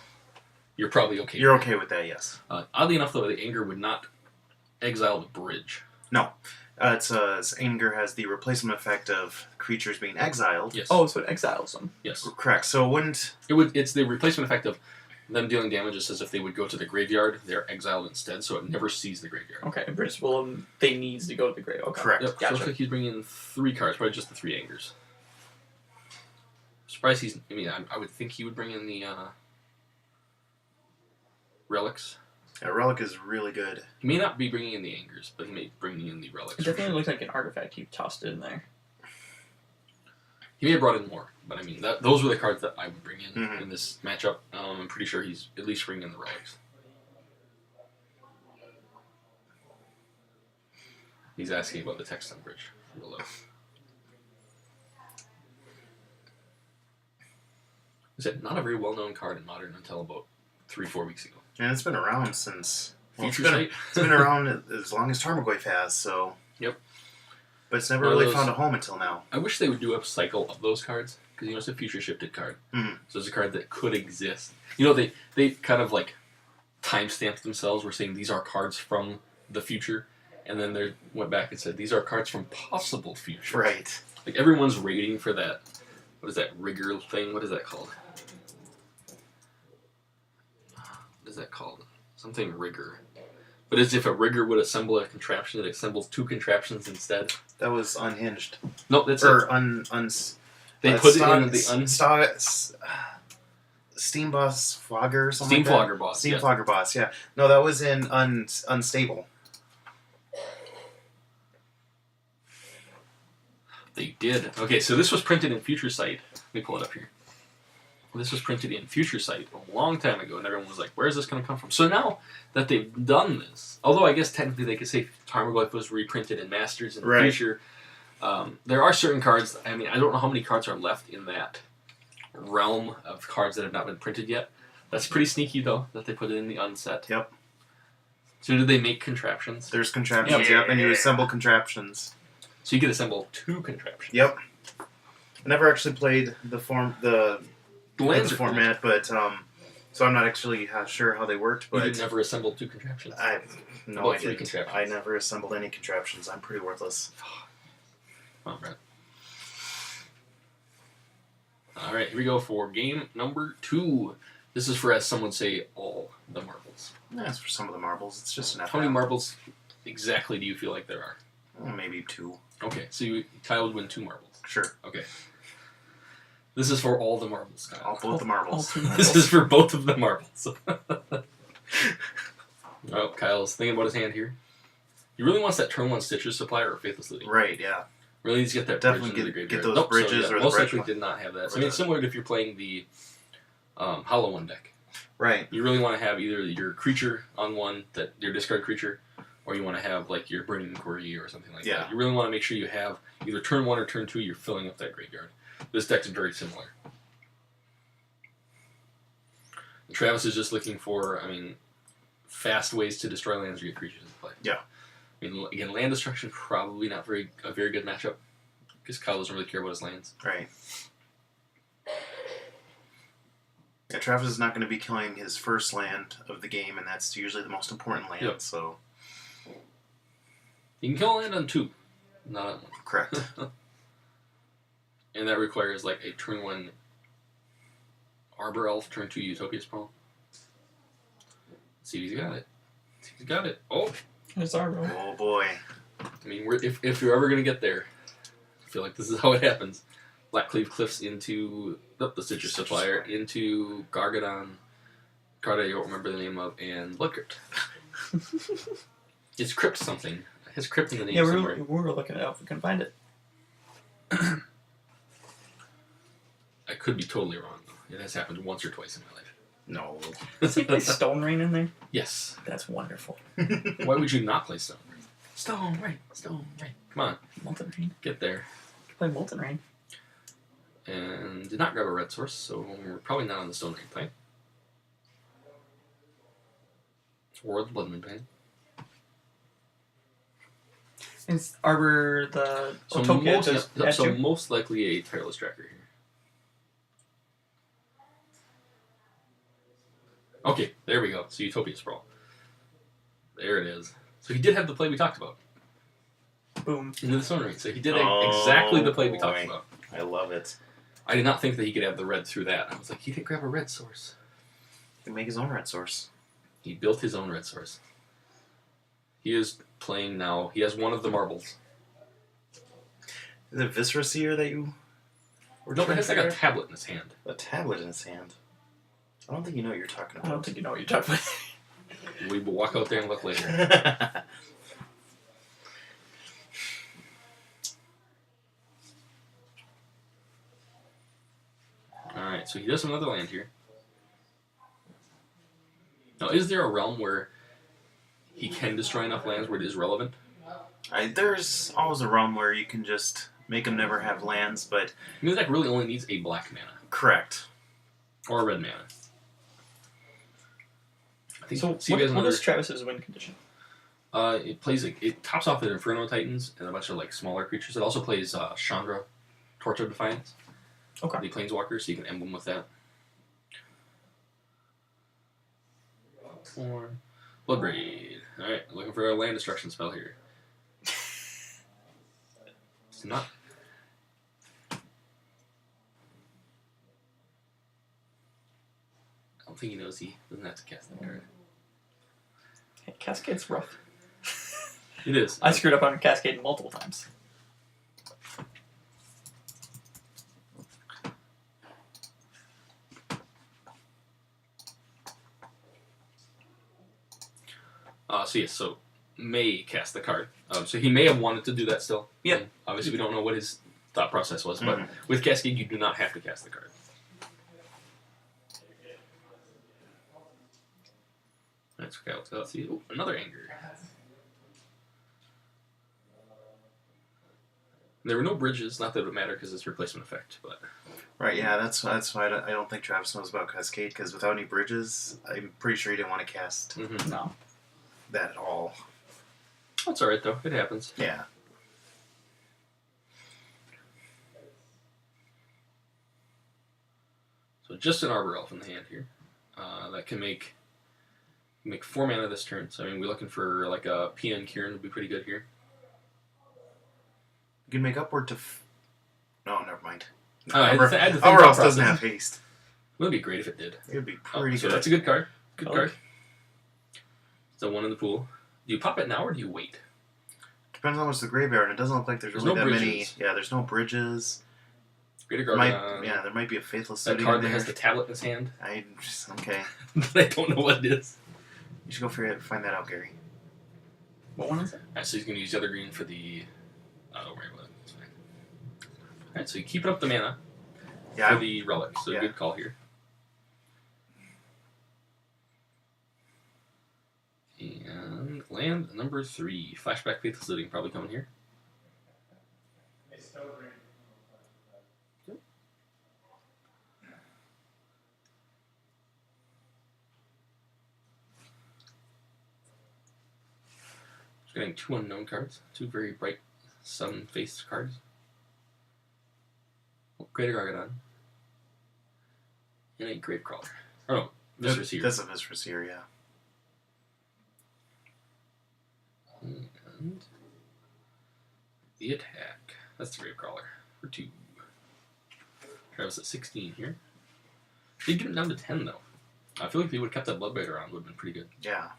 you're probably okay. You're with okay with that, yes. Oddly enough, though, the anger would not exile the bridge. No. Its Anger has the replacement effect of creatures being exiled. Yes. so it exiles them. Yes. Correct. So it wouldn't... It's the replacement effect of them dealing damage just as if they would go to the graveyard. They're exiled instead, so it never sees the graveyard. Okay, British will they needs to go to the grave. Okay. Correct. Yep. So it Gotcha. looks like he's bringing in 3 cards, probably just the 3 angers. Surprised he's... I mean, I would think he would bring in the relics. Yeah, Relic is really good. He may not be bringing in the angers, but he may bring in the relics. It for definitely sure. looks like an artifact you tossed in there. He may have brought in more, but I mean, those were the cards that I would bring in Mhm. in this matchup. I'm pretty sure he's at least bringing in the relics. He's asking about the text on bridge below. Is it not a very well-known card in Modern until about 3-4 weeks ago? And it's been around since Well, Future Sight. it's been around as long as Tarmogoyf has, so. Yep. But it's never One of really those- found a home until now. I wish they would do a cycle of those cards, because it's a future shifted card. Mhm. So it's a card that could exist. They kind of like timestamped themselves. Were saying these are cards from the future, and then they went back and said these are cards from possible future. Right. Like everyone's rating for that. What is that rigor thing? What is that called? What is that called? Something rigor. But as if a rigger would assemble a contraption, it assembles two contraptions instead. That was unhinged. Nope, that's Or it. They put it in the Steam Boss Flogger or something Steam like that? Flogger Boss. Steam Yeah. Flogger Boss, yeah. No, that was in Unstable. They did. Okay, so this was printed in Future Sight. Let me pull it up here. This was printed in Future Sight a long time ago, and everyone was like, where's this going to come from? So now that they've done this, although I guess technically they could say Tarmogoyf was reprinted in Masters in the Right. future, there are certain cards, I mean, I don't know how many cards are left in that realm of cards that have not been printed yet. That's pretty sneaky, though, that they put it in the unset. Yep. So do they make contraptions? There's contraptions, yep, and you assemble contraptions. So you can assemble two contraptions. Yep. I never actually played the Lands are format, but so I'm not actually sure how they worked. cool. But You could never assemble two contraptions. I About I three didn't. contraptions. I never assembled any contraptions. I'm pretty worthless. Come on, Brent. Alright, here we go for game number 2. This is for, as some would say, all the marbles. That's for some of the marbles. It's just an How many marbles exactly do you feel like there are? Maybe 2. Okay, so Kyle would win 2 marbles. Sure. Okay. This is for all the marbles, Kyle. Both the marbles. This is for both of the marbles. Oh, Kyle's thinking about his hand here. He really wants that turn 1 Stitcher supplier or Faithless Looting. Right, yeah. Really needs to get that Definitely bridge into the get graveyard. those Nope, bridges so, or the most bridge likely one. did not have that. Or So, I mean, the- similar to if you're playing the Hollow One deck. Right. You really want to have either your creature on one, that your discard creature, or you want to have like your Burning Inquiry or something like Yeah. that. You really want to make sure you have either turn 1 or turn 2, you're filling up that graveyard. This deck's very similar. And Travis is just looking for, I mean, fast ways to destroy lands or get creatures into play. Yeah. I mean, again, land destruction probably not a very good matchup because Kyle doesn't really care about his lands. Right. Yeah, Travis is not going to be killing his first land of the game, and that's usually the most important land, Yep. so... You can kill a land on 2, not on 1. Correct. And that requires like a turn 1 Arbor Elf, turn 2 Utopia Sprawl. Let's see if he's got it. Let's see if he's got it. Oh! It's our roll. Oh boy. I mean, if you're ever going to get there, I feel like this is how it happens. Blackcleave Cliffs into the Citrus Supplier, into Gargadon, card I don't remember the name of, and Blood Crypt. It's Crypt something. It has Crypt in the name Yeah, somewhere. we were looking it up. We couldn't find it. I could be totally wrong, though. It has happened once or twice in my life. No. Does he play Stone Rain in there? Yes. That's wonderful. Why would you not play Stone Rain? Stone Rain, Stone Rain. Come on, Molten Rain. get there. Play Molten Rain. And did not grab a red source, so we're probably not on the Stone Rain plane. Or the Blood Moon plane. Is Arbor the So, Utopia most, just yeah, add so to? most likely a Tireless Tracker here. Okay, there we go. So Utopia Sprawl. There it is. So he did have the play we talked about. Boom. Into the Stone Rain. So he did Oh, exactly the play we talked boy. about. I love it. I did not think that he could have the red through that. I was like, he didn't grab a red source. He can make his own red source. He built his own red source. He is playing now. He has one of the marbles. Is it Viscera Seer that you were No, but trying he has to like a figure tablet in his hand. out? A tablet in his hand. I don't think you know what you're talking I don't about. think you know what you're talking about. We will walk out there and look later. Alright, so he does have another land here. Now, is there a realm where he can destroy enough lands where it is relevant? There's always a realm where you can just make him never have lands, but... I mean, the deck really only needs a black mana. Correct. Or a red mana. think So see if he has what another. is Travis's win condition? It plays it tops off the Inferno Titans and a bunch of like smaller creatures. It also plays Chandra, Torch of Defiance. Okay. The Planeswalker, so you can emblem with that. 4 Bloodbraid. All right, looking for a land destruction spell here. It's not. I don't think he knows he doesn't have to cast that card. Hey, Cascade's rough. It is. I screwed up on Cascade multiple times. So may cast the card. So he may have wanted to do that still. Yep. And obviously, we don't know what his thought process was, but Mhm. with Cascade, you do not have to cast the card. That's okay. Let's see. Oh, another anger. There were no bridges. Not that it would matter because it's replacement effect, but Right, yeah, that's why I don't think Travis knows about Cascade, because without any bridges, I'm pretty sure he didn't want to cast No. that at all. that's all right though. It happens. Yeah. So just an Arbor Elf in the hand here. That can make 4 mana this turn. So I mean, we're looking for like a PN Kieran would be pretty good here. You can make upward to... No, never mind. I had to think Our thought else doesn't process. have haste. It would be great if it did. It would be Oh, pretty so good. that's a good card. Good Okay. card. So 1 in the pool. Do you pop it now or do you wait? Depends on what's the graveyard. It doesn't look like there's There's really no that bridges. many... Yeah, there's no bridges. Greater There Gargadon. might, yeah, there might be a Faithless That Suiting card in that there. has the tablet in his hand. Okay. But I don't know what it is. You should go find that out, Gary. What one is it? Alright, so he's going to use the other green for the... don't worry about it. It's fine. Alright, so you keep it up the mana for Yeah, the relic. So Yeah. good call here. And land number 3. Flashback Faithless Looting probably coming here. They still bring. Just getting 2 unknown cards. 2 very bright sun-faced cards. Greater Gargadon. And a Gravecrawler. Oh no, Viscerous here. that's a Viscerous here, yeah. And the attack. That's the Gravecrawler for 2. Travis at 16 here. They get him down to 10 though. I feel like if he would have kept that Bloodbite around, would have been pretty good. Yeah.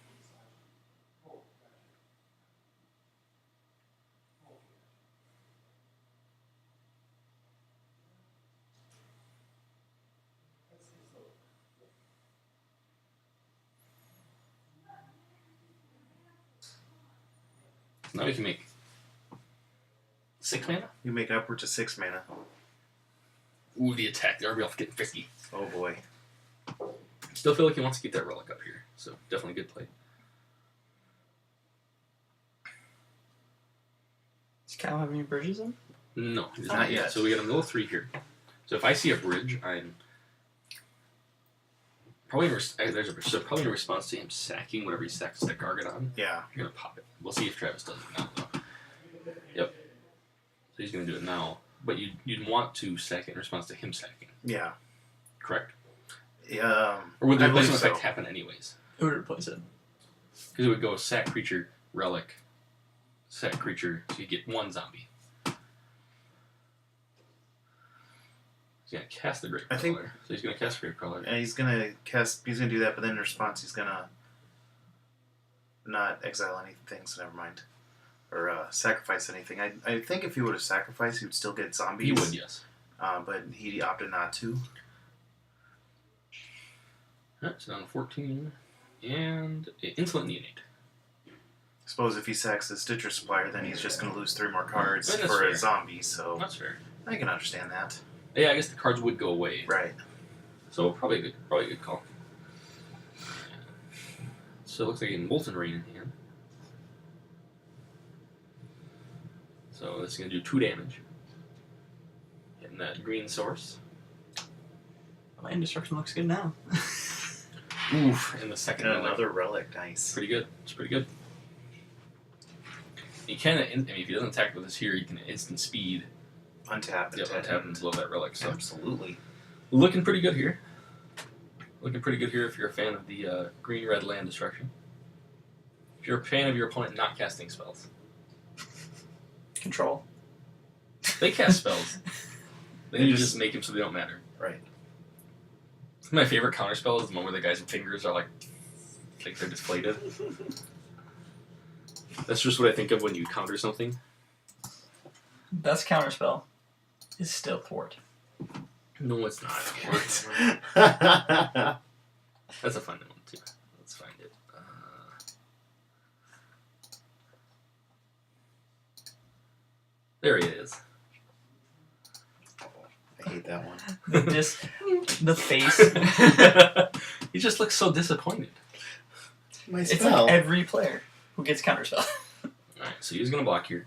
Now we can make 6 mana. You make upward to 6 mana. Ooh, the attack. The RBL's getting 50. Oh boy. Still feel like he wants to keep that relic up here, so definitely good play. Does Cal have any bridges in? No, he does Not not yet. yet. So we got a middle 3 here. So if I see a bridge, I'm probably there's a bridge. So probably in response to him sacking whatever he sacks that Gargadon, Yeah. you're gonna pop it. We'll see if Travis does it now. Though. Yep. So he's gonna do it now, but you'd want to sack it in response to him sacking, Yeah. correct? Or Or would the I believe replacement so. effect happen anyways? Who would replace it? Because it would go sack creature, relic, sack creature, so you get 1 zombie. He's gonna cast the Gravecrawler. I think- So he's gonna cast Gravecrawler. Yeah, he's gonna do that, but then in response he's gonna not exile anything, so never mind. Or sacrifice anything. I think if he would have sacrificed, he would still get zombies. He would, yes. But he opted not to. Alright, so down to 14. And Insolent Neonate. I suppose if he sacks the Stitcher Supplier, then he's just gonna lose 3 more cards That's for fair. a zombie, so That's fair. I can understand that. Yeah, I guess the cards would go away. Right. So probably a good call. So it looks like a Molten Rain in hand. So this is going to do 2 damage. Getting that green source. Land destruction looks good now. Oof, in the second And relic. another relic, nice. Pretty good. It's pretty good. You can, I mean, if he doesn't attack with us here, you can instant speed. Untap, Yep, untap and blow that relic. So Absolutely. looking pretty good here. Looking pretty good here if you're a fan of the green-red land destruction. If you're a fan of your opponent not casting spells. Control. They cast spells. Then They you just- just make them so they don't matter. Right. My favorite counter spell is the one where the guy's fingers are like they're deflated. That's just what I think of when you counter something. Best counterspell is still thwart. No, it's not. What? That's a fun one too. Let's find it. There he is. I hate that one. The face. He just looks so disappointed. My It's spell. like every player who gets counterspell. Alright, so he's gonna block here.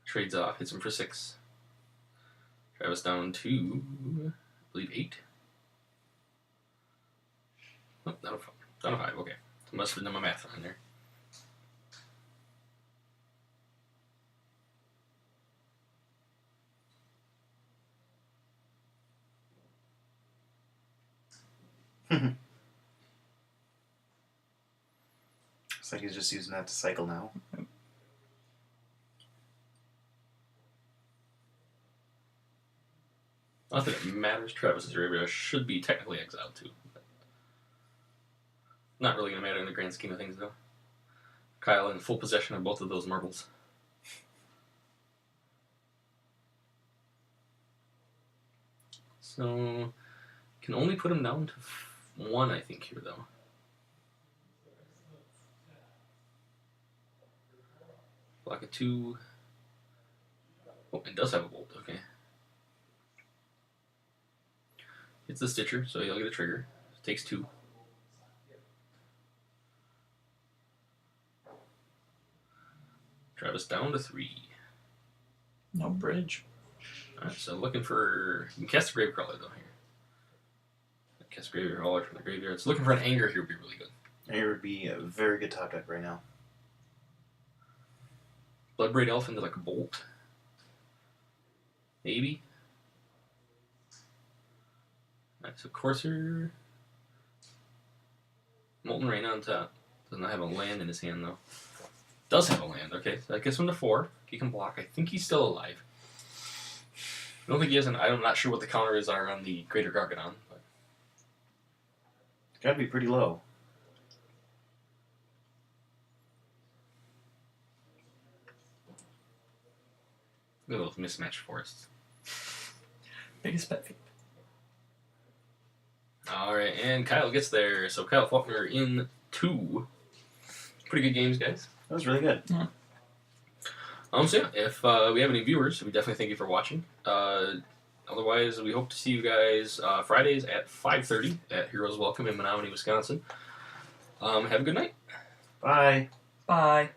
Trades off, hits him for 6. Travis down to, I believe, 8. Oh, down to 5, okay. I must have done my math wrong there. It's like he's just using that to cycle now. Not that it matters. Travis's Arabia should be technically exiled too. But not really going to matter in the grand scheme of things, though. Kyle in full possession of both of those marbles. So, can only put him down to 1, I think, here, though. Block a 2. Oh, it does have a bolt, okay. It's the Stitcher, so he'll get a trigger. Takes 2. Travis down to 3. No bridge. Alright, so looking for... You can cast a Gravecrawler, though, here. Cast a Gravecrawler from the graveyard. So looking for an Anger here would be really good. It would be a very good top deck right now. Bloodbraid Elf into, like, a Bolt. Maybe. Alright, so Courser... Molten Rain on top. Does not have a land in his hand, though. Does have a land, okay. So that gets him to 4. He can block. I think he's still alive. I don't think he has an... I'm not sure what the counters are on the Greater Gargadon, but... It's gotta be pretty low. Look at those mismatched forests. Biggest pet peeve. Alright, and Kyle gets there. So Kyle Falkner in 2. Pretty good games, guys. That was really good. So yeah, if we have any viewers, we definitely thank you for watching. Otherwise, we hope to see you guys Fridays at 5:30 at Heroes Welcome in Menominee, Wisconsin. Have a good night. Bye. Bye.